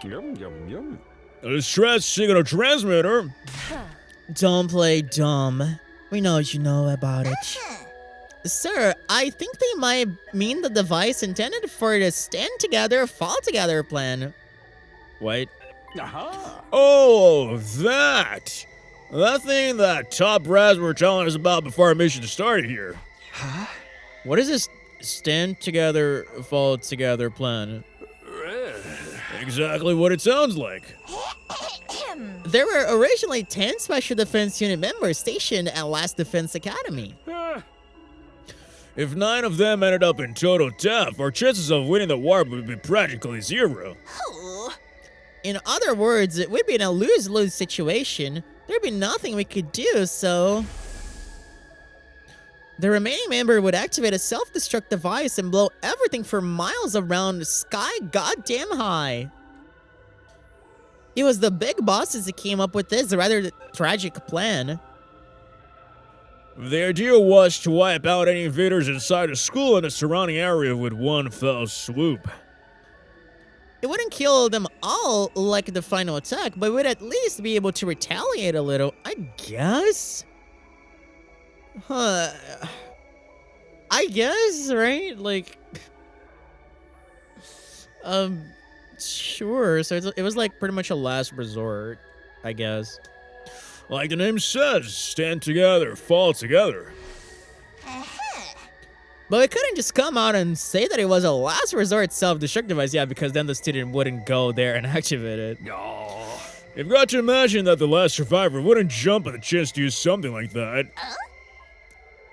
Yum, yum, yum. A distress signal transmitter? Don't play dumb. We know you know about it. Sir, I think they might mean the device intended for the stand together, fall together plan. Wait. Oh, that! That thing that top brass were telling us about before our mission started here. Huh? What is this stand together, fall together plan? Exactly what it sounds like. There were originally 10 Special Defense Unit members stationed at Last Defense Academy. If 9 of them ended up in total death, our chances of winning the war would be practically 0. In other words, it would be in a lose-lose situation. There'd be nothing we could do, so... The remaining member would activate a self-destruct device and blow everything for miles around the sky goddamn high. It was the big bosses that came up with this rather tragic plan. The idea was to wipe out any invaders inside the school and the surrounding area with one fell swoop. It wouldn't kill them all like the final attack, but would at least be able to retaliate a little, I guess? Huh. I guess, right? Like... Sure. So it was like pretty much a last resort, I guess. Like the name says, stand together, fall together. But we couldn't just come out and say that it was a last resort self-destruct device, yeah, because then the student wouldn't go there and activate it. You've got to imagine that the last survivor wouldn't jump at the chance to use something like that.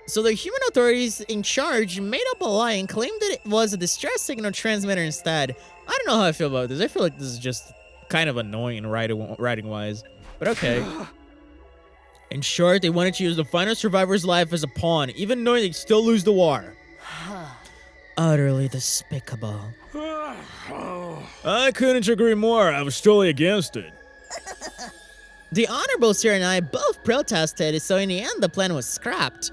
So the human authorities in charge made up a lie and claimed that it was a distress signal transmitter instead. I don't know how I feel about this. I feel like this is just kind of annoying writing-wise. But okay. In short, they wanted to use the final survivor's life as a pawn, even knowing they'd still lose the war. Utterly despicable. I couldn't agree more. I was totally against it. The Honorable Sir and I both protested, so in the end, the plan was scrapped.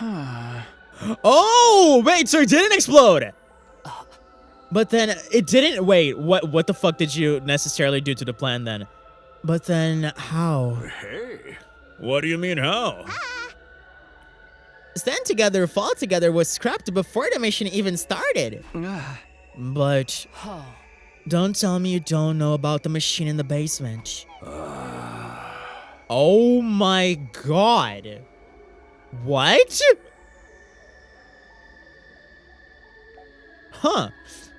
Oh, wait, so it didn't explode! But then, it didn't- wait, what the fuck did you necessarily do to the plan then? But then, how? Hey, what do you mean how? Stand Together, Fall Together was scrapped before the mission even started. But... don't tell me you don't know about the machine in the basement. Oh my god. What? Huh.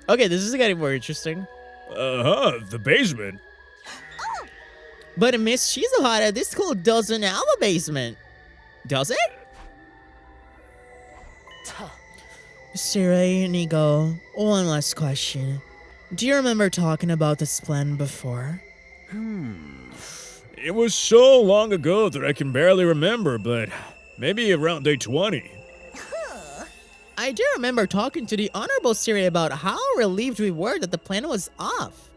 Okay, this is getting more interesting. The basement. But Miss Shizuhara, this school doesn't have a basement. Does it? Sirei, Nigo, one last question. Do you remember talking about this plan before? It was so long ago that I can barely remember, but maybe around day 20. I do remember talking to the Honorable Siri about how relieved we were that the plan was off.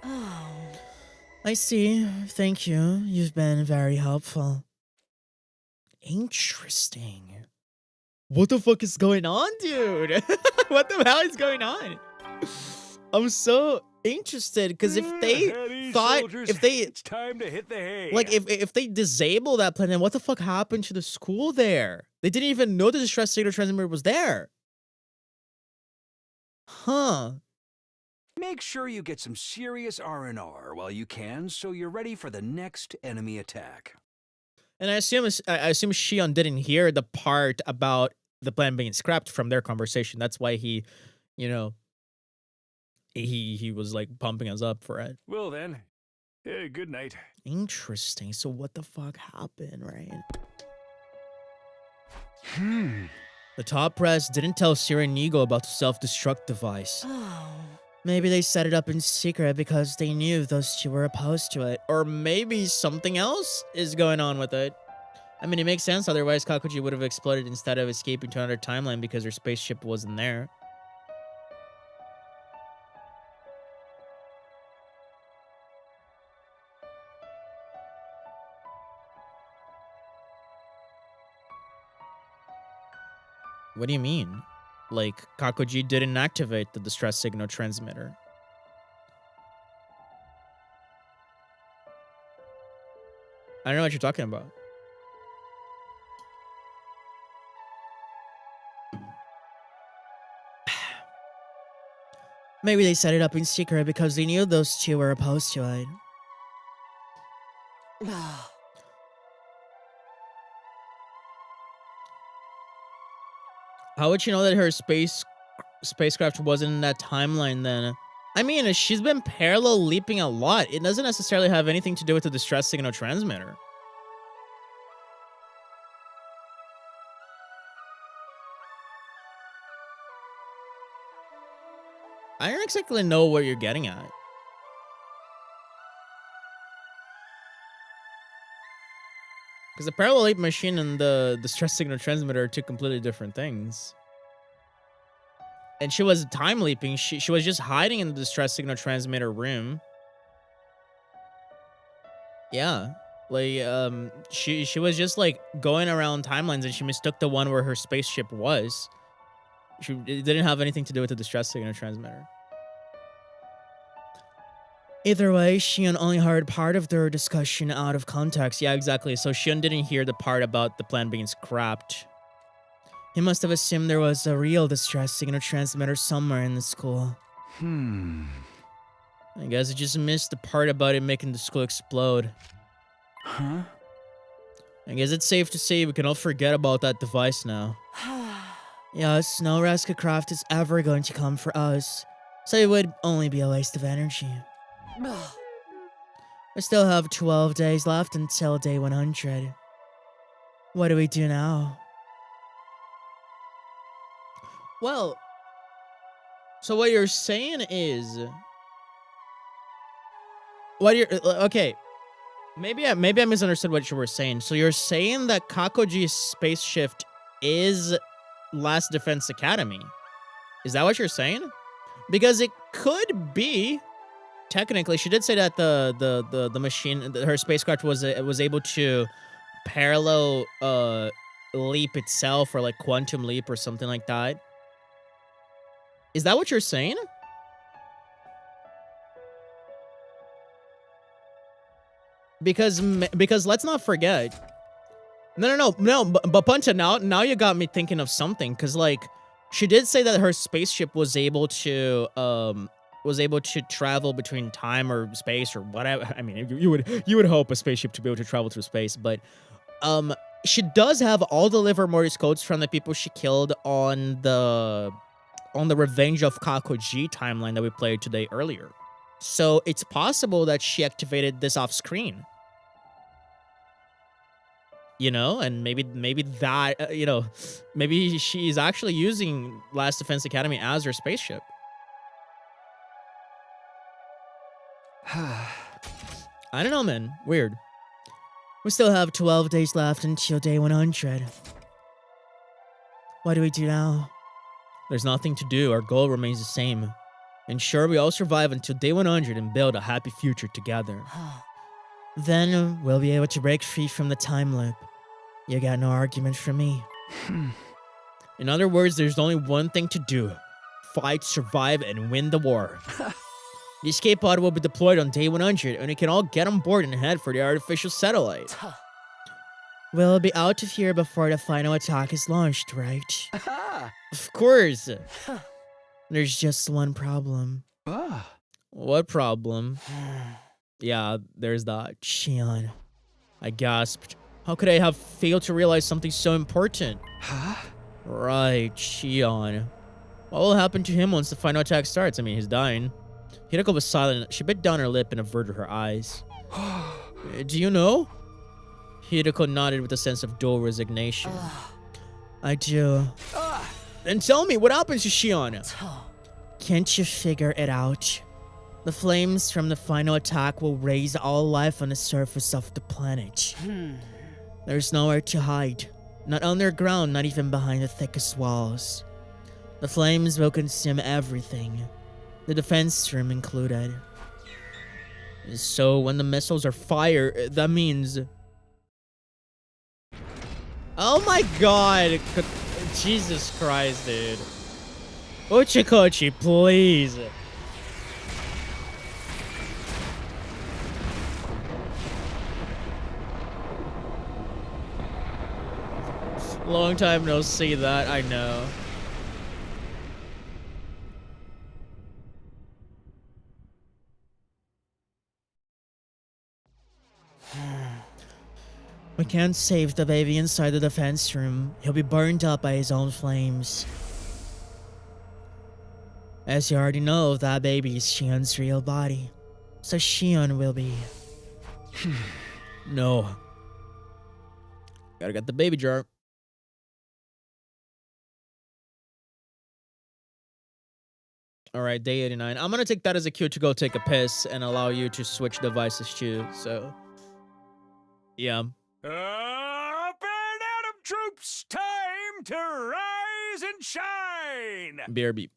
Oh. I see. Thank you. You've been very helpful. Interesting. What the fuck is going on, dude? What the hell is going on? I'm so interested because if they Heady, thought, soldiers, if they it's time to hit the hay. like, if they disable that plan, then what the fuck happened to the school there? They didn't even know the distress signal transmitter was there. Huh. Make sure you get some serious R&R while you can so you're ready for the next enemy attack. And I assume Shion didn't hear the part about the plan being scrapped from their conversation. That's why he, you know, he was like pumping us up for it. Well then, good night. Interesting. So what the fuck happened, right? The top press didn't tell Sirenigo about the self-destruct device. Maybe they set it up in secret because they knew those two were opposed to it. Or maybe something else is going on with it. I mean, it makes sense. Otherwise, Kakuji would have exploded instead of escaping to another timeline because her spaceship wasn't there. What do you mean? Like, Kakuji didn't activate the distress signal transmitter. I don't know what you're talking about. Maybe they set it up in secret because they knew those two were opposed to it. How would you know that her spacecraft wasn't in that timeline then? I mean, she's been parallel leaping a lot. It doesn't necessarily have anything to do with the distress signal transmitter. I don't exactly know what you're getting at. Because the parallel leap machine and the distress signal transmitter are two completely different things. And she was time leaping. She was just hiding in the distress signal transmitter room. Yeah. Like, she was just, like, going around timelines and she mistook the one where her spaceship was. It didn't have anything to do with the distress signal transmitter. Either way, Shion only heard part of their discussion out of context. Yeah, exactly. So Shion didn't hear the part about the plan being scrapped. He must have assumed there was a real distress signal transmitter somewhere in the school. I guess he just missed the part about it making the school explode. Huh? I guess it's safe to say we can all forget about that device now. Yes, no rescue craft is ever going to come for us, so it would only be a waste of energy. We still have 12 days left until day 100. What do we do now? Well, so what you're saying is... Okay. Maybe I misunderstood what you were saying. So you're saying that Kakoji's space shift is Last Defense Academy. Is that what you're saying? Because it could be... Technically, she did say that the machine, her spacecraft was able to parallel leap itself, or like quantum leap or something like that. Is that what you're saying? Because let's not forget. No. But Punta, now you got me thinking of something. Because like, she did say that her spaceship was able to travel between time or space or whatever. I mean, you would hope a spaceship to be able to travel through space, but she does have all the Livermore's codes from the people she killed on the Revenge of Kakoji timeline that we played today earlier. So it's possible that she activated this off screen. You know, and maybe that, maybe she's actually using Last Defense Academy as her spaceship. I don't know, man. Weird. We still have 12 days left until day 100. What do we do now? There's nothing to do. Our goal remains the same. Ensure we all survive until day 100 and build a happy future together. Then we'll be able to break free from the time loop. You got no argument from me. In other words, there's only one thing to do. Fight, survive, and win the war. The escape pod will be deployed on day 100, and we can all get on board and head for the artificial satellite. We'll be out of here before the final attack is launched, right? Of course. There's just one problem. What problem? Yeah, there's that. Shion. I gasped. How could I have failed to realize something so important? Right, Shion. What will happen to him once the final attack starts? I mean, he's dying. Hideko was silent. She bit down her lip and averted her eyes. Do you know? Hideko nodded with a sense of dull resignation. I do. Then tell me, what happens to Shion? Can't you figure it out? The flames from the final attack will raise all life on the surface of the planet. There's nowhere to hide. Not underground, not even behind the thickest walls. The flames will consume everything. The defense room included. So when the missiles are fired, that means... Oh my god! Jesus Christ, dude. Uchikochi, please. Long time no see that, I know. We can't save the baby inside the defense room. He'll be burned up by his own flames. As you already know, that baby is Shion's real body. So Shion will be... No. Gotta get the baby jar. Alright, day 89. I'm gonna take that as a cue to go take a piss and allow you to switch devices too, so... Yeah. Up and at 'em, troops! Time to rise and shine! BRB.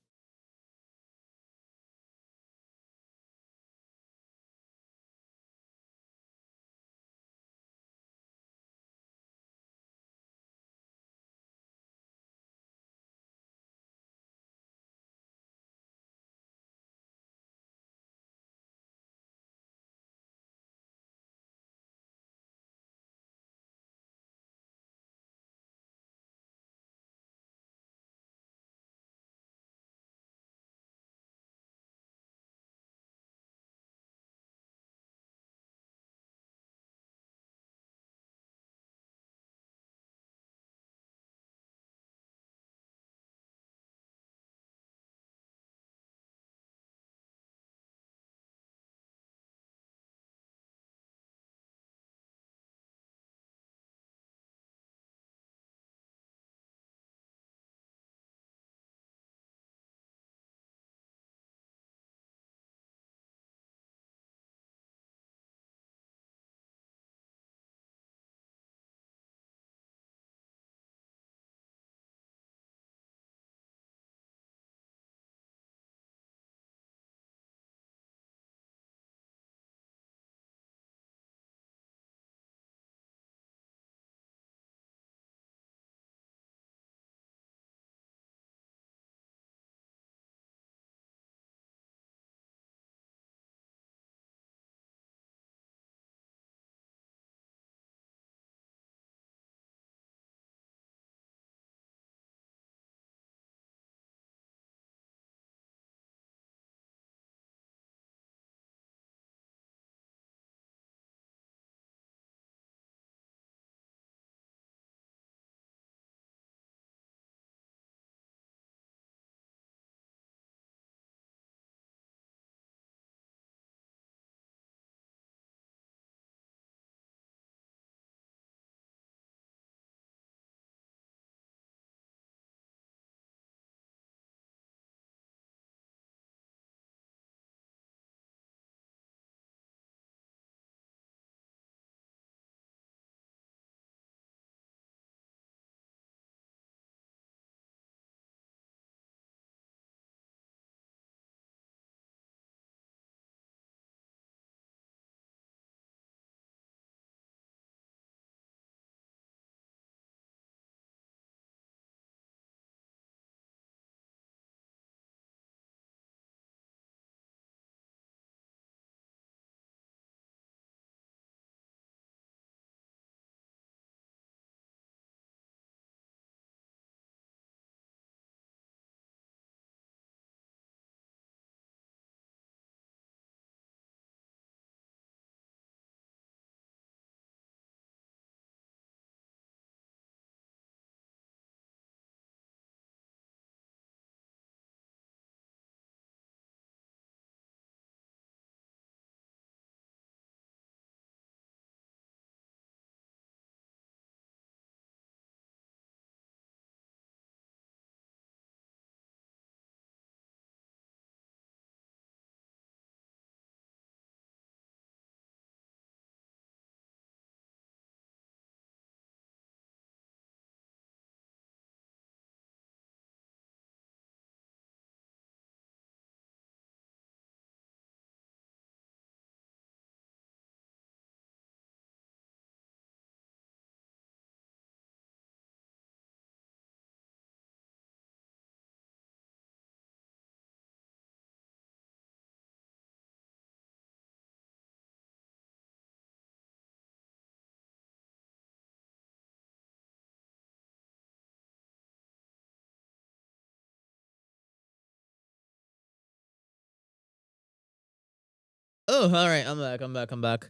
Oh, all right. I'm back.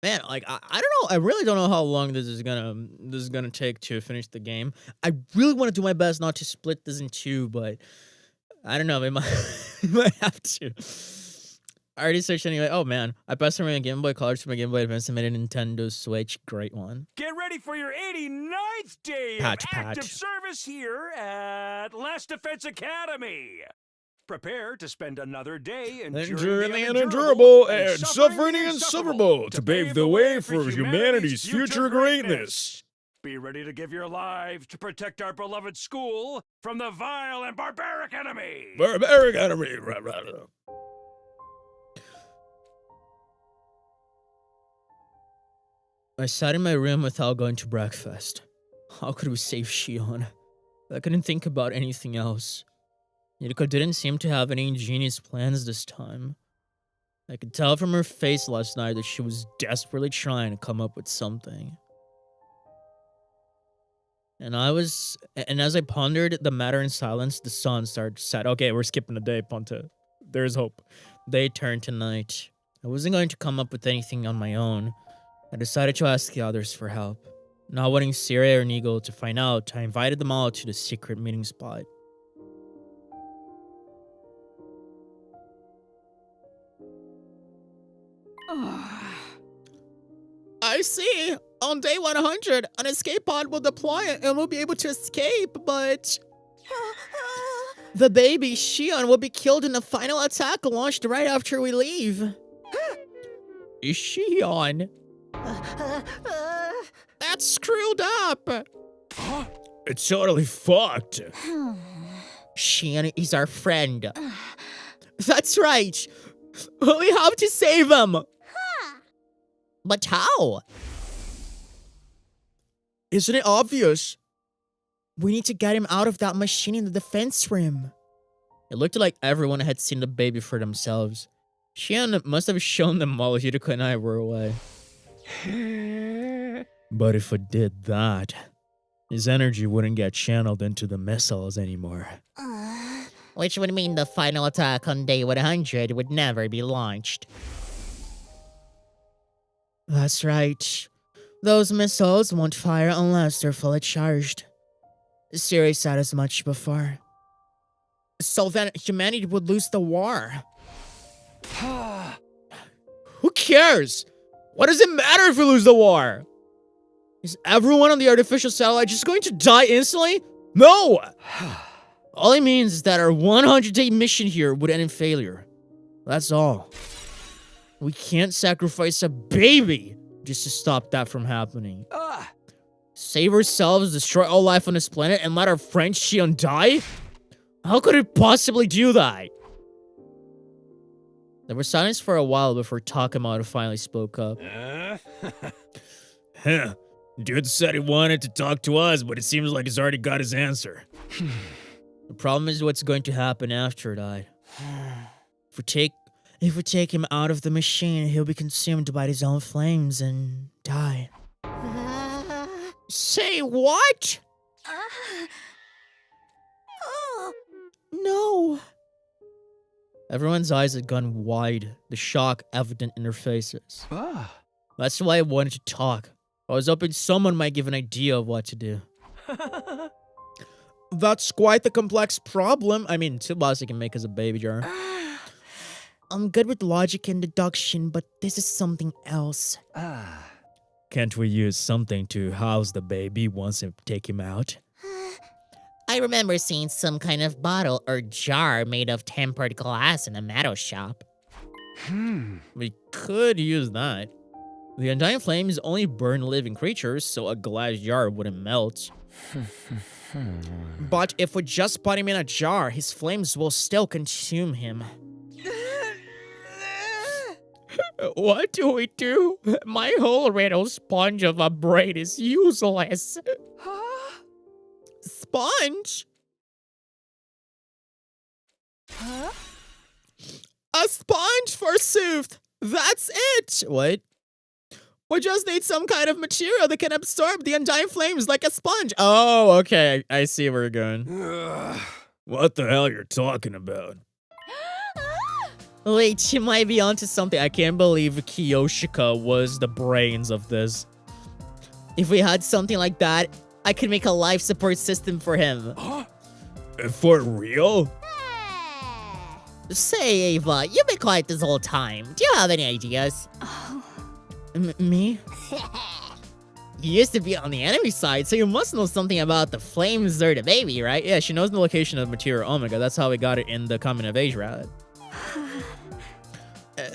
Man, like I don't know. I really don't know how long this is gonna take to finish the game. I really want to do my best not to split this in two, but I don't know. We might, we might have to. I already searched anyway. Oh man, I passed from my Game Boy Color to my Game Boy Advance and made a Nintendo Switch. Great one. Get ready for your 89th day Patch, of active service here at Last Defense Academy. Prepare to spend another day Enduring the unendurable and suffering the insufferable to pave the way for humanity's future greatness. Be ready to give your lives to protect our beloved school from the vile and barbaric enemy. Barbaric enemy. I sat in my room without going to breakfast. How could we save Shion? I couldn't think about anything else. Yuriko didn't seem to have any ingenious plans this time. I could tell from her face last night that she was desperately trying to come up with something. And as I pondered the matter in silence, the sun started to set. Okay, we're skipping a day, Ponte. There's hope. Day turned to night. I wasn't going to come up with anything on my own. I decided to ask the others for help. Not wanting Siri or Nigel to find out, I invited them all to the secret meeting spot. I see. On day 100, an escape pod will deploy and we'll be able to escape, but the baby, Shion, will be killed in the final attack launched right after we leave. Shion? That's screwed up. It's totally fucked. Shion is our friend. That's right. We have to save him. But how? Isn't it obvious? We need to get him out of that machine in the defense room. It looked like everyone had seen the baby for themselves. Shion must have shown them while Hideko and I were away. But if it did that, his energy wouldn't get channeled into the missiles anymore. Which would mean the final attack on day 100 would never be launched. That's right. Those missiles won't fire unless they're fully charged. Siri said as much before. So then humanity would lose the war. Who cares? What does it matter if we lose the war? Is everyone on the artificial satellite just going to die instantly? No! All it means is that our 100-day mission here would end in failure. That's all. We can't sacrifice a baby just to stop that from happening. Save ourselves, destroy all life on this planet, and let our friend Shion die? How could it possibly do that? There was silence for a while before Takamato finally spoke up. Dude said he wanted to talk to us, but it seems like he's already got his answer. The problem is what's going to happen after that. If we take him out of the machine, he'll be consumed by his own flames and die. Say what? No. Everyone's eyes had gone wide, the shock evident in their faces. That's why I wanted to talk. I was hoping someone might give an idea of what to do. That's quite the complex problem. I mean, Tsubasa can make us a baby jar. I'm good with logic and deduction, but this is something else. Can't we use something to house the baby once we take him out? I remember seeing some kind of bottle or jar made of tempered glass in a metal shop. We could use that. The undying flames only burn living creatures, so a glass jar wouldn't melt. But if we just put him in a jar, his flames will still consume him. What do we do? My whole riddle sponge of a brain is useless. Sponge? A sponge, forsooth! That's it! What? We just need some kind of material that can absorb the undying flames like a sponge. Oh, okay. I see where you're going. What the hell you're talking about? Wait, she might be onto something. I can't believe Kiyoshika was the brains of this. If we had something like that, I could make a life support system for him. For real? Say, Ava, you've been quiet this whole time. Do you have any ideas? Me? You used to be on the enemy side, so you must know something about the flames or the baby, right? Yeah, she knows the location of Material Omega. That's how we got it in the Coming of Age route.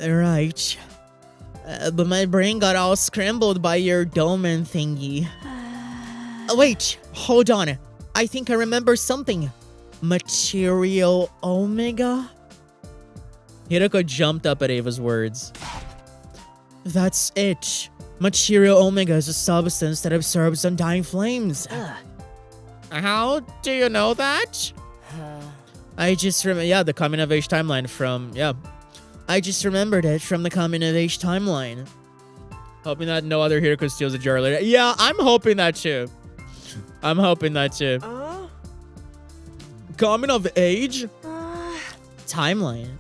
Right. But my brain got all scrambled by your dolmen thingy. Wait, hold on. I think I remember something. Material Omega? Hiroko jumped up at Ava's words. That's it. Material Omega is a substance that absorbs undying flames. How do you know that? I just remember, yeah, the Coming of Age timeline from, yeah. I just remembered it from the Coming of Age timeline. Hoping that no other Hiroko steals a jar later. Yeah, I'm hoping that too. I'm hoping that too. Coming of Age? Timeline.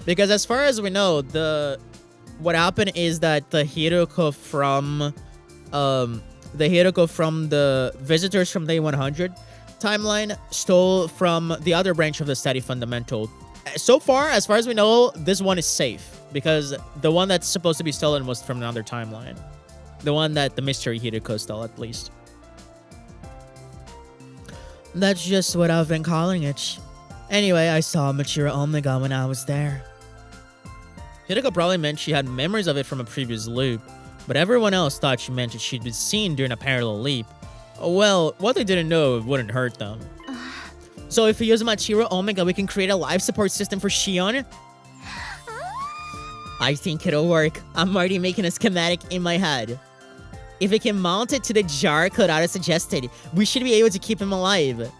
Because as far as we know, what happened is that the Hiroko from the Visitors from Day 100 timeline stole from the other branch of the Steady Fundamental. So far, as far as we know, this one is safe because the one that's supposed to be stolen was from another timeline. The one that the mystery Hiroko stole, at least. That's just what I've been calling it. Anyway, I saw Material Omega when I was there. Hiroko probably meant she had memories of it from a previous loop, but everyone else thought she meant that she'd been seen during a parallel leap. Well, what they didn't know wouldn't hurt them. So if we use Material Omega, we can create a life support system for Shion? I think it'll work. I'm already making a schematic in my head. If we can mount it to the jar Kodara suggested, we should be able to keep him alive.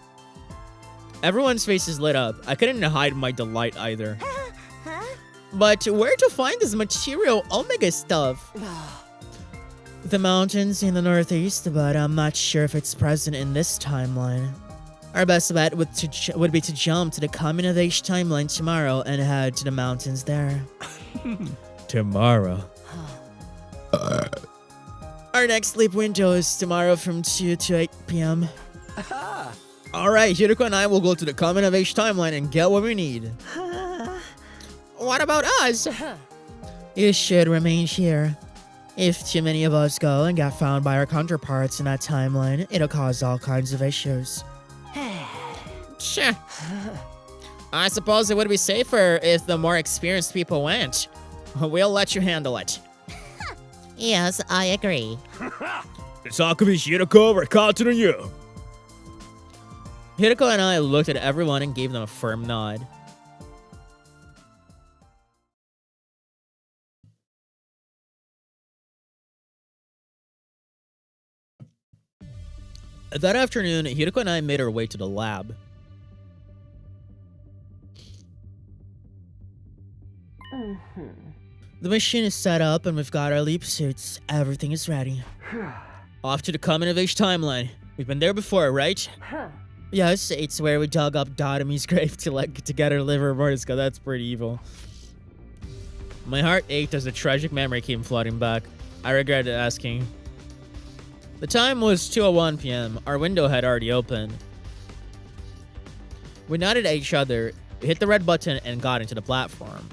Everyone's faces lit up. I couldn't hide my delight either. But where to find this Material Omega stuff? The mountains in the northeast, but I'm not sure if it's present in this timeline. Our best bet would be to jump to the Coming of Age timeline tomorrow and head to the mountains there. Tomorrow. Our next sleep window is tomorrow from 2 to 8 p.m. Alright, Hiroko and I will go to the Coming of Age timeline and get what we need. What about us? You should remain here. If too many of us go and get found by our counterparts in that timeline, it'll cause all kinds of issues. Sure. I suppose it would be safer if the more experienced people went. We'll let you handle it. Yes, I agree. Sakumi, Hiroko, we're counting on you. Hiroko and I looked at everyone and gave them a firm nod. That afternoon, Hiroko and I made our way to the lab. The machine is set up and we've got our leap suits. Everything is ready. Off to the Coming of Age timeline. We've been there before, right? Yes, it's where we dug up Dotomi's grave to get her liver Mordisca. That's pretty evil. My heart ached as a tragic memory came flooding back. I regretted asking. The time was 2:01 p.m. Our window had already opened. We nodded at each other, hit the red button, and got into the platform.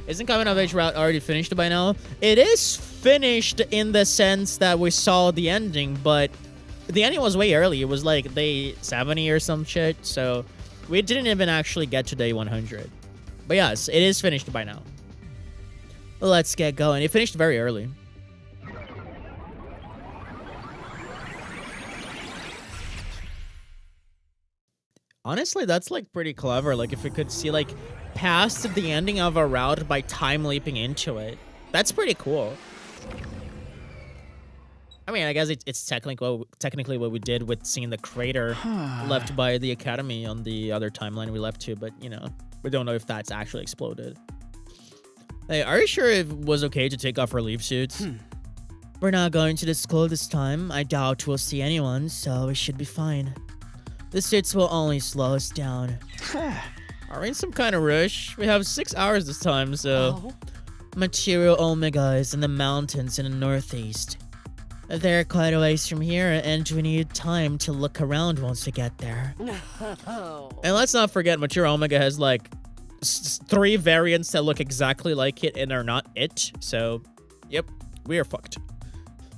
Isn't Coming of Age route already finished by now? It is finished in the sense that we saw the ending, but the ending was way early. It was like day 70 or some shit, so we didn't even actually get to day 100. But yes, it is finished by now. Let's get going. It finished very early. Honestly, that's like pretty clever. Like if we could see like past the ending of a route by time leaping into it. That's pretty cool. I mean, I guess it's technically what we did with seeing the crater left by the Academy on the other timeline we left to, but you know, we don't know if that's actually exploded. Hey, are you sure it was okay to take off our leaf suits? We're not going to the school this time. I doubt we'll see anyone, so we should be fine. The suits will only slow us down. Are we in some kind of rush? We have 6 hours this time, so... Oh. Material Omega is in the mountains in the northeast. They're quite a ways from here, and we need time to look around once we get there. And let's not forget, Material Omega has like 3 variants that look exactly like it and are not it. So, yep, we are fucked.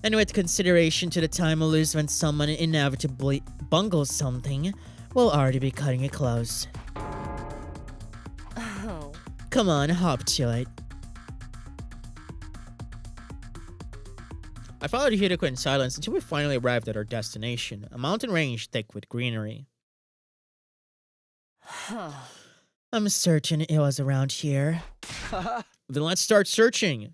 Anyway, with consideration to the time we'll lose when someone inevitably bungles something, we'll already be cutting it close. Oh. Come on, hop to it. I followed Hideko in silence until we finally arrived at our destination, a mountain range thick with greenery. I'm certain it was around here. Then let's start searching.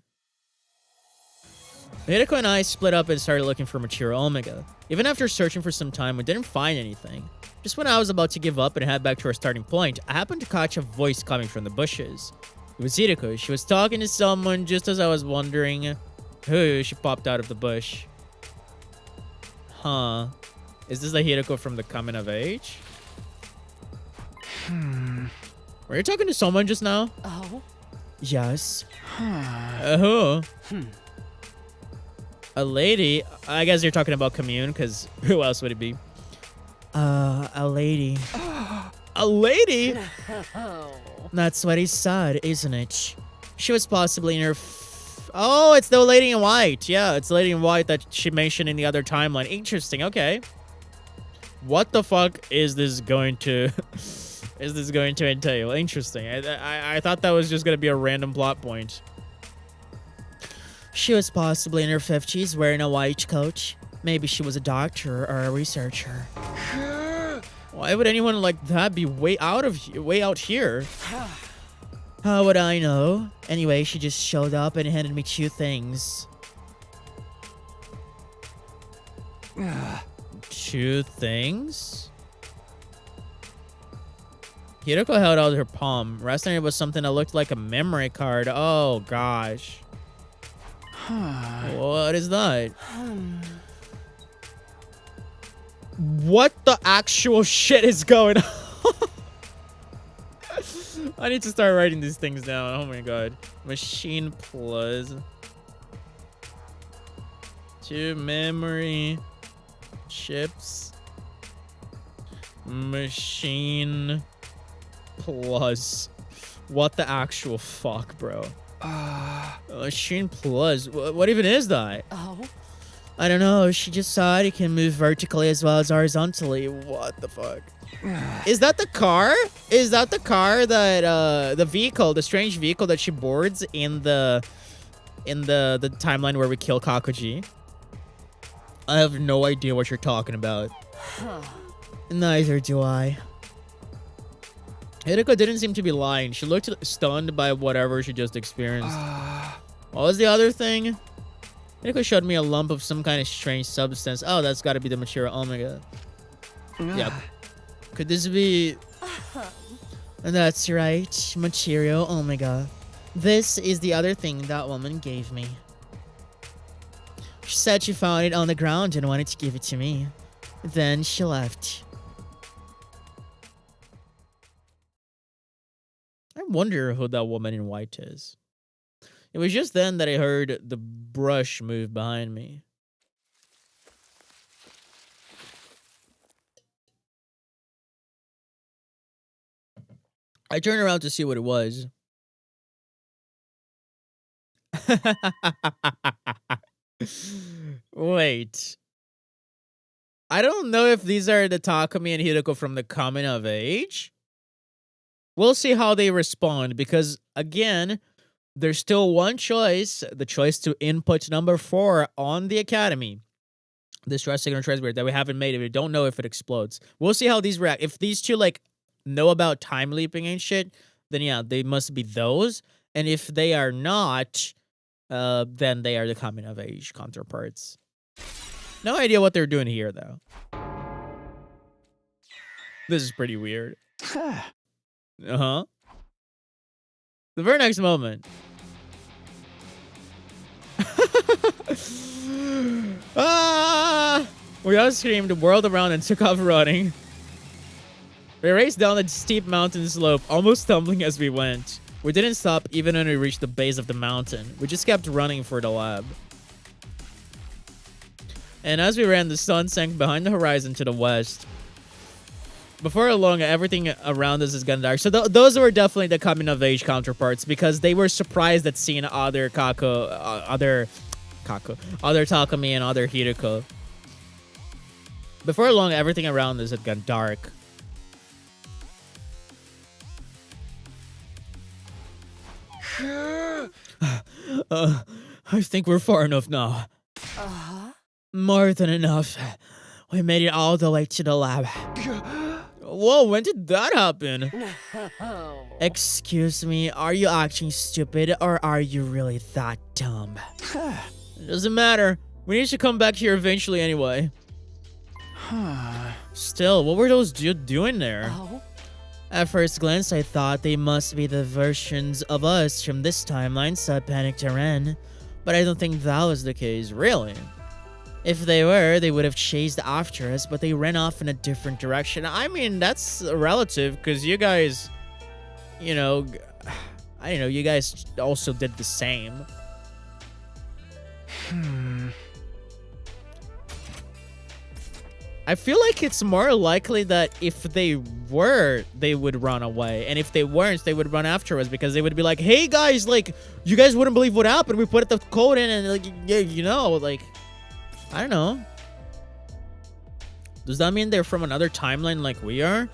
Hideko and I split up and started looking for Material Omega. Even after searching for some time, we didn't find anything. Just when I was about to give up and head back to our starting point, I happened to catch a voice coming from the bushes. It was Hideko. She was talking to someone just as I was wondering who she popped out of the bush. Huh. Is this the Hideko from the Coming of Age? Were you talking to someone just now? Oh. Yes. Who? A lady? I guess you're talking about Commune, because who else would it be? A lady. A lady? That's what he said, isn't it? She was possibly in her... Oh, it's the lady in white. Yeah, it's the lady in white that she mentioned in the other timeline. Interesting, okay. What the fuck is this going to... is this going to entail? Interesting. I thought that was just going to be a random plot point. She was possibly in her 50s wearing a white coat. Maybe she was a doctor or a researcher. Why would anyone like that be way out here? How would I know? Anyway, she just showed up and handed me 2 things. 2 things? Hideko held out her palm. Resting it was something that looked like a memory card. Oh, gosh. What is that? What the actual shit is going on? I need to start writing these things down. Oh my god. Machine plus 2 memory chips. Machine plus. What the actual fuck, bro? Machine plus. What even is that? Oh. I don't know. She just said it can move vertically as well as horizontally. What the fuck? Is that the car? Is that the car that the vehicle, the strange vehicle that she boards in the timeline where we kill Kakuji? I have no idea what you're talking about. Neither do I. Hideko didn't seem to be lying. She looked stunned by whatever she just experienced. What was the other thing? Hideko showed me a lump of some kind of strange substance. Oh, that's got to be the Material Omega. Yep. Could this be... That's right. Material Omega. This is the other thing that woman gave me. She said she found it on the ground and wanted to give it to me. Then she left. I wonder who that woman in white is. It was just then that I heard the brush move behind me. I turned around to see what it was. Wait. I don't know if these are the Takumi and Hideko from the Coming of Age. We'll see how they respond because, again, there's still one choice. The choice to input number 4 on the Academy. This stress signal transmitter that we haven't made. We don't know if it explodes. We'll see how these react. If these two, like, know about time leaping and shit, then yeah, they must be those. And if they are not, then they are the Coming of Age counterparts. No idea what they're doing here, though. This is pretty weird. Uh-huh. The very next moment. We all screamed, whirled around, and took off running. We raced down a steep mountain slope, almost stumbling as we went. We didn't stop even when we reached the base of the mountain. We just kept running for the lab. And as we ran, the sun sank behind the horizon to the west. Before long, everything around us is gone dark. So those were definitely the coming of age counterparts because they were surprised at seeing other Takumi and other Hiriko. Before long, everything around us had gone dark. I think we're far enough now. More than enough. We made it all the way to the lab. Whoa, when did that happen? Excuse me, are you acting stupid or are you really that dumb? It doesn't matter. We need to come back here eventually anyway. Still, what were those dudes doing there? At first glance, I thought they must be the versions of us from this timeline, said Panic to Ren. But I don't think that was the case, really. If they were, they would have chased after us, but they ran off in a different direction. I mean, that's relative, because you guys, you know, I don't know, you guys also did the same. I feel like it's more likely that if they were, they would run away. And if they weren't, they would run after us because they would be like, hey guys, like, you guys wouldn't believe what happened. We put the code in and like, yeah, you know, like, I don't know. Does that mean they're from another timeline like we are?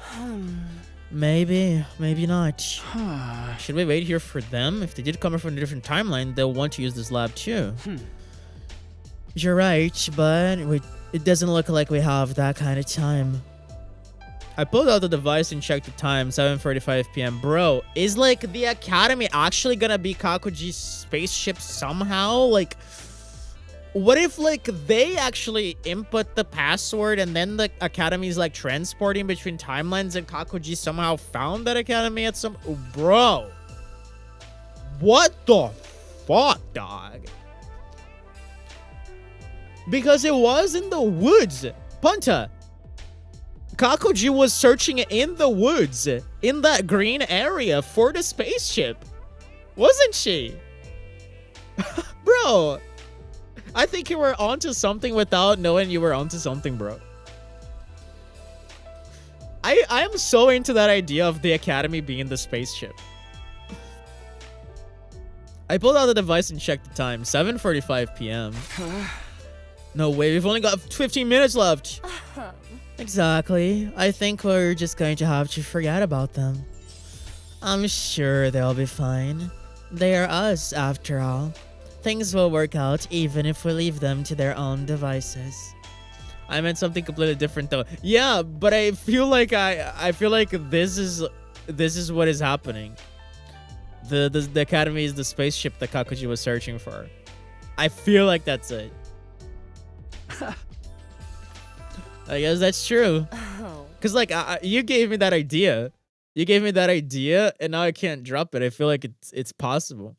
Maybe, maybe not. Should we wait here for them? If they did come from a different timeline, they'll want to use this lab too. You're right, but it doesn't look like we have that kind of time. I pulled out the device and checked the time, 7:45 p.m. Bro, is like the Academy actually gonna be Kakuji's spaceship somehow? Like, what if like they actually input the password and then the Academy's like transporting between timelines and Kakuji somehow found that Academy at some... Bro. What the fuck, dog? Because it was in the woods. Punta. Kakuji was searching in the woods, in that green area for the spaceship. Wasn't she? Bro. I think you were onto something without knowing you were onto something, bro. I am so into that idea of the Academy being the spaceship. I pulled out the device and checked the time. 7:45 p.m. No way, we've only got 15 minutes left. Exactly. I think we're just going to have to forget about them. I'm sure they'll be fine. They are us, after all. Things will work out even if we leave them to their own devices. I meant something completely different though. Yeah, but I feel like I feel like this is what is happening. The Academy is the spaceship that Kakuji was searching for. I feel like that's it. I guess that's true. Cause like you gave me that idea. You gave me that idea, and now I can't drop it. I feel like it's possible.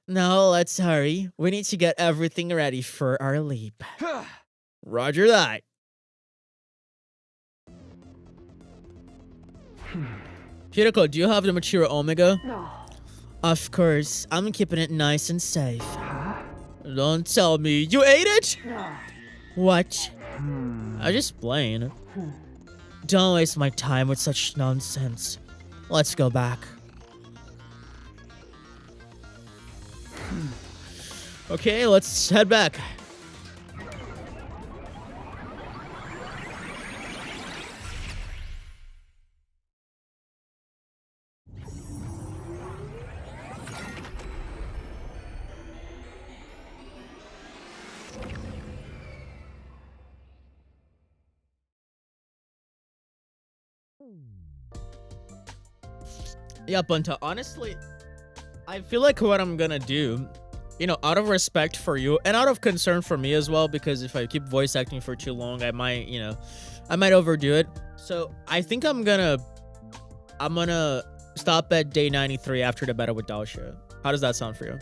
Now let's hurry. We need to get everything ready for our leap. Roger that. Hiriko, do you have the Mature Omega? No. Of course. I'm keeping it nice and safe. Don't tell me. You ate it? No. What? I just playing. Don't waste my time with such nonsense. Let's go back. Okay, let's head back. Yeah, Bunta, honestly, I feel like what I'm gonna do, you know, out of respect for you and out of concern for me as well, because if I keep voice acting for too long, I might, you know, I might overdo it. So I think I'm gonna stop at day 93 after the battle with Daosha. How does that sound for you?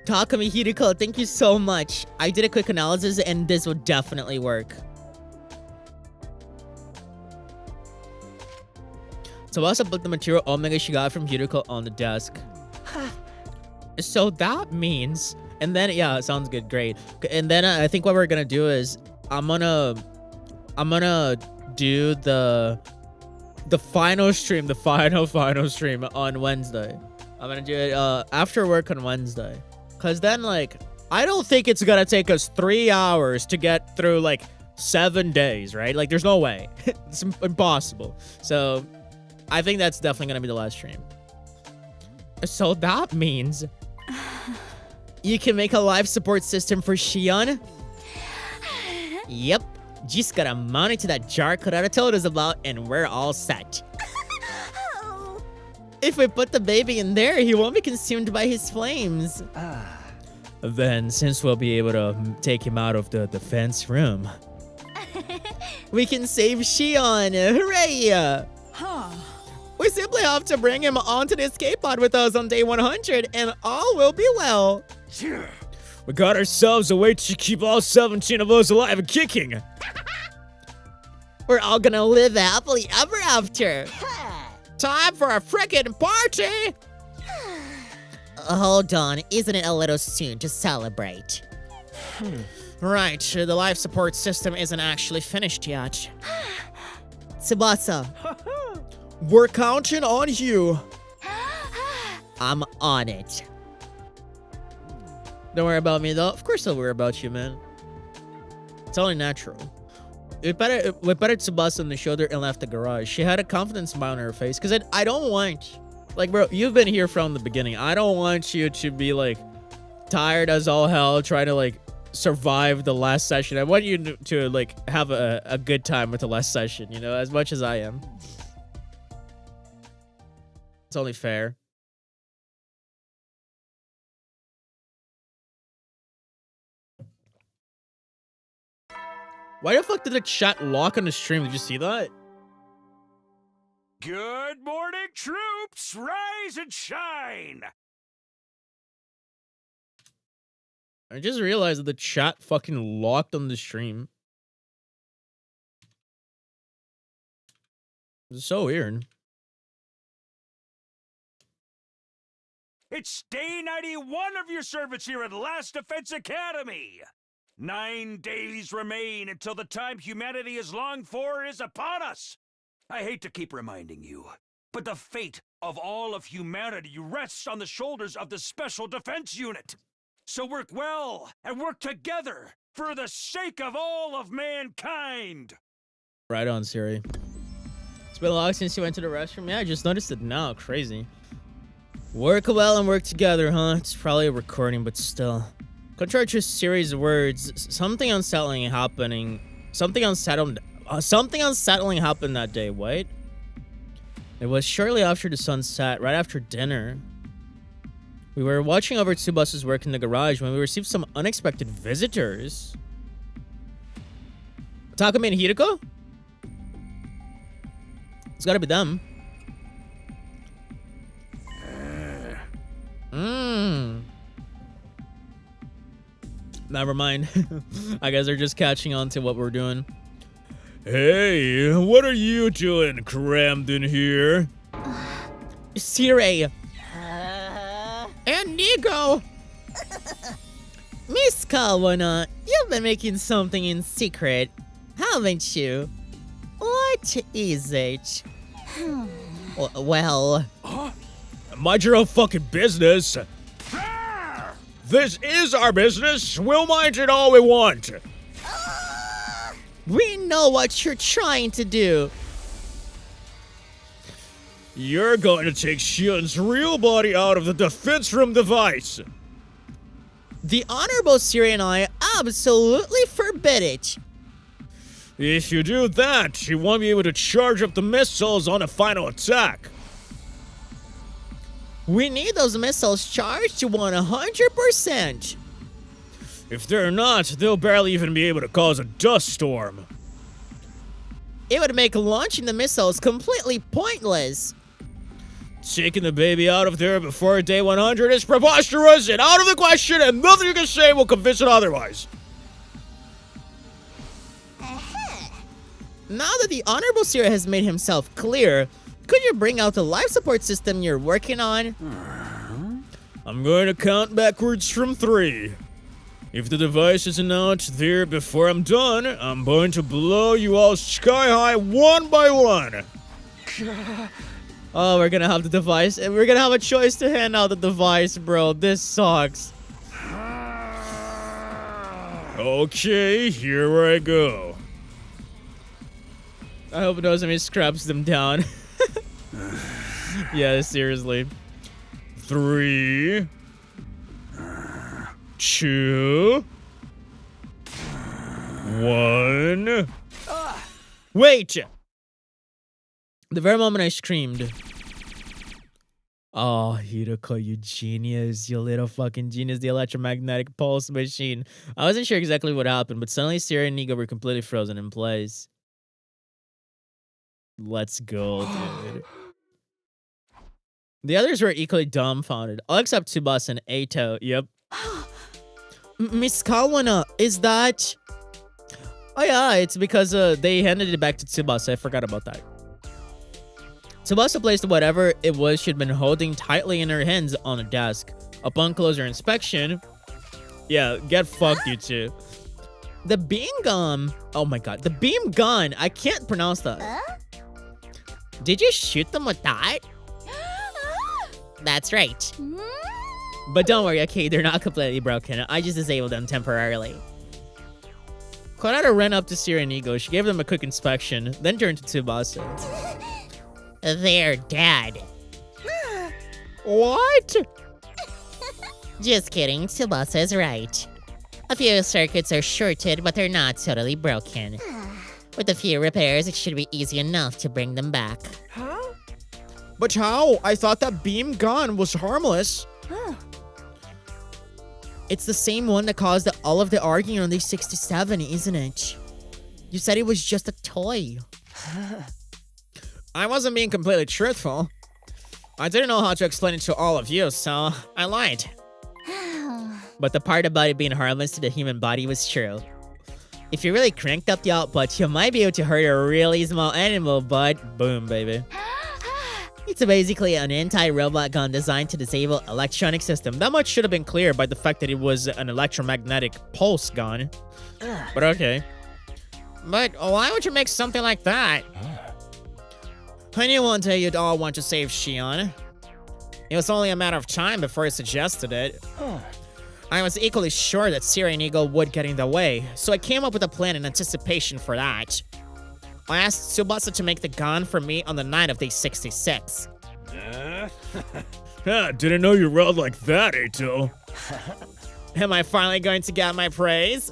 Takumi Hiriko, thank you so much. I did a quick analysis and this will definitely work. Tsubasa put the material Omega she got from Yuriko on the desk. So that means, and then yeah, sounds good, great. And then I think what we're gonna do is I'm gonna do the final stream, the final stream on Wednesday. I'm gonna do it after work on Wednesday, cause then like I don't think it's gonna take us 3 hours to get through like 7 days, right? Like there's no way. It's impossible. So I think that's definitely gonna be the last stream. So that means you can make a life support system for Shion? Yep. Just gotta mount it to that jar Kurara told us about and we're all set. If we put the baby in there, he won't be consumed by his flames. Then, since we'll be able to take him out of the defense room, we can save Shion. Hooray! We simply have to bring him onto the escape pod with us on day 100 and all will be well. We got ourselves a way to keep all 17 of us alive and kicking. We're all gonna live happily ever after. Time for a frickin' party! Hold on, isn't it a little soon to celebrate? Right, the life support system isn't actually finished yet. Tsubasa, we're counting on you. I'm on it. Don't worry about me though. Of course I'll worry about you, man. It's only natural. We patted Tsubasa on the shoulder and left the garage. She had a confident smile on her face because I don't want... Like, bro, you've been here from the beginning. I don't want you to be, like, tired as all hell trying to, like, survive the last session. I want you to like, have a good time with the last session, you know, as much as I am. It's only fair. Why the fuck did the chat lock on the stream? Did you see that? Good morning, troops! Rise and shine! I just realized that the chat fucking locked on the stream. It's so weird. It's day 91 of your service here at Last Defense Academy! 9 days remain until the time humanity has longed for is upon us! I hate to keep reminding you, but the fate of all of humanity rests on the shoulders of the Special Defense Unit. So work well and work together for the sake of all of mankind! Right on, Siri. It's been a while since you went to the restroom. Yeah, I just noticed it now. Crazy. Work well and work together, huh? It's probably a recording, but still. Contrary to Siri's words, something unsettling happened that day. What? It was shortly after the sun set, right after dinner. We were watching over Tsubasa's work in the garage when we received some unexpected visitors. Takumi and Hiriko? It's gotta be them. Never mind. I guess they're just catching on to what we're doing. Hey, what are you doing crammed in here? Siri. And Nico. Miss Kawana, you've been making something in secret, haven't you? What is it? Well... Mind your own fucking business. This is our business. We'll mind it all we want. We know what you're trying to do. You're going to take Shion's real body out of the defense room device. The Honorable Siri and I absolutely forbid it. If you do that, you won't be able to charge up the missiles on a final attack. We need those missiles charged to 100%. If they're not, they'll barely even be able to cause a dust storm. It would make launching the missiles completely pointless. Taking the baby out of there before day 100 is preposterous and out of the question, and nothing you can say will convince it otherwise. Now that the Honorable Siri has made himself clear, Could you bring out the life support system you're working on? I'm going to count backwards from 3. If the device isn't out there before I'm done, I'm going to blow you all sky high one by one. Oh, we're gonna have the device, and we're gonna have a choice to hand out the device, bro. This sucks. Okay, here I go. I hope Nozomi scraps them down. Yeah, seriously. 3, 2, 1. Wait! The very moment I screamed. Oh, Hiroko, you genius. You little fucking genius. The electromagnetic pulse machine. I wasn't sure exactly what happened, but suddenly Sierra and Nigo were completely frozen in place. Let's go, dude. The others were equally dumbfounded, all except Tsubasa and Eito. Yep. Miss Kawana, is that... Oh yeah, it's because they handed it back to Tsubasa. I forgot about that. Tsubasa placed whatever it was she'd been holding tightly in her hands on the desk. Upon closer inspection... Yeah, get fucked, you two. The beam gun... Oh my god, the beam gun! I can't pronounce that. Did you shoot them with that? That's right. But don't worry, okay, they're not completely broken. I just disabled them temporarily. Konata ran up to Sierra and Nigo. She gave them a quick inspection, then turned to Tsubasa. They're dead. What? Just kidding, Tsubasa is right. A few circuits are shorted, but they're not totally broken. With a few repairs, it should be easy enough to bring them back. Huh? But how? I thought that beam gun was harmless. It's the same one that caused all of the arguing on the 67, isn't it? You said it was just a toy. I wasn't being completely truthful. I didn't know how to explain it to all of you, so I lied. But the part about it being harmless to the human body was true. If you really cranked up the output, you might be able to hurt a really small animal, but boom, baby. It's basically an anti-robot gun designed to disable electronic system. That much should have been clear by the fact that it was an electromagnetic pulse gun. But okay. But why would you make something like that? I knew one day you'd all want to save Shion. It was only a matter of time before I suggested it. I was equally sure that Sierra and Eagle would get in the way, so I came up with a plan in anticipation for that. I asked Tsubasa to make the gun for me on the night of day 66. Didn't know you rolled like that, Eito. Am I finally going to get my praise?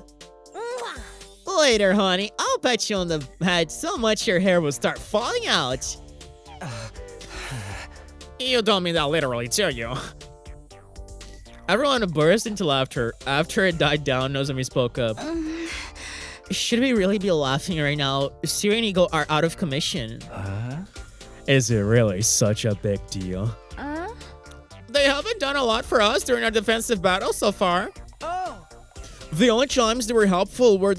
Later, honey. I'll pat you on the head so much your hair will start falling out. You don't mean that literally, do you? Everyone burst into laughter. After it died down, Nozomi spoke up. Should we really be laughing right now? Siri and Eagle are out of commission. Is it really such a big deal? They haven't done a lot for us during our defensive battle so far. The only times they were helpful were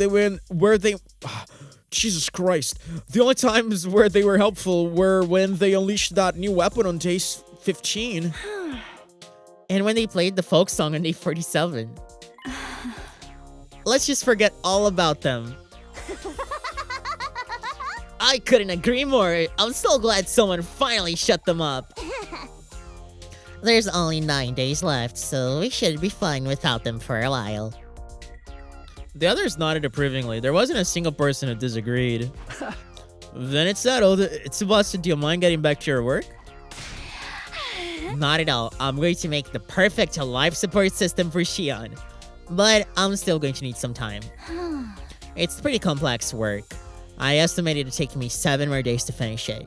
Jesus Christ. The only times where they were helpful were when they unleashed that new weapon on day 15. And when they played the folk song on day 47. Let's just forget all about them. I couldn't agree more. I'm so glad someone finally shut them up. There's only 9 days left, so we should be fine without them for a while. The others nodded approvingly. There wasn't a single person who disagreed. Then it's settled. Tsubasa, do you mind getting back to your work? Not at all. I'm going to make the perfect life support system for Shion. But I'm still going to need some time. It's pretty complex work. I estimate it'll take me 7 more days to finish it.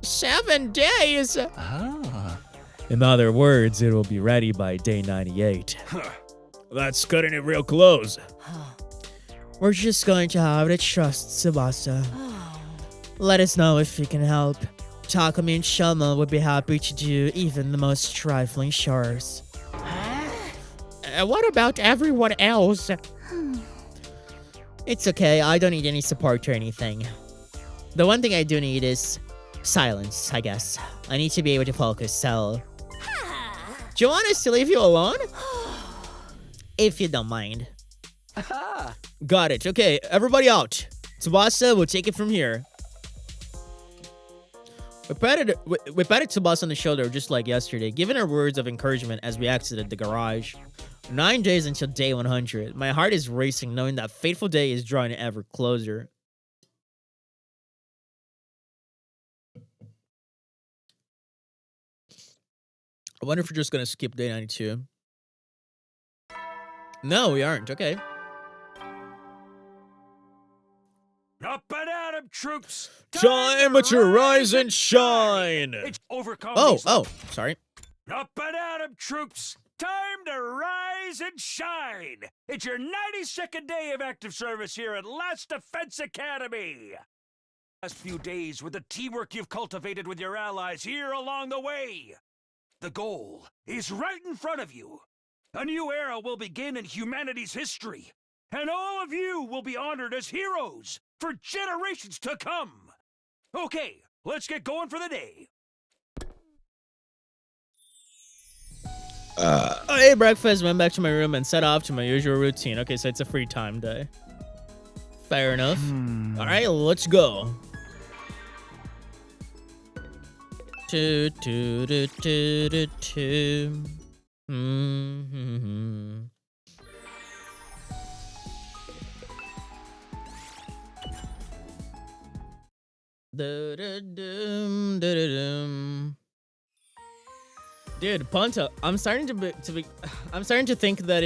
7 days? In other words, it will be ready by day 98. That's cutting it real close. We're just going to have to trust Tsubasa. Let us know if you can help. Takumi and Shama would be happy to do even the most trifling chores. What about everyone else? It's okay, I don't need any support or anything. The one thing I do need is Silence, I guess. I need to be able to focus, so... Do you want us to leave you alone? If you don't mind. Got it. Okay, everybody out. Tsubasa will take it from here. We patted Tsubasa on the shoulder just like yesterday, giving her words of encouragement as we exited the garage. 9 days until day 100. My heart is racing knowing that fateful day is drawing ever closer. I wonder if we're just gonna skip day 92. No, we aren't. Okay. Up and at 'em, troops! Time to rise and shine! It's overcome. Oh, sorry. Up and at 'em, troops! Time to rise and shine! It's your 92nd day of active service here at Last Defense Academy! Last few days with the teamwork you've cultivated with your allies here along the way. The goal is right in front of you. A new era will begin in humanity's history, and all of you will be honored as heroes for generations to come. Okay, let's get going for the day. I ate breakfast, went back to my room, and set off to my usual routine. Okay, so it's a free time day. Fair enough. All right, let's go. Do, do, do, do, do, do. Dude, Ponta, I'm starting to think that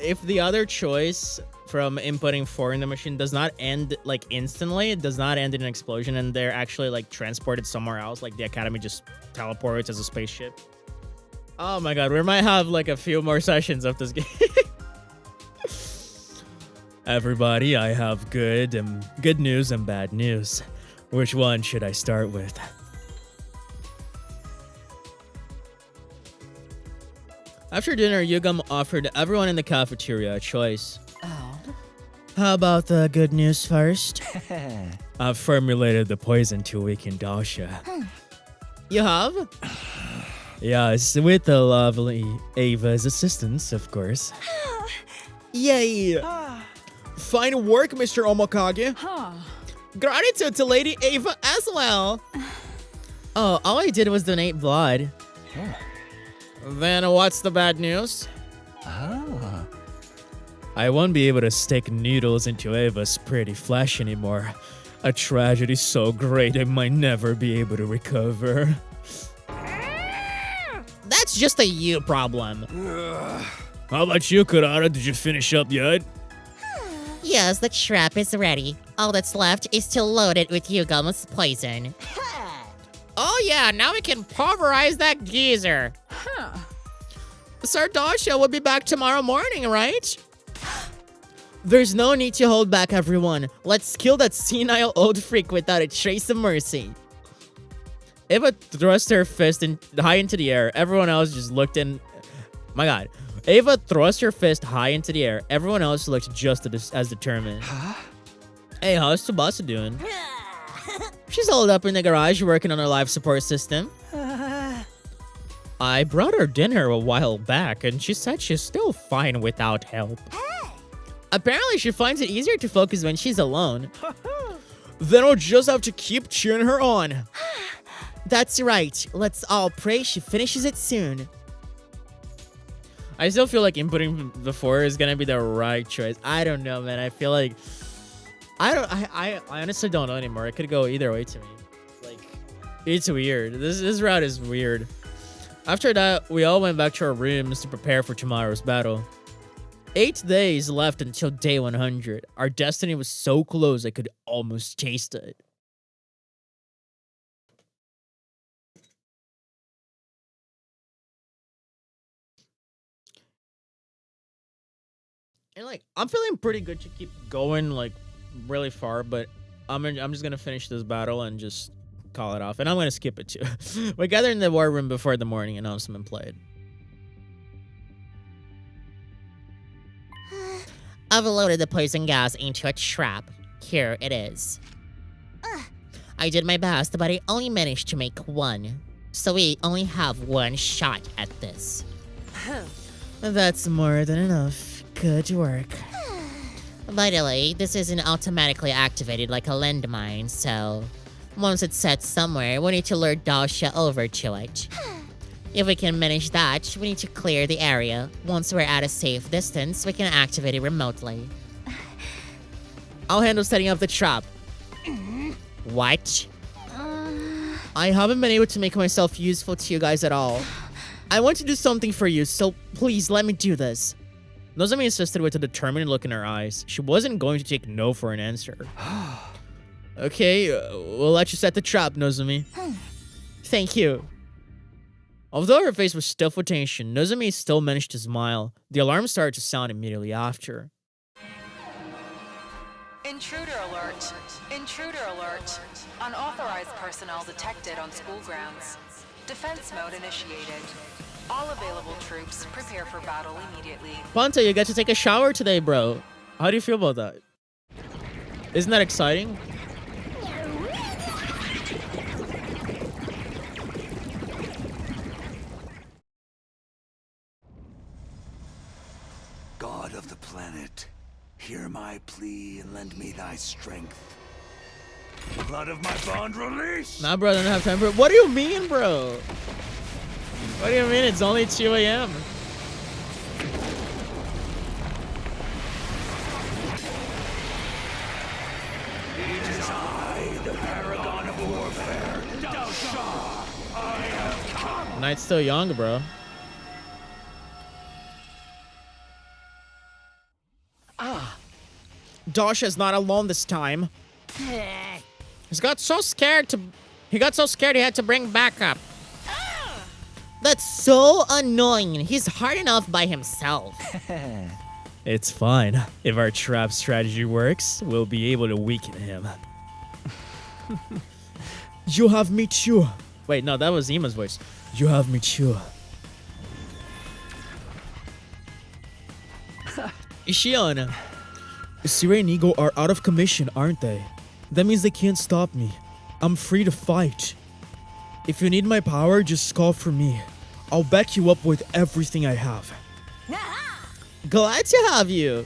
if the other choice from inputting 4 in the machine does not end like instantly, it does not end in an explosion, and they're actually like transported somewhere else, like the academy just teleports as a spaceship. Oh my god, we might have like a few more sessions of this game. Everybody, I have good news and bad news. Which one should I start with? After dinner, Yugam offered everyone in the cafeteria a choice. Oh. How about the good news first? I've formulated the poison to weaken Dasha. You have? Yes, with the lovely Ava's assistance, of course. Yay! Fine work, Mr. Omokage. Gratitude to Lady Ava as well. Oh, all I did was donate blood. Then what's the bad news? I won't be able to stick needles into Ava's pretty flesh anymore. A tragedy so great I might never be able to recover. That's just a you problem. How about you, Kurara? Did you finish up yet? Yes, the trap is ready. All that's left is to load it with Yugam's poison. Oh yeah, now we can pulverize that geezer. Sir Dasha will be back tomorrow morning, right? There's no need to hold back, everyone. Let's kill that senile old freak without a trace of mercy. Ava thrust her fist high into the air. Everyone else just looked in. My god. Ava thrust her fist high into the air. Everyone else looked just as determined. Hey, how's Tsubasa doing? She's holed up in the garage working on her life support system. I brought her dinner a while back, and she said she's still fine without help. Apparently, she finds it easier to focus when she's alone. Then I'll just have to keep cheering her on. That's right. Let's all pray she finishes it soon. I still feel like inputting the 4 is gonna be the right choice. I don't know, man. I feel like I honestly don't know anymore. It could go either way to me. Like, it's weird. This route is weird. After that, we all went back to our rooms to prepare for tomorrow's battle. 8 days left until day 100. Our destiny was so close I could almost taste it. And like, I'm feeling pretty good to keep going like really far, but I'm just gonna finish this battle and just call it off. And I'm gonna skip it too. We gather in the war room before the morning announcement played. I've loaded the poison gas into a trap. Here it is. I did my best, but I only managed to make one. So we only have one shot at this. That's more than enough. Good work. By the way, this isn't automatically activated like a landmine, so once it's set somewhere, we need to lure Dasha over to it. If we can manage that, we need to clear the area. Once we're at a safe distance, we can activate it remotely. I'll handle setting up the trap. What? I haven't been able to make myself useful to you guys at all. I want to do something for you, so please let me do this. Nozomi insisted with a determined look in her eyes. She wasn't going to take no for an answer. Okay, we'll let you set the trap, Nozomi. Thank you. Although her face was stiff with tension, Nozomi still managed to smile. The alarm started to sound immediately after. Intruder alert. Intruder alert. Unauthorized personnel detected on school grounds. Defense mode initiated. All available troops prepare for battle immediately. Ponte, you get to take a shower today, bro. How do you feel about that? Isn't that exciting? God of the planet, hear my plea and lend me thy strength. Blood of my bond release! Nah, bro, I don't have time for it. What do you mean, bro? What do you mean? It's only 2 a.m. It is I, the paragon of warfare, Dasha! I have come! Night's still young, bro. Dasha's not alone this time. He got so scared he had to bring backup. That's so annoying. He's hard enough by himself. It's fine. If our trap strategy works, we'll be able to weaken him. You have me too. Wait, no, that was Ima's voice. You have me too. Ishion. Sirei and Ego are out of commission, aren't they? That means they can't stop me. I'm free to fight. If you need my power, just call for me. I'll back you up with everything I have. Glad to have you.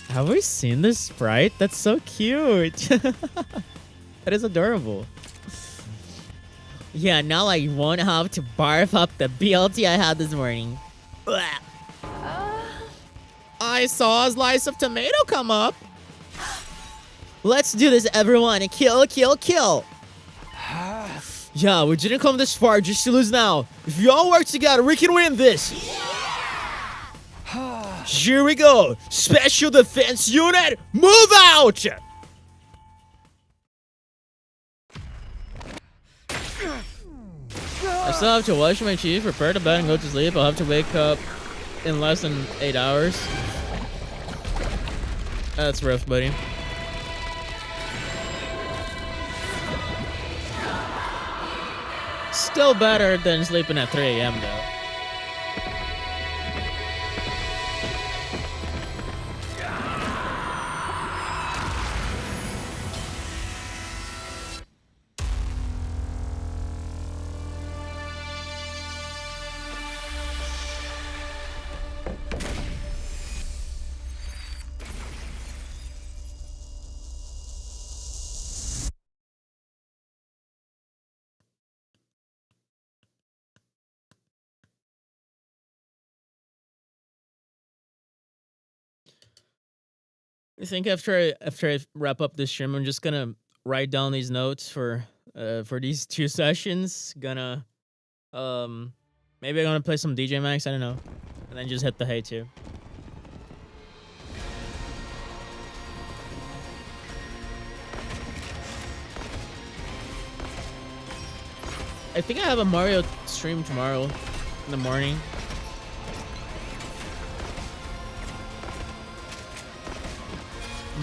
Have we seen this sprite? That's so cute. That is adorable. Yeah, now I won't have to barf up the BLT I had this morning. I saw a slice of tomato come up. Let's do this, everyone. Kill, kill, kill. Yeah, we didn't come this far just to lose now. If you all work together, we can win this. Here we go. Special Defense Unit, move out! I still have to wash my teeth, prepare to bed, and go to sleep. I'll have to wake up in less than 8 hours. That's rough, buddy. Still better than sleeping at 3 a.m. though. I think after I wrap up this stream, I'm just gonna write down these notes for these 2 sessions. Maybe I'm gonna play some DJ Max, I don't know, and then just hit the hay too. I think I have a Mario stream tomorrow in the morning.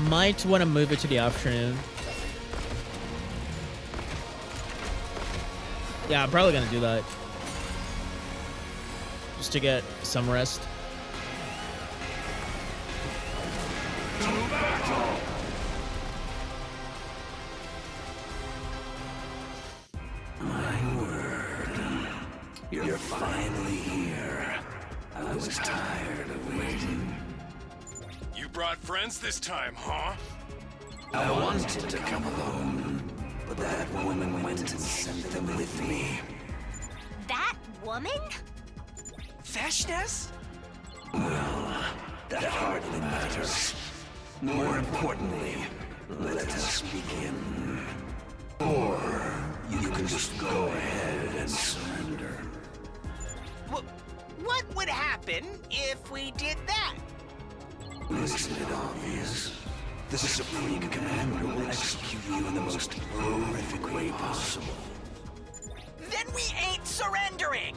Might want to move it to the afternoon. Yeah, I'm probably gonna do that. Just to get some rest. was tired of waiting. You brought friends this time, huh? I wanted to come alone, but that woman went and sent them with me. That woman? Feshness? Well, that hardly matters. More importantly, let us begin. Or you can just go ahead and surrender. What would happen if we did that? Isn't it obvious? The Supreme Commander will execute you in the most horrific way possible. Then we ain't surrendering!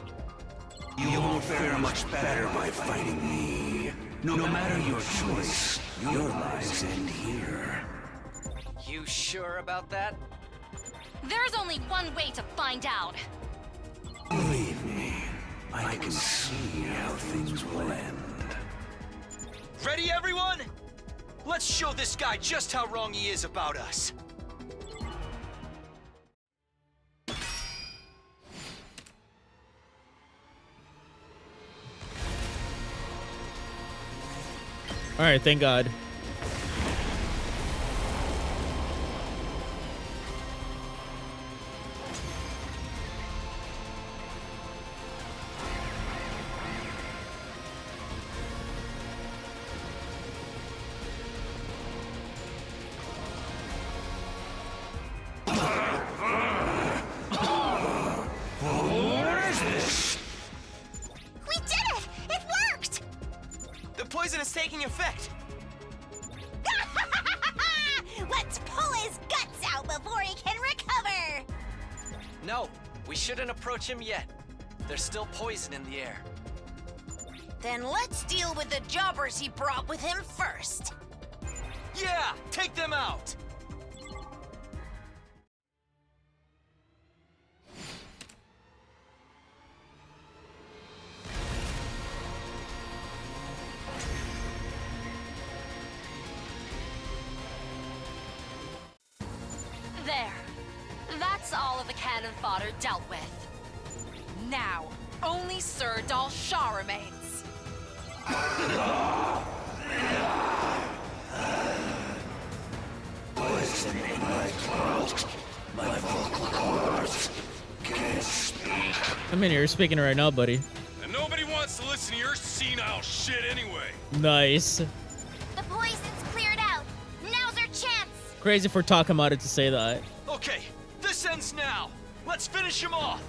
You won't fare much better by fighting me. No matter your choice, your lives end here. You sure about that? There's only one way to find out. Believe me, I can see how things will end. Ready, everyone? Let's show this guy just how wrong he is about us. All right, thank God. We did it! It worked! The poison is taking effect. Let's pull his guts out before he can recover! No, we shouldn't approach him yet. There's still poison in the air. Then let's deal with the jobbers he brought with him first. Yeah, take them out. There. That's all of the cannon fodder dealt with. Now, only Sir Dalshaw remains. Poison in my throat. My vocal cords can't speak. I mean, you're speaking right now, buddy. And nobody wants to listen to your senile shit anyway. Nice. The poison's cleared out. Now's our chance. Crazy for Takamata to say that. Okay, this ends now. Let's finish him off.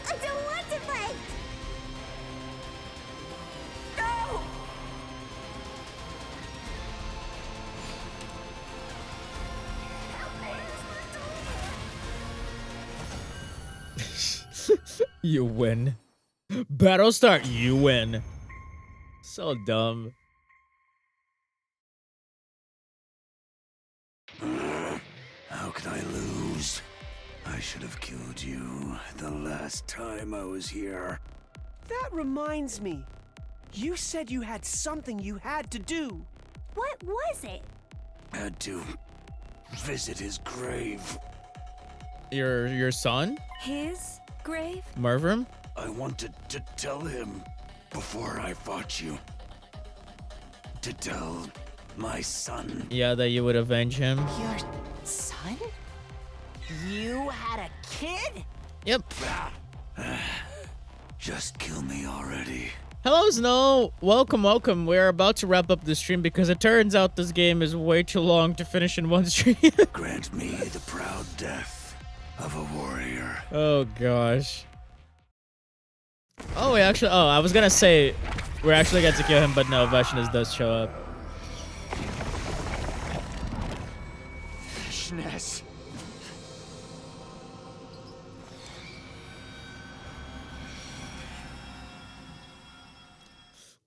I don't want to fight! No! You win. Battle start, you win. So dumb. How could I lose? I should have killed you the last time I was here. That reminds me. You said you had something you had to do. What was it? Had to visit his grave. Your son? His grave? Marvin? I wanted to tell him before I fought you. To tell my son. Yeah, that you would avenge him. Your son? You had a kid? Yep. Just kill me already. Hello, Snow. Welcome, welcome. We're about to wrap up the stream because it turns out this game is way too long to finish in one stream. Grant me the proud death of a warrior. Oh, gosh. Oh, we actually... Oh, I was gonna say we're actually going to kill him, but no, Veshness does show up. Veshness.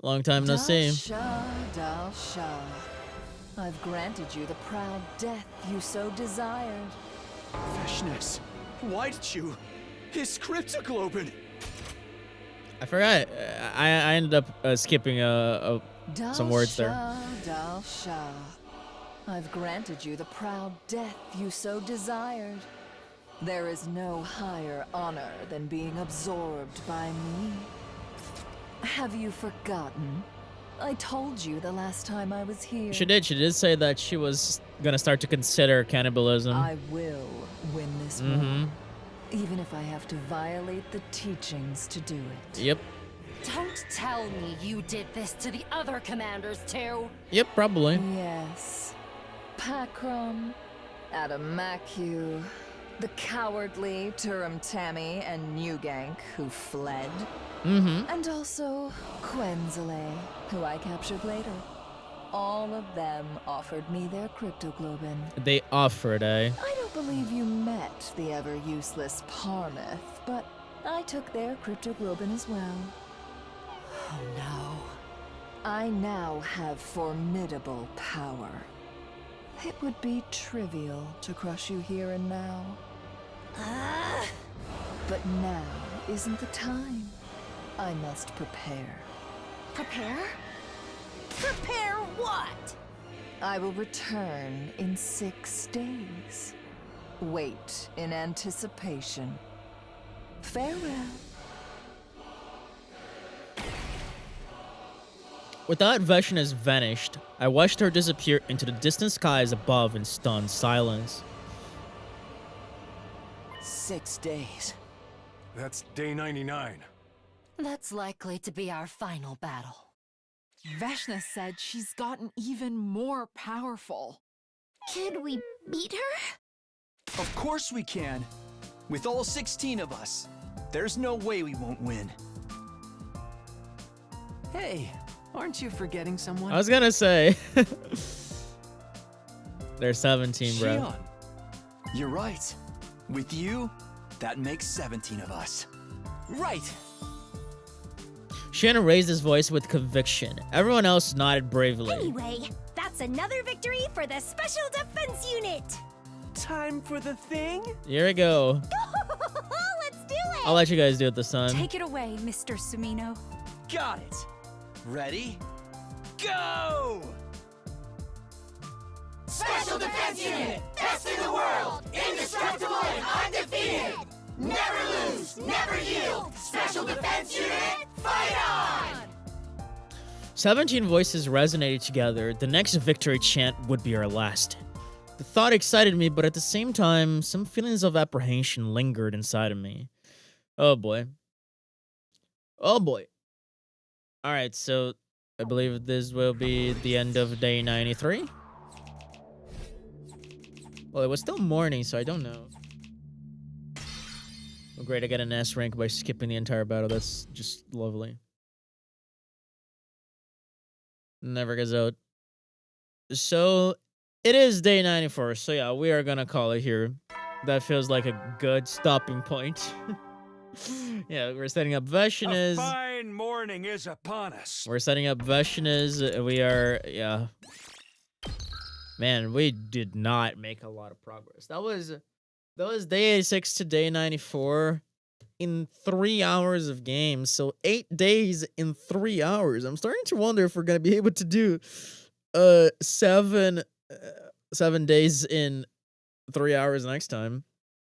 Long time no see. Dalshaw. I've granted you the proud death you so desired. Veshness. Why did you? His cryptoglobin. I forgot. I ended up skipping a some words there. Dalsha. I've granted you the proud death you so desired. There is no higher honor than being absorbed by me. Have you forgotten? I told you the last time I was here. She did say that she was gonna start to consider cannibalism. I will win this war, even if I have to violate the teachings to do it. Yep. Don't tell me you did this to the other commanders too. Yep, probably. Yes. Pakram, Adamaku, the cowardly Turum Tammy and Newgank who fled. And also Quenzele, who I captured later. All of them offered me their cryptoglobin. They offered, eh? I don't believe you met the ever-useless Parmeth, but I took their cryptoglobin as well. Oh no. I now have formidable power. It would be trivial to crush you here and now. But now isn't the time. I must prepare. Prepare? Prepare what? I will return in 6 days. Wait in anticipation. Farewell. With that Veshin has vanished, I watched her disappear into the distant skies above in stunned silence. 6 days. That's day 99. That's likely to be our final battle. Veshna said she's gotten even more powerful. Can we beat her? Of course we can. With all 16 of us, there's no way we won't win. Hey, aren't you forgetting someone? I was gonna say. They're 17, bro. Shion, you're right. With you, that makes 17 of us. Right. Shannon raised his voice with conviction. Everyone else nodded bravely. Anyway, that's another victory for the Special Defense Unit! Time for the thing? Here we go. Let's do it! I'll let you guys do it this time. Take it away, Mr. Sumino. Got it. Ready? Go! Special Defense Unit! Best in the world! Indestructible and undefeated! Never lose! Never yield! Special Defense Unit, fight on! 17 voices resonated together. The next victory chant would be our last. The thought excited me, but at the same time, some feelings of apprehension lingered inside of me. Oh boy. Oh boy. Alright, so I believe this will be the end of day 93. Well, it was still morning, so I don't know. Oh, great, I get an S rank by skipping the entire battle. That's just lovely. Never gets out. So, it is day 94. So, yeah, we are gonna call it here. That feels like a good stopping point. Yeah, we're setting up Veshinas. A fine morning is upon us. We're setting up Veshinas. We are, yeah. Man, we did not make a lot of progress. That was day 86 to day 94 in 3 hours of games. So 8 days in 3 hours. I'm starting to wonder if we're gonna be able to do 7 days in 3 hours next time.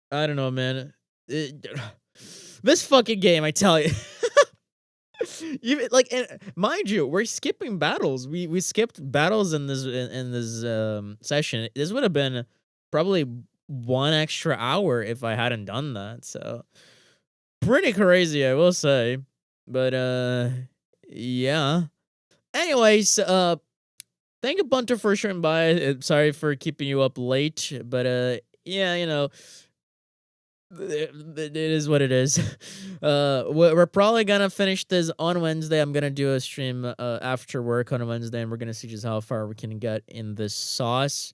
I don't know, man. This fucking game, I tell you. Even like, and mind you, we're skipping battles. We skipped battles in this session. This would have been probably 1 extra hour if I hadn't done that. So pretty crazy, I will say. But yeah. Anyways, thank you, Bunter, for showing by. Sorry for keeping you up late, but yeah, you know. It is what it is. We're probably gonna finish this on Wednesday. I'm gonna do a stream after work on Wednesday, and we're gonna see just how far we can get in this sauce,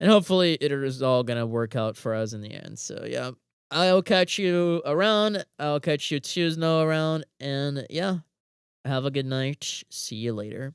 and hopefully it is all gonna work out for us in the end. So yeah, I'll catch you around. I'll catch you Tuesday around, and yeah, have a good night. See you later.